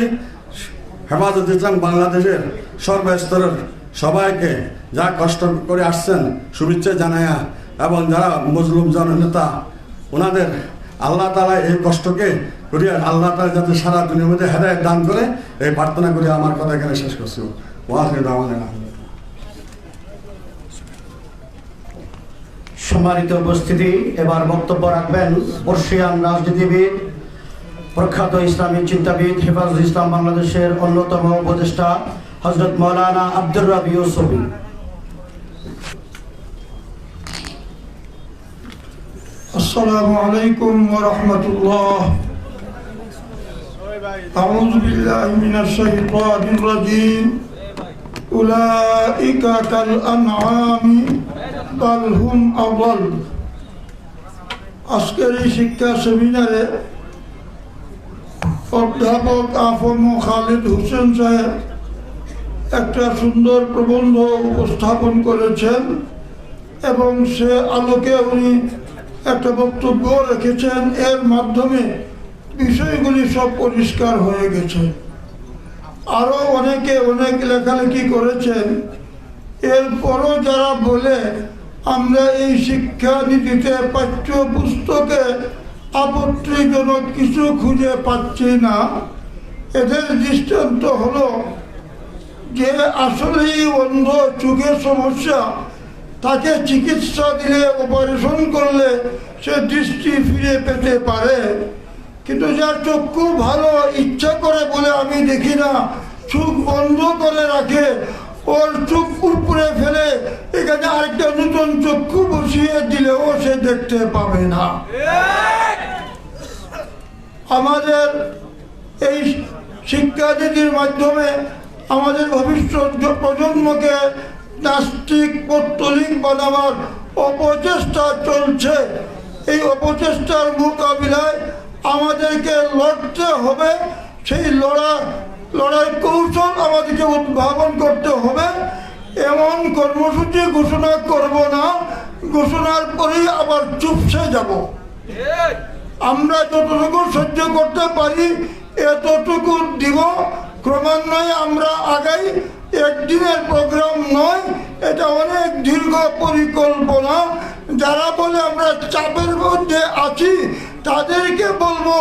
হেফাজতে ইসলাম বাংলাদেশের সর্বস্তরের সবাইকে যা কষ্ট করে আসছেন শুভেচ্ছা জানায়া, এবং যারা মজলুম জননেতা ওনাদের আল্লাহ তাআলা এই কষ্টকে করিয়া আল্লাহ তাআলা যাতে সারা দুনিয়ার মধ্যে হেদায়েত দান করে, এই প্রার্থনা করে আমার কথা এখানে শেষ করছি। সম্মানিত উপস্থিতি, এবার বক্তব্য রাখবেন বর্ষিয়ান রাজনীতিবিদ, প্রখ্যাত ইসলামী চিন্তাবিদ, হেফাজতে ইসলাম বাংলাদেশের অন্যতম উপদেষ্টা হযরত মাওলানা আব্দুর রাব্বি ইউসুফী। السلام عليكم ورحمة الله. أعوذ بالله من الشيطان الرجيم. أولئك كالأنعام بل هم أضل. আজকের এই শিক্ষা সেমিনারে অধ্যাপক আফম খালিদ হোসেন সাহেব একটা সুন্দর প্রবন্ধ উপস্থাপন করেছেন এবং সে আলোকে উনি একটা বক্তব্য রেখেছেন। এর মাধ্যমে বিষয়গুলি সব পরিষ্কার হয়ে গেছে। আরও অনেকে অনেক লেখালেখি করেছেন। এরপরও যারা বলে আমরা এই শিক্ষানীতিতে পাঠ্য পুস্তকে আপত্তিজনক কিছু খুঁজে পাচ্ছি না, এদের দৃষ্টান্ত হলো যে আসলেই অন্ধ চোখের সমস্যা, তাকে চিকিৎসা দিলে অপারেশন করলে সে দৃষ্টি ফিরে পেতে পারে, কিন্তু যার চক্ষু ভালো ইচ্ছা করে বলে আমি দেখি না, চোখ বন্ধ করে রাখে, ওর চোখ উপরে ফেলে এখানে আরেকটা নতুন চক্ষু বসিয়ে দিলেও সে দেখতে পাবে না। আমাদের এই শিক্ষানীতির মাধ্যমে আমাদের ভবিষ্যৎ প্রজন্মকে নাস্তিক পৌত্তলিক বানাবার অপচেষ্টা চলছে। এই অপচেষ্টার মোকাবিলায় আমাদেরকে লড়তে হবে। সেই লড়াই কৌশল আমাদেরকে উদ্ভাবন করতে হবে। এমন কর্মসূচি ঘোষণা করব না, ঘোষণার পরেই আবার চুপসে যাব। আমরা যতটুকু সহ্য করতে পারি এতটুকু দিব, ক্রমান্বয়ে আমরা আগাই। একদিনের প্রোগ্রাম নয়, এটা অনেক দীর্ঘ পরিকল্পনা। যারা বলে আমরা চাপের মধ্যে আছি তাদেরকে বলবো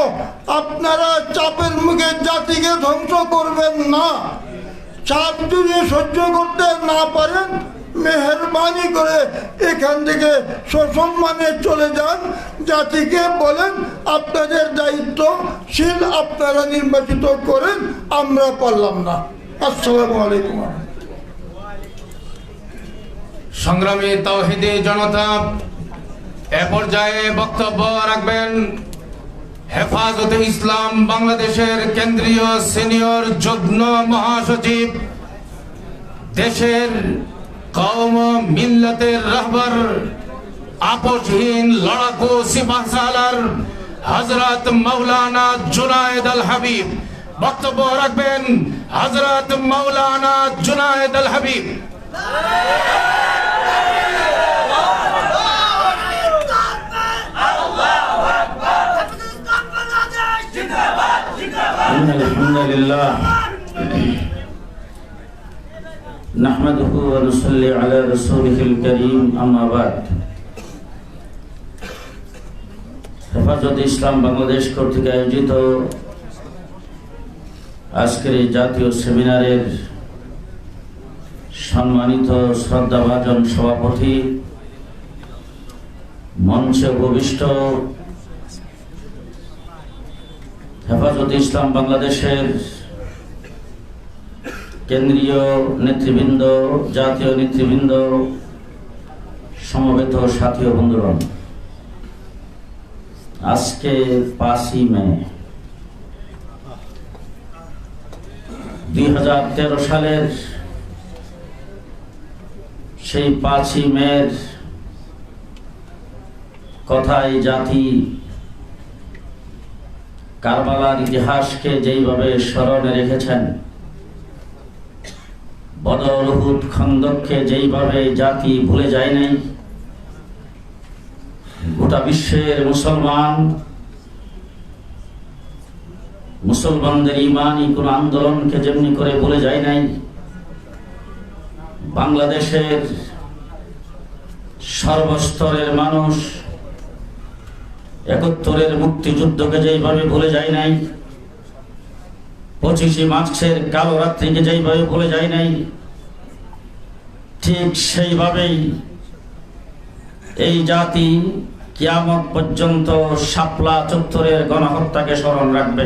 আপনারা চাপের মুখে জাতিকে ধ্বংস করবেন না। চাপ যদি সহ্য করতে না পারেন মেহরবানি করে এখান থেকে সসম্মানে চলে যান। জাতিকে বলেন আপনাদের দায়িত্বশীল আপনারা নির্বাচিত করেন, আমরা পারলাম না। আসসালামু আলাইকুম। সংগ্রামী তাওহীদি জনতা, এ পর্যায়ে বক্তব্য রাখবেন হেফাজতে ইসলাম বাংলাদেশের কেন্দ্রীয় সিনিয়র যুগ্ম মহাসচিব, দেশের কওম মিল্লাতের রাহবার আপোষহীন লড়াকু সিপাহসালার হযরত মাওলানা জুনায়েদ আল হাবিব বক্তব্য রাখবেন। হযরত মাওলানা জুনায়েদ আল হাবিব। আলহামদুলিল্লাহ নাহমাদুহু ওয়া নুসাল্লি আলা রাসূলিহিল কারীম, আম্মা বাদ। হেফাজতে ইসলাম বাংলাদেশ কর্তৃক আয়োজিত আজকের এই জাতীয় সেমিনারের সম্মানিত শ্রদ্ধাভাজন সভাপতি, মঞ্চে উপবিষ্ট হেফাজতে ইসলাম বাংলাদেশের কেন্দ্রীয় নেতৃবৃন্দ, জাতীয় নেতৃবৃন্দ, সমবেত সাথী ও বন্ধুগণ, আজকে 5ই মে 2013 সালের সেই 5ই মের কথাই জাতি কারবালার ইতিহাসকে যেইভাবে স্মরণে রেখেছেন, বদর, উহুদ, খন্দককে যেইভাবে জাতি ভুলে যায় নাই, গোটা বিশ্বের মুসলমানদের ইমানি কোন আন্দোলনকে যেমনি করে ভুলে যায় নাই, বাংলাদেশের সর্বস্তরের মানুষ 71-এর মুক্তিযুদ্ধকে যেইভাবে ভুলে যায় নাই, 25শে মার্চের কালো রাত্রিকে যেইভাবে ভুলে যায় নাই, ঠিক সেইভাবেই এই জাতি কিয়ামত পর্যন্ত শাপলা চত্বরের গণহত্যাকে স্মরণ রাখবে।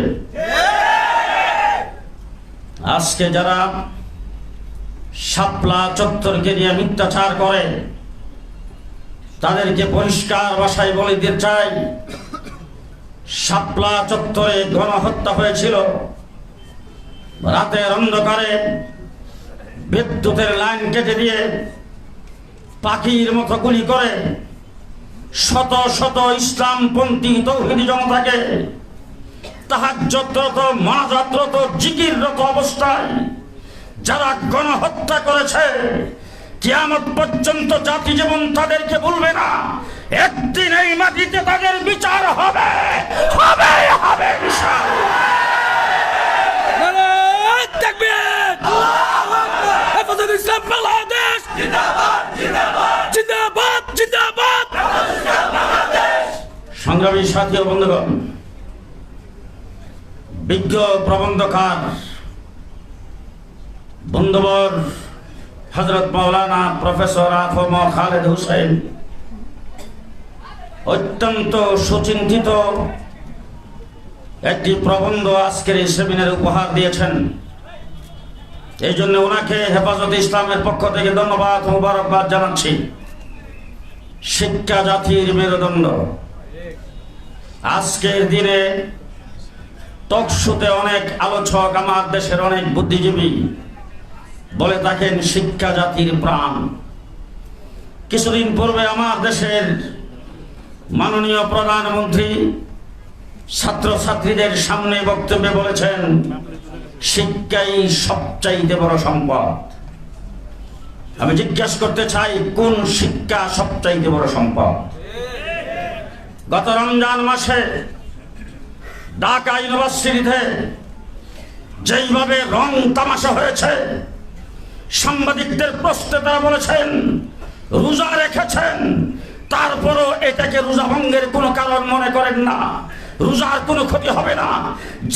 আজকে যারা শাপলা চত্বরকে নিয়ে মিথ্যাচার করে, তাদেরকে পরিষ্কার ভাষায় বলে দিতে চাই, শাপলা চত্বরে গণহত্যা হয়েছিল। রাতের অন্ধকারে বিদ্যুতের লাইন কেটে দিয়ে পাখির মতো গুলি করে শত শত ইসলামপন্থী তৌহিদি জনতাকে তাহাজ্জুদরত, মুনাজাতরত, জিকিররত অবস্থায় যারা গণহত্যা করেছে, কিয়ামত পর্যন্ত জাতি যেমন তাদেরকে ভুলবে না, একদিন এই মাটিতে তাদের বিচার হবে হবে হবে ইনশাআল্লাহ। নারায়ে তাকবীর, আল্লাহু আকবার। হেফাজতে ইসলাম বাংলাদেশ জিন্দাবাদ জিন্দাবাদ জিন্দাবাদ জিন্দাবাদ। সংগ্রামী সাথী ও বন্ধুগণ, বিজ্ঞ প্রবন্ধকার বন্ধুবর হযরত মাওলানা প্রফেসর আফম খালেদ হোসেন অত্যন্ত সুচিন্তিত একটি প্রবন্ধ আজকের এই সেমিনারে উপহার দিয়েছেন। এই জন্য ওনাকে হেফাজতে ইসলামের পক্ষ থেকে ধন্যবাদ ও মোবারকবাদ জানাচ্ছি। শিক্ষা জাতির মেরুদণ্ড। আজকের দিনে টকশোতে অনেক আলোচক, আমার দেশের অনেক বুদ্ধিজীবী বলে থাকেন শিক্ষা জাতির প্রাণ। কিছুদিন পূর্বে আমার দেশের মাননীয় প্রধানমন্ত্রী ছাত্রছাত্রীদের সামনে বক্তব্যে বলেছেন, শিক্ষাই সবচাইতে বড় সম্পদ। আমি জিজ্ঞাসা করতে চাই, কোন শিক্ষা সবচাইতে বড় সম্পদ? গত রমজান মাসে ঢাকা ইউনিভার্সিটিতে যেইভাবে রং তামাশা হয়েছে, সাংবাদিকদের প্রশ্নে তারা বলেছেন রোজা রেখেছেন, তারপরও এটাকে রোজা ভঙ্গের কোনো কারণ মনে করেন না, রোজার কোনো ক্ষতি হবে না।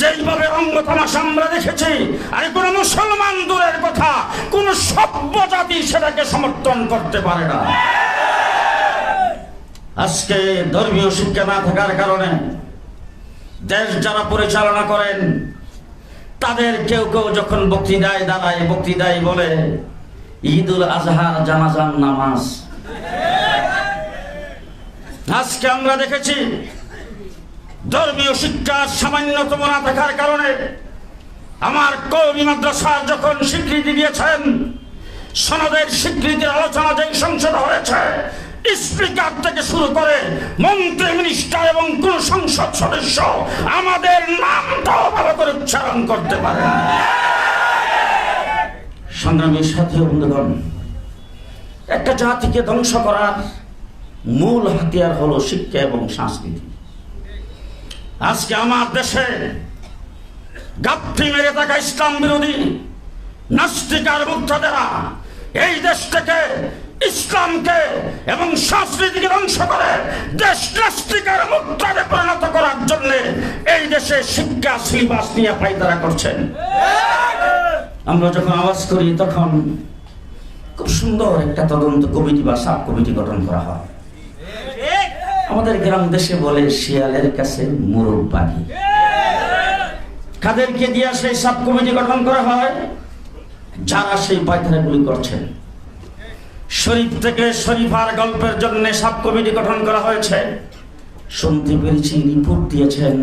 যেইভাবে রঙ্গ তামাশা আমরা দেখেছি, আর কোনো মুসলমান দূরের কথা, কোন সভ্য জাতি সেটাকে সমর্থন করতে পারে না। আজকে ধর্মীয় শিক্ষা না থাকার কারণে দেশ যারা পরিচালনা করেন, তাদের কেউ কেউ যখন বক্তৃতায় দাঁড়ায়, বক্তৃতায় বলে ঈদুল আজহার জানাজার নামাজ। আজকে আমরা দেখেছি ধর্মীয় শিক্ষা সামান্যতম না থাকার কারণে আমার কওমি মাদ্রাসা যখন স্বীকৃতি দিয়েছেন, সনদের স্বীকৃতির আলোচনা যেই সংসদ হয়েছে, স্পিকার থেকে শুরু করে মন্ত্রী, মিনিস্টার এবং কোন সংসদ সদস্য আমাদের নামটাও ভালো করে উচ্চারণ করতে পারে না। সংগ্রামী সাথী বন্ধুগণ, একটা জাতিকে ধ্বংস করার মূল হাতিয়ার হলো শিক্ষা এবং সংস্কৃতি। আজকে আমার দেশে গাপ্পি মেরে থাকা ইসলাম বিরোধী নাস্তিকার মুক্তাদেরা এই দেশ থেকে ইসলামকে এবং সংস্কৃতিকে ধ্বংস করে দেশ নাস্তিকের মুক্তাদে পরিণত করার জন্য এই দেশে শিক্ষা সিলেবাস নিয়ে পায়তারা করছেন। আমরা যখন আওয়াজ করি তখন খুব সুন্দর একটা তদন্ত কমিটি বা সাব কমিটি গঠন করা হয়। আমাদের গ্রাম দেশে বলে শিয়ালের কাছে মোরগ পাখি। কাদেরকে দিয়ে সেই সাব কমিটি গঠন করা হয়? যারা সেই পায়তারাগুলি করছেন। শরীফ থেকে শরীফার গল্পের জন্য সাব কমিটি গঠন করা হয়েছে। শুনতে পেরেছি রিপোর্ট দিয়েছেন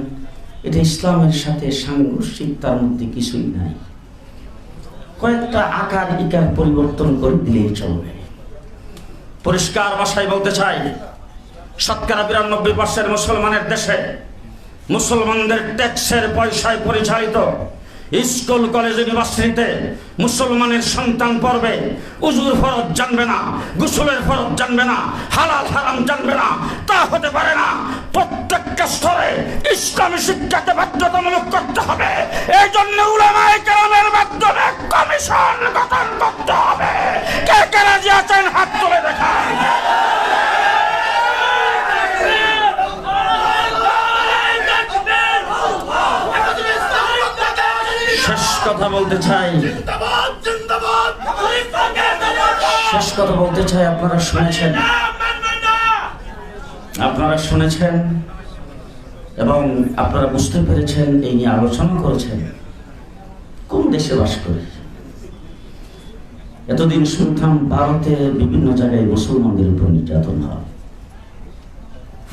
এটা ইসলামের সাথে সাংঘর্ষিক, তার মধ্যে কিছুই নাই, কয়েকটা আকার ইকার পরিবর্তন করে দিলেই চলবে। পরিষ্কার ভাষায় বলতে চাই, শতকরা 92% মুসলমানের দেশে মুসলমানদের ট্যাক্সের পয়সায় পরিচালিত স্কুল, কলেজ, ইউনিভার্সিটিতে মুসলমানের সন্তান পড়বে, উজুর ফরজ জানবে না, গোসলের ফরজ জানবে না, হালাল হারাম জানবে না, তা হতে পারে না। প্রত্যেকটা স্তরে ইসলামী শিক্ষাকে বাধ্যতামূলক করতে হবে। এই জন্য উলামায়ে কেরামের মাধ্যমে কমিশন গঠন করতে হবে। কে কে রাজি আছেন হাত তুলে দেখান। শেষ কথা বলতে চাই, আপনারা শুনেছেন এবং আপনারা বুঝতে পেরেছেন, এই নিয়ে আলোচনা করেছেন। কোন দেশে বাস করি? এতদিন শুনতাম ভারতে বিভিন্ন জায়গায় মুসলমানদের উপর নির্যাতন হয়।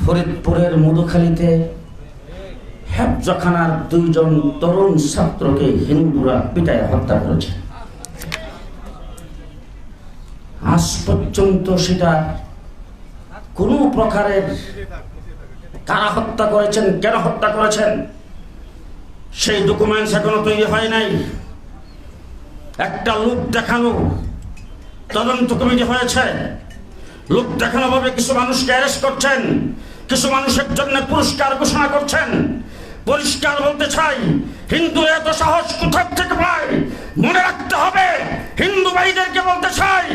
ফরিদপুরের মধুখালীতে হেফজখানার 2 জন তরুণ ছাত্রকে হিন্দুরা পিটায় হত্যা করেছে। আজ পর্যন্ত সেটা কোন প্রকারের কারা হত্যা করেছেন, কেন হত্যা করেছেন, সেই ডকুমেন্টস এখনো তৈরি হয় নাই। একটা লোক দেখানো তদন্ত কমিটি হয়েছে, লোক দেখানো ভাবে কিছু মানুষকে অ্যারেস্ট করছেন, কিছু মানুষের জন্য পুরস্কার ঘোষণা করছেন। পরিষ্কার বলতে চাই, হিন্দু এত সাহস কোথা থেকে পায়? মনে রাখতে হবে, হিন্দু ভাইদেরকে বলতে চাই,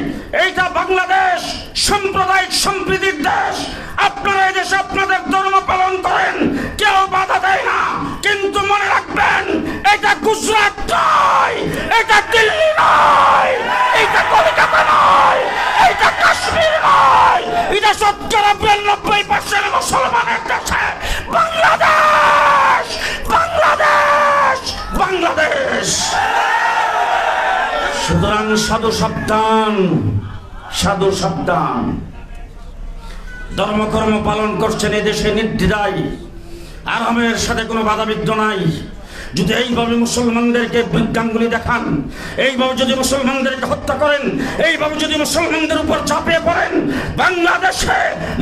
এইটা বাংলাদেশ সাম্প্রদায়িক সম্প্রীতির দেশ। আপনারা এই দেশে আপনাদের ধর্ম পালন করেন, কেউ বাধা দেয় না, কিন্তু মনে রাখবেন এটা গুজরাট নয়, এটা দিল্লি নয়, এটা কলকাতা নয়, এটা কাশ্মীর নয়, এটা 92% মুসলমানের দেশে বাংলাদেশ, বাংলাদেশ, বাংলাদেশ। সুতরাং সাধু সাবধান, সাধু সাবধান। ধর্মকর্ম পালন করছেন এদেশে নির্দ্বিধায়, আরামের সাথে কোনো বাধাবিঘ্ন নাই। যদি এইভাবে মুসলমানদেরকে বৃদ্ধাঙ্গুলি দেখান, এইভাবে যদি মুসলমানদেরকে হত্যা করেন, এইভাবে যদি মুসলমানদের উপর ঝাঁপিয়ে পড়েন, বাংলাদেশে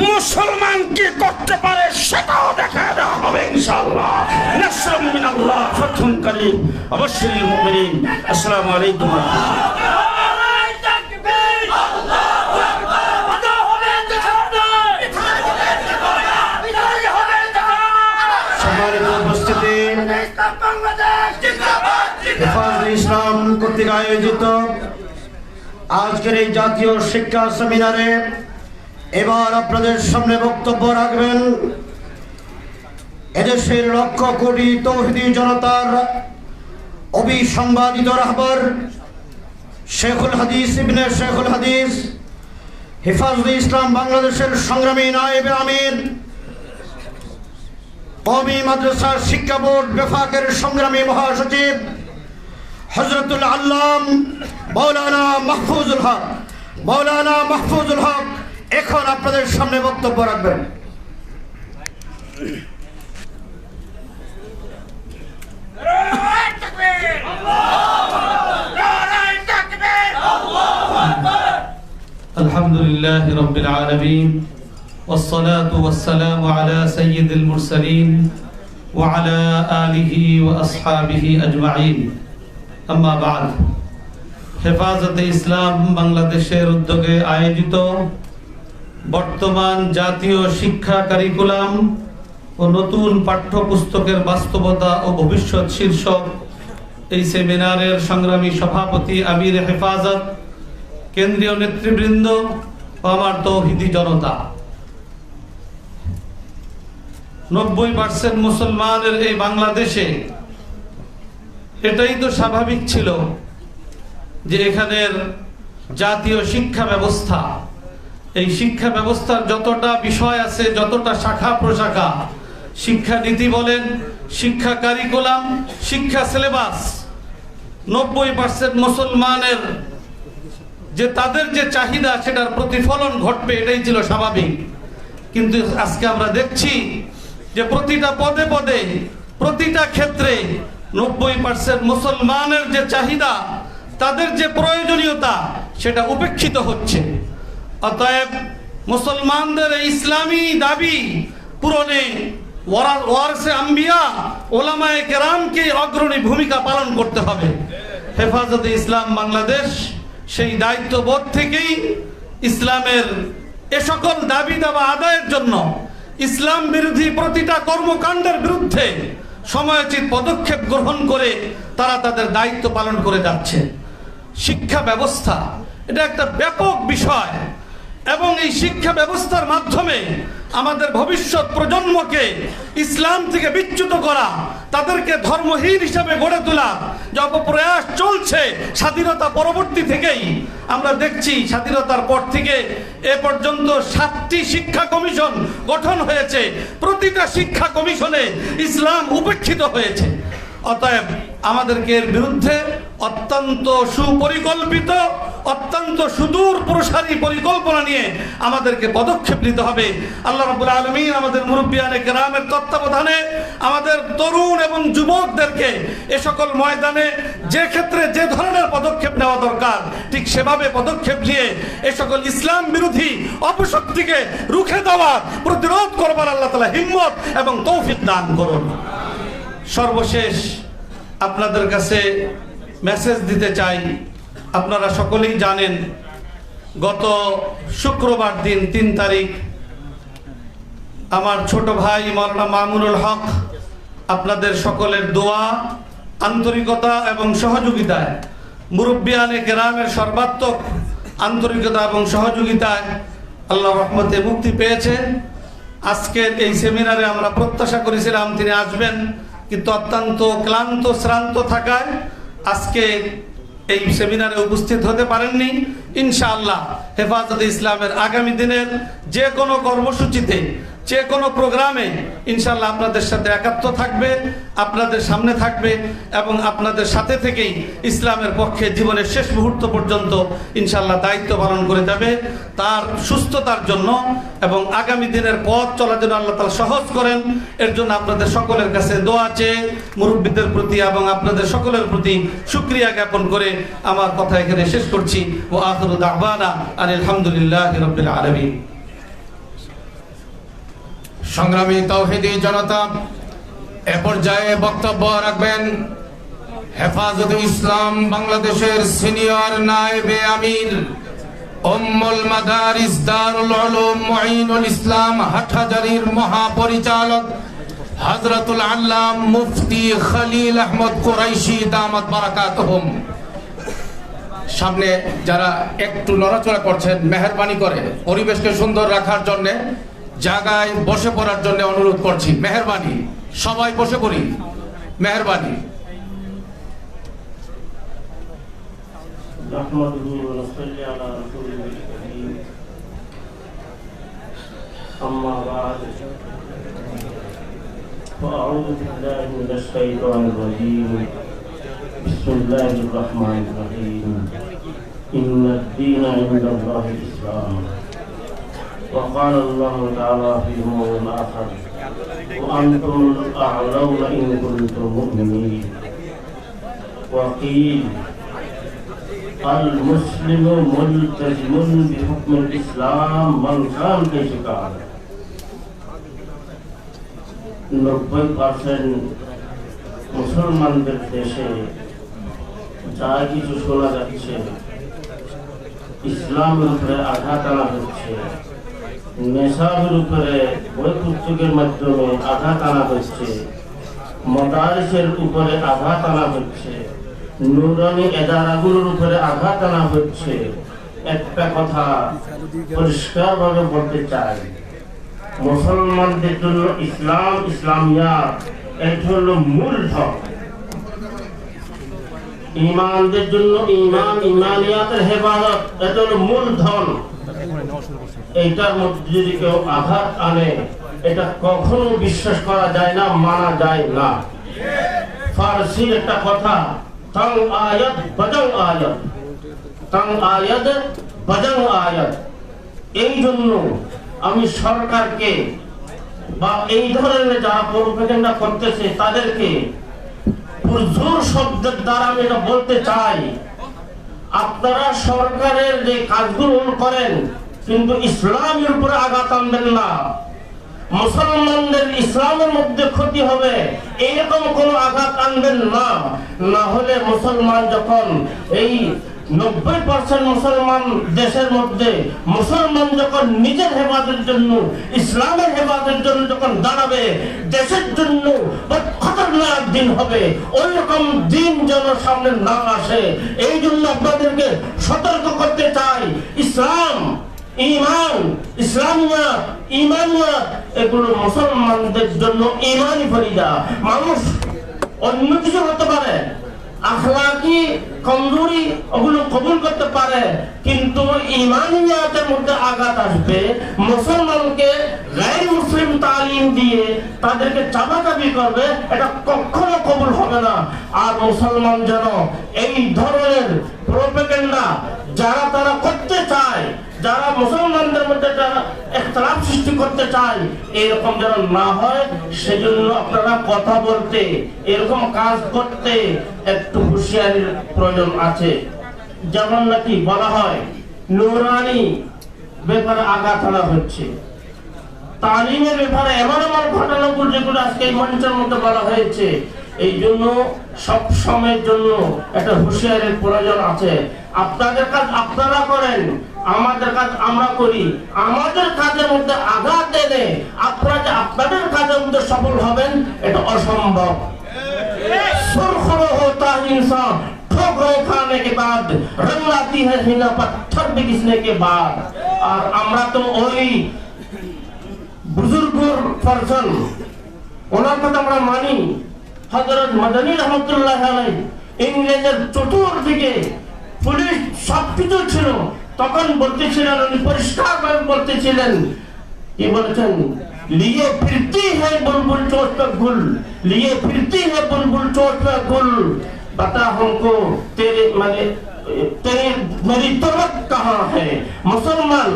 মুসলমান কি করতে পারে সেটাও দেখা দেওয়া হবে ইনশাআল্লাহ। নাসরুম মিনাল্লাহ, ফাতহুন কারীম, অবশ্যই মুমিনিন। আসসালামু আলাইকুম ওয়া রাহমাতুল্লাহ। হেফাজতে ইসলাম কর্তৃক আয়োজিত আজকের এই জাতীয় শিক্ষা সেমিনারে এবার আপনাদের সামনে বক্তব্য রাখবেন এদেশের লক্ষ কোটি তৌহিদি জনতার অবিসংবাদিত রাহবার শেখুল হাদিস ইবনে শেখুল হাদিস, হেফাজতে ইসলাম বাংলাদেশের সংগ্রামী নায়েবে আমির, কওমি মাদ্রাসা শিক্ষা বোর্ড বেফাকের সংগ্রামী মহাসচিব হযরতুল আল্লাম মাওলানা মাহফুজুল হক, মাওলানা মাহফুজুল হক এখন আপনাদের সামনে বক্তব্য রাখবেন। الحمد لله رب العالمين والصلاة والسلام على سيد المرسلين وعلى آله وأصحابه أجمعين أما بعد হেফাজতে ইসলাম বাংলাদেশের উদ্যোগে আয়োজিত বর্তমান জাতীয় শিক্ষা কারিকুলাম ও নতুন পাঠ্যপুস্তকের বাস্তবতা ও ভবিষ্যৎ শীর্ষক এই সেমিনারের সংগ্রামী সভাপতি আমির হেফাজত, কেন্দ্রীয় নেতৃবৃন্দ ও আমার তৌহিদি জনতা, 90% মুসলমানের এই বাংলাদেশে এটাই তো স্বাভাবিক ছিল যে এখানের জাতীয় শিক্ষা ব্যবস্থা, এই শিক্ষা ব্যবস্থার যতটা বিষয় আছে, যতটা শাখা প্রশাখা, শিক্ষা নীতি বলেন, শিক্ষা কারিকুলাম, শিক্ষা সিলেবাস, 90% মুসলমানের যে তাদের যে চাহিদা সেটার প্রতিফলন ঘটবে এটাই ছিল স্বাভাবিক। কিন্তু আজকে আমরা দেখছি যে প্রতিটা পদে পদে, প্রতিটা ক্ষেত্রে 90% মুসলমানের যে চাহিদা, তাদের যে প্রয়োজনীয়তা সেটা উপেক্ষিত হচ্ছে। অতএব মুসলমানদের এই ইসলামী দাবি পূরণে ওয়ারসে আম্বিয়া ওলামায়ে কেরামকে অগ্রণী ভূমিকা পালন করতে হবে। হেফাজতে ইসলাম বাংলাদেশ সেই দায়িত্ববোধ থেকেই ইসলামের এ সকল দাবি দাবা আদায়ের জন্য ইসলাম বিরোধী প্রতিটা কর্মকাণ্ডের বিরুদ্ধে সময়োচিত পদক্ষেপ গ্রহণ করে তারা তাদের দায়িত্ব পালন করে যাচ্ছে। শিক্ষা ব্যবস্থা এটা একটা ব্যাপক বিষয় এবং এই শিক্ষা ব্যবস্থার মাধ্যমে আমাদের ভবিষ্যৎ প্রজন্মকে ইসলাম থেকে বিচ্যুত করা, তাদেরকে ধর্মহীন হিসাবে গড়ে তোলা যে অপপ্রয়াস চলছে স্বাধীনতা পরবর্তী থেকেই। আমরা দেখছি স্বাধীনতার পর থেকে এ পর্যন্ত 7টি শিক্ষা কমিশন গঠন হয়েছে, প্রতিটা শিক্ষা কমিশনে ইসলাম উপেক্ষিত হয়েছে। অতএব আমাদেরকে এর বিরুদ্ধে অত্যন্ত সুপরিকল্পিত, অত্যন্ত সুদূর প্রসারী পরিকল্পনা নিয়ে আমাদেরকে পদক্ষেপ নিতে হবে। আল্লাহ রাব্বুল আলামিন আমাদের মুরব্বিয়ানে কেরামের তত্ত্বাবধানে আমাদের তরুণ এবং যুবকদেরকে এ সকল ময়দানে যে ক্ষেত্রে যে ধরনের পদক্ষেপ নেওয়া দরকার ঠিক সেভাবে পদক্ষেপ নিয়ে এ সকল ইসলাম বিরোধী অপশক্তিকে রুখে দেওয়ার, প্রতিরোধ করবার আল্লাহ তাআলা হিম্মত এবং তৌফিক দান করুন। সর্বশেষ আপনাদের কাছে মেসেজ দিতে চাই। আপনারা সকলেই জানেন গত শুক্রবার দিন 3 তারিখ আমার ছোট ভাই মাওলানা মামুনুল হক আপনাদের সকলের দোয়া, আন্তরিকতা এবং সহযোগিতায়, মুরব্বিয়ানে কেরামের সর্বাত্মক আন্তরিকতা এবং সহযোগিতায় আল্লাহর রহমতে মুক্তি পেয়েছে। আজকের এই সেমিনারে আমরা প্রত্যাশা করেছিলাম তিনি আসবেন, কিন্তু অত্যন্ত ক্লান্ত শ্রান্ত থাকায় আজকে এই সেমিনারে উপস্থিত হতে পারেননি। ইনশাআল্লাহ হেফাজতে ইসলামের আগামী দিনের যে কোনো কর্মসূচিতে, যে কোনো প্রোগ্রামে ইনশাআল্লাহ আপনাদের সাথে একাত্ম থাকবে, আপনাদের সামনে থাকবে এবং আপনাদের সাথে থেকেই ইসলামের পক্ষে জীবনের শেষ মুহূর্ত পর্যন্ত ইনশাআল্লাহ দায়িত্ব পালন করে যাবে। তার সুস্থতার জন্য এবং আগামী দিনের পথ চলার জন্য আল্লাহ তাআলা সহজ করেন, এর জন্য আপনাদের সকলের কাছে দোয়া চেয়ে মুরব্বীদের প্রতি এবং আপনাদের সকলের প্রতি শুকরিয়া জ্ঞাপন করে আমার কথা এখানে শেষ করছি। ওয়া আখিরু দাওয়ানা আলহামদুলিল্লাহি রাব্বিল আলামিন। সংগ্রামী তাওহীদি জনতা, এ পর্যায়ে বক্তব্য রাখবেন হেফাজতে ইসলাম বাংলাদেশের সিনিয়র নায়েবে আমির, উম্মুল মাদারিস দারুল উলুম মুঈনুল ইসলাম হাটহাজারীর মহাপরিচালক হযরতুল আল্লাম মুফতি খলিল আহমদ কুরাইশি দামাত বারাকাতুহুম। সামনে যারা একটু নড়াচড়া করছেন মেহেরবানি করে পরিবেশকে সুন্দর রাখার জন্য জায়গায় বসে পড়ার জন্য অনুরোধ করছি। মেহেরবানি, সবাই বসে পড়ি, মেহেরবানি। أما بعد فأعوذ بالله من الشيطان الرجيم بسم الله الرحمن الرحيم إن الدين عند الله الإسلام وقال الله تعالى في موضع آخر وأنتم الأعلون إن كنتم مؤمنين وقيل المسلم ملتزم بحكم الإسلام من كان के शिकार 90% মুসলমানদের দেশে যা কিছু শোনা যাচ্ছে ইসলামের উপরে আঘাত আনা হচ্ছে, নেশাবের উপরে বই পুস্তকের মাধ্যমে আঘাত আনা হচ্ছে, মাদ্রাসার উপরে আঘাত আনা হচ্ছে, নুরানি এদারাগুলোর উপরে আঘাত আনা হচ্ছে। একটা কথা পরিষ্কারভাবে বলতে চাই, মুসলমানদের জন্য ইসলাম, ইসলামিয়াত এটা হলো মূল ধন। ইমানদের জন্য ইমান, ইমানিয়াতের হেফাজত এটা হলো মূল ধন। এইটার মধ্যে যদি কেউ আঘাত আনে, এটা কখনো বিশ্বাস করা যায় না, মানা যায় না। ফারসির একটা কথা, তং আয়াত বজং আয়াত, তং আয়াত বজং আয়াত। এই জন্য আমি সরকারকে বা এই ধরনের যারা প্রোপাগান্ডা করতেছে তাদেরকে পুরজোর শব্দের দ্বারা আমি এটা বলতে চাই, আপনারা সরকারের যে কাজগুলো করেন কিন্তু ইসলামের উপরে আঘাত আনবেন না। মুসলমানদের ইসলামের মধ্যে ক্ষতি হবে এরকম কোন আঘাত আনবেন না। না হলে মুসলমান যখন এই 90% মুসলমান দেশের মধ্যে মুসলমান যখন নিজের হেফাজতের জন্য, ইসলামের হেফাজতের জন্য যখন দাঁড়াবে, দেশের জন্য খতরনাক দিন হবে। ওই রকম দিন যেন সামনে না আসে, এই জন্য আপনাদেরকে সতর্ক করতে চাই। ইসলাম, ইমান, ইসলামিয়াত, ইমানিয়াত এগুলো মুসলমানদের জন্য ইমানি ফরিদা। মানুষ অন্য কিছু হতে পারে, আখলাকি কমজোরি ওগুলো কবুল করতে পারে, কিন্তু ইমানিয়াতের মধ্যে আঘাত আসবে। মুসলমানকে গায়র মুসলিম তালিম দিয়ে তাদেরকে চাপাচাপি করবে, এটা কখনো কবুল হবে না। আর মুসলমান যেন এই ধরনের প্রোপাগান্ডা যারা তারা করতে চায়, যারা মুসলমানদের মধ্যে ইখতিলাফ সৃষ্টি করতে চায়, এরকম যেন না হয় সেজন্য আপনারা কথা বলতে, এরকম কাজ করতে একটু হুঁশিয়ারির প্রয়োজন আছে। যেমন নাকি বলা হয় নুরানি ব্যাপারে আঘাত আনা হচ্ছে, তালিমের ব্যাপারে এমন এমন ঘটনাগুলো যেগুলো আজকে এই মঞ্চের মধ্যে বলা হয়েছে। এই জন্য সব সময়ের জন্য একটা হুঁশিয়ারির প্রয়োজন আছে। আপনাদের কাজ আপনারা করেন, আমাদের কাজ আমরা করি। আমাদের কাজের মধ্যে আঘাত এনে আপনারা যে আপনাদের কাজের মধ্যে সফল হবেন এটা অসম্ভব। সুরখুরো হোতা ইনসান ঠোকরে খানে কে বাদ রং লাতি है हिना पत्थर भी घिसने के बाद। আর আমরা তো ওই বুজুর্গর পারসন, ওনার কথা আমরা মানি। হযরত মাদানী রহমাতুল্লাহ আলাইহি ইংরেজের চতুর্দিকে পুলিশ সবকিছু ছিল, তখন বলতেছিলেন, উনি পরিষ্কারভাবে বলতেছিলেন, কি বলেছেন, लिए फिरती है बुलबुल चोट पे गुल, लिए फिरती है बुलबुल चोट पे गुल, बता हमको तेरे माने तेरी मेरी तोमत कहाँ है। मुसलमान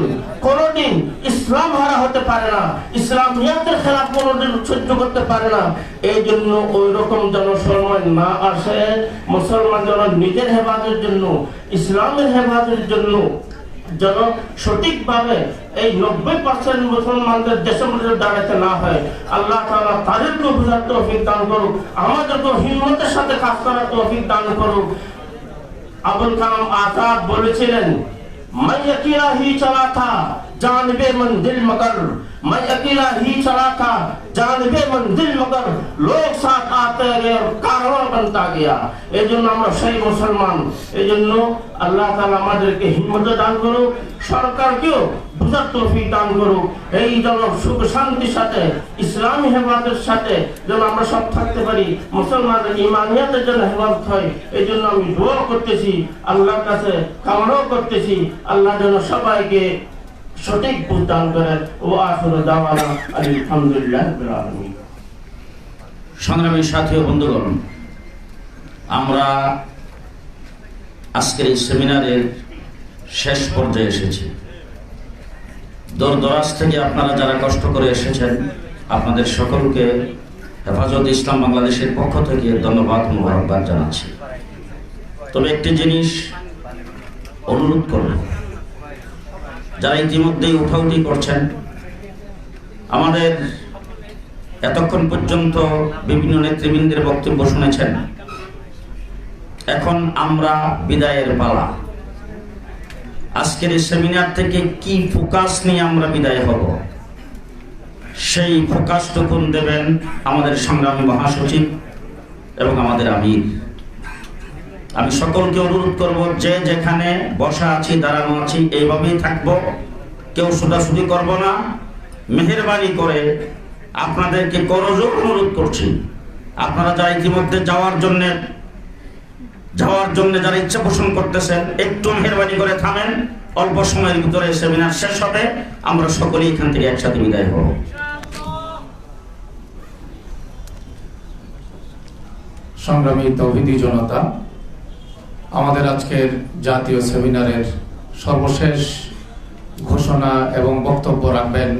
কোনদিন ইসলাম হারা হতে পারে না, ইসলামিয়াতের খেলাফ কোনদিন সহ্য করতে পারে না। এই জন্য ওই রকম যেন সময় না আসে, মুসলমান যেন নিজের হেফাজতের জন্য, ইসলামের হেফাজতের জন্য যেন সঠিকভাবে এই 90% মুসলমানদের দেশের মধ্যে দাঁড়াতে না হয়। আল্লাহ তাআলা তাদেরকে বুঝার তৌফিক দান করুক, আমাদেরকে হিম্মতের সাথে কাজ করার তৌফিক দান করুক। আবুল কালাম আজাদ বলেছিলেন, मैं अकेला ही चला था जानबे मंजिल मगर, मैं अकेला ही चला था जानबे मंजिल मगर, लोग साथ आते गए और कारवां बनता गया। এই জন্য আমরা সেই মুসলমান। এই জন্য আল্লাহ তাআলা আমাদেরকে হিম্মত দান করুক, সরকারকেও বুঝার তৌফিক দান করুক। এই যেন সুখ শান্তির সাথে, ইসলামী হেফাজতের সাথে যেন আমরা সব থাকতে পারি, মুসলমানদের ইমানিয়াতের জন্য হেফাজত হয়। এই জন্য আমি দোয়া করতেছি, আল্লাহর কাছে কামনাও করতেছি, আল্লাহ যেন সবাইকে সঠিক বুঝ দান করেন। ও আখিরু দাওয়ানা আলহামদুলিল্লাহি রাব্বিল আলামিন। সংগ্রামী সাথী ও বন্ধুগণ, আমরা আজকের এই সেমিনারের শেষ পর্যায়ে এসেছি। দূর দরাজ থেকে আপনারা যারা কষ্ট করে এসেছেন, আপনাদের সকলকে হেফাজত ইসলাম বাংলাদেশের পক্ষ থেকে ধন্যবাদ, মোবারকবাদ জানাচ্ছি। তবে একটি জিনিস অনুরোধ করব, যারা ইতিমধ্যেই উঠাউঠি করছেন, আমাদের এতক্ষণ পর্যন্ত বিভিন্ন নেতৃবৃন্দের বক্তব্য শুনেছেন, এখন আমরা বিদায়ের পালা। আজকের এই সেমিনার থেকে কি ফোকাস নিয়ে আমরা বিদায় হব, সেই ফোকাসটুকু দেবেন আমাদের সংগ্রামী মহাসচিব এবং আমাদের আমির। আমি সকলকে অনুরোধ করব, যে যেখানে বসা আছি, দাঁড়ানো আছি, এইভাবেই থাকবো, কেউ ছোটাছুটি করব না। মেহেরবানি করে আপনাদেরকে করজোর অনুরোধ করছি, আপনারা যারা ইতিমধ্যে যাওয়ার জন্য যারা ইচ্ছা পোষণ করতেছেন, একটু মেহেরবানি করে থামেন। অল্প সময়ের ভিতরে সেমিনার শেষ হবে, আমরা সকলেই এখান থেকে একসাথে বিদায় হব। সংগ্রামী তৌহিদি জনতা, আমাদের আজকের জাতীয় সেমিনারের সর্বশেষ ঘোষণা এবং বক্তব্য রাখবেন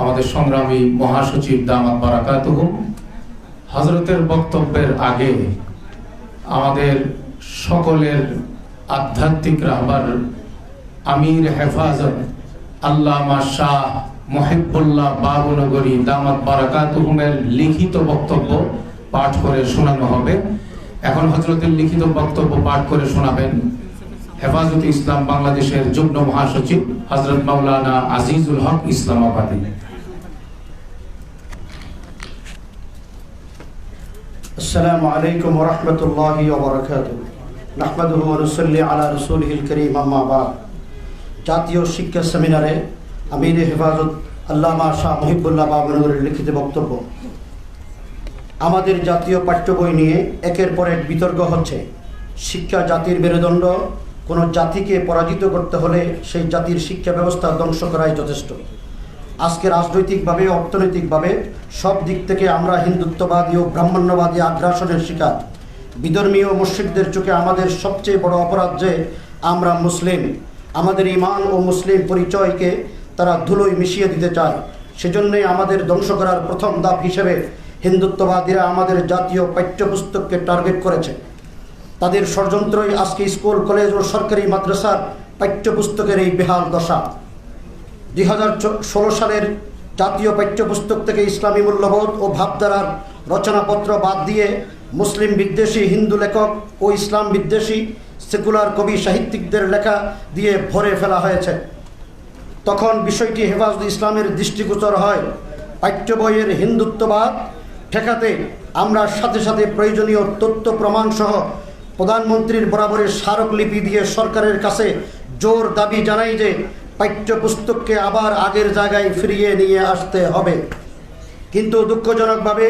আমাদের সংগ্রামী মহাসচিব দামাত বারাকাতুহু। হযরতের বক্তব্যের আগে আমাদের সকলের আধ্যাত্মিক রাহবার আমির হেফাজত আল্লামা শাহ মুহিবুল্লাহ বাবুনগরী দামাত বারাকাতুহুমের লিখিত বক্তব্য পাঠ করে শোনানো হবে। এখন হযরতের লিখিত বক্তব্য পাঠ করে শোনাবেন হেফাজতে ইসলাম বাংলাদেশের যুগ্ম মহাসচিব হযরত মাওলানা আজিজুল হক ইসলামাবাদী। السلام عليكم ورحمة الله وبركاته نحمده ونصلي على رسوله الكريم أما بعد জাতীয় শিক্ষা সেমিনারে আমির হেফাজত আল্লামা শাহ মুহিবুল্লাহ বাবুনগরীর লিখিত বক্তব্য। আমাদের জাতীয় পাঠ্য বই নিয়ে একের পর এক বিতর্ক হচ্ছে। শিক্ষা জাতির মেরুদণ্ড, কোনো জাতিকে পরাজিত করতে হলে সেই জাতির শিক্ষা ব্যবস্থা ধ্বংস করাই যথেষ্ট। আজকে রাজনৈতিকভাবে, অর্থনৈতিকভাবে সব দিক থেকে আমরা হিন্দুত্ববাদী ও ব্রাহ্মণ্যবাদী আগ্রাসনের শিকার। বিধর্মীয় মুশরিকদের চোখে আমাদের সবচেয়ে বড় অপরাধ যে আমরা মুসলিম। আমাদের ঈমান ও মুসলিম পরিচয়কে তারা ধুলোয় মিশিয়ে দিতে চায়। সেজন্যই আমাদের ধ্বংস করার প্রথম ধাপ হিসেবে হিন্দুত্ববাদীরা আমাদের জাতীয় পাঠ্যপুস্তককে টার্গেট করেছে। তাদের ষড়যন্ত্রই আজকে স্কুল, কলেজ ও সরকারি মাদ্রাসার পাঠ্যপুস্তকের এই বেহাল দশা। 2016 সালের জাতীয় পাঠ্যপুস্তক থেকে ইসলামী মূল্যবোধ ও ভাবধারার রচনাপত্র বাদ দিয়ে মুসলিম বিদ্বেষী হিন্দু লেখক ও ইসলাম বিদ্বেষী সেকুলার কবি সাহিত্যিকদের লেখা দিয়ে ভরে ফেলা হয়েছে। তখন বিষয়টি হেফাজতে ইসলামের দৃষ্টিগোচর হয়। পাঠ্য বইয়ের হিন্দুত্ববাদ ঠেকাতে আমরা সাথে সাথে প্রয়োজনীয় তথ্য প্রমাণ সহ প্রধানমন্ত্রীর বরাবরের স্মারকলিপি দিয়ে সরকারের কাছে জোর দাবি জানাই যে পাঠ্যপুস্তককে আবার আগের জায়গায় ফিরিয়ে নিয়ে আসতে হবে। কিন্তু দুঃখজনকভাবে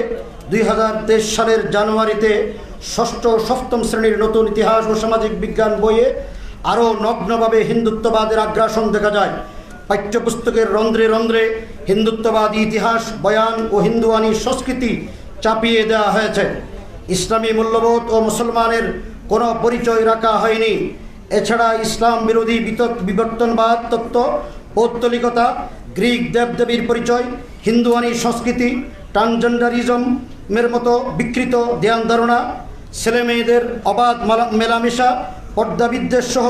2023 সালের জানুয়ারিতে ষষ্ঠ ও সপ্তম শ্রেণীর নতুন ইতিহাস ও সামাজিক বিজ্ঞান বইয়ে আরও নগ্নভাবে হিন্দুত্ববাদের আগ্রাসন দেখা যায়। পাঠ্যপুস্তকের রন্ধ্রে রন্ধ্রে হিন্দুত্ববাদী ইতিহাস, বয়ান ও হিন্দুয়ানি সংস্কৃতি চাপিয়ে দেওয়া হয়েছে। ইসলামী মূল্যবোধ ও মুসলমানের কোনো পরিচয় রাখা হয়নি। এছাড়া ইসলাম বিরোধী বিবর্তনবাদ তত্ত্ব, পৌত্তলিকতা, গ্রিক দেবদেবীর পরিচয়, হিন্দুয়ানি সংস্কৃতি, ট্রান্সজেন্ডারিজমের মতো বিকৃত ধ্যান ধারণা, ছেলেমেয়েদের অবাধ মেলামেশা, পর্দাবিদ্বেষ সহ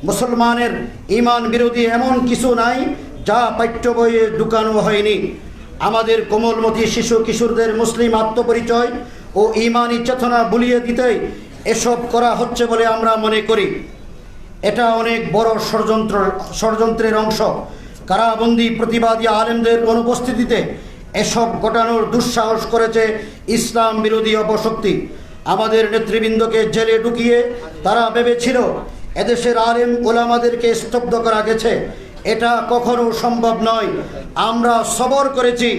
মুসলমানের ঈমান বিরোধী এমন কিছু নাই যা পাঠ্য বইয়ে ঢুকানো হয়নি। আমাদের কোমলমতি শিশু কিশোরদের মুসলিম আত্মপরিচয় ও ঈমানি চেতনা বুলিয়ে দিতেই এসব করা হচ্ছে বলে আমরা মনে করি। এটা অনেক বড় ষড়যন্ত্রের অংশ। কারাবন্দী প্রতিবাদী আলেমদের অনুপস্থিতিতে এসব ঘটানোর দুঃসাহস করেছে ইসলাম বিরোধী অপশক্তি। আমাদের নেতৃবৃন্দকে জেলে ঢুকিয়ে তারা ভেবেছিল এদেশের আলেম ওলামাদেরকে স্তব্ধ করা গেছে। এটা কখনো সম্ভব নয়। আমরা সবর করেছি।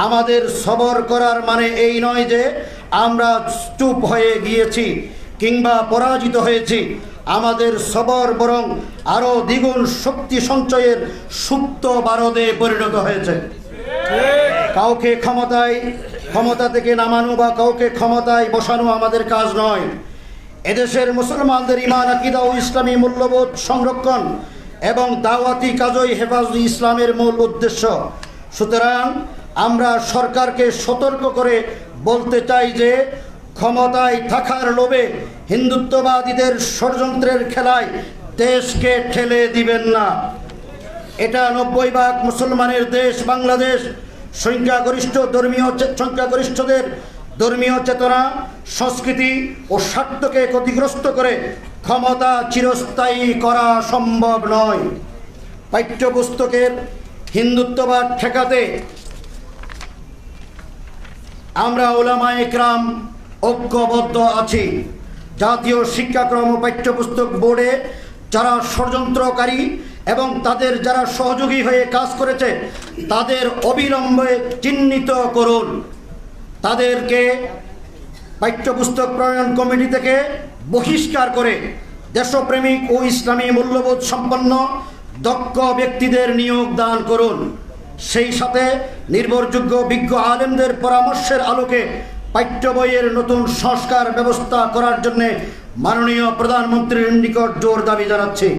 আমাদের সবর করার মানে এই নয় যে আমরা চুপ হয়ে গিয়েছি কিংবা পরাজিত হয়েছি। আমাদের সবর বরং আরও দ্বিগুণ শক্তি সঞ্চয়ের সুপ্ত বারদে পরিণত হয়েছে। কাউকে ক্ষমতা থেকে নামানো বা কাউকে ক্ষমতায় বসানো আমাদের কাজ নয়। এদেশের মুসলমানদের ঈমান, আকীদা ও ইসলামী মূল্যবোধ সংরক্ষণ এবং দাওয়াতি কাজই হেফাজতে ইসলামের মূল উদ্দেশ্য। সুতরাং আমরা সরকারকে সতর্ক করে বলতে চাই যে ক্ষমতায় থাকার লোভে হিন্দুত্ববাদীদের ষড়যন্ত্রের খেলায় দেশকে ঠেলে দিবেন না। এটা 90% মুসলমানের দেশ বাংলাদেশ। সংখ্যাগরিষ্ঠদের ধর্মীয় চেতনা, সংস্কৃতি ও স্বার্থকে ক্ষতিগ্রস্ত করে ক্ষমতা চিরস্থায়ী করা সম্ভব নয়। পাঠ্যপুস্তকের হিন্দুত্ববাদ ঠেকাতে আমরা উলামায়ে কেরাম ঐক্যবদ্ধ আছি। জাতীয় শিক্ষাক্রম ও পাঠ্যপুস্তক বোর্ডে যারা ষড়যন্ত্রকারী এবং তাদের যারা সহযোগী হয়ে কাজ করেছে তাদের অবিলম্বে চিহ্নিত করুন। তাদেরকে পাঠ্যপুস্তক প্রণয়ন কমিটি থেকে বহিষ্কার করে দেশপ্রেমিক ও ইসলামী মূল্যবোধ সম্পন্ন দক্ষ ব্যক্তিদের নিয়োগ দান করুন। সেই সাথে নির্ভরযোগ্য বিজ্ঞ আলেমদের পরামর্শের আলোকে পাঠ্য বইয়ের নতুন সংস্কার ব্যবস্থা করার জন্য মাননীয় প্রধানমন্ত্রীর নিকট জোর দাবি জানাচ্ছি।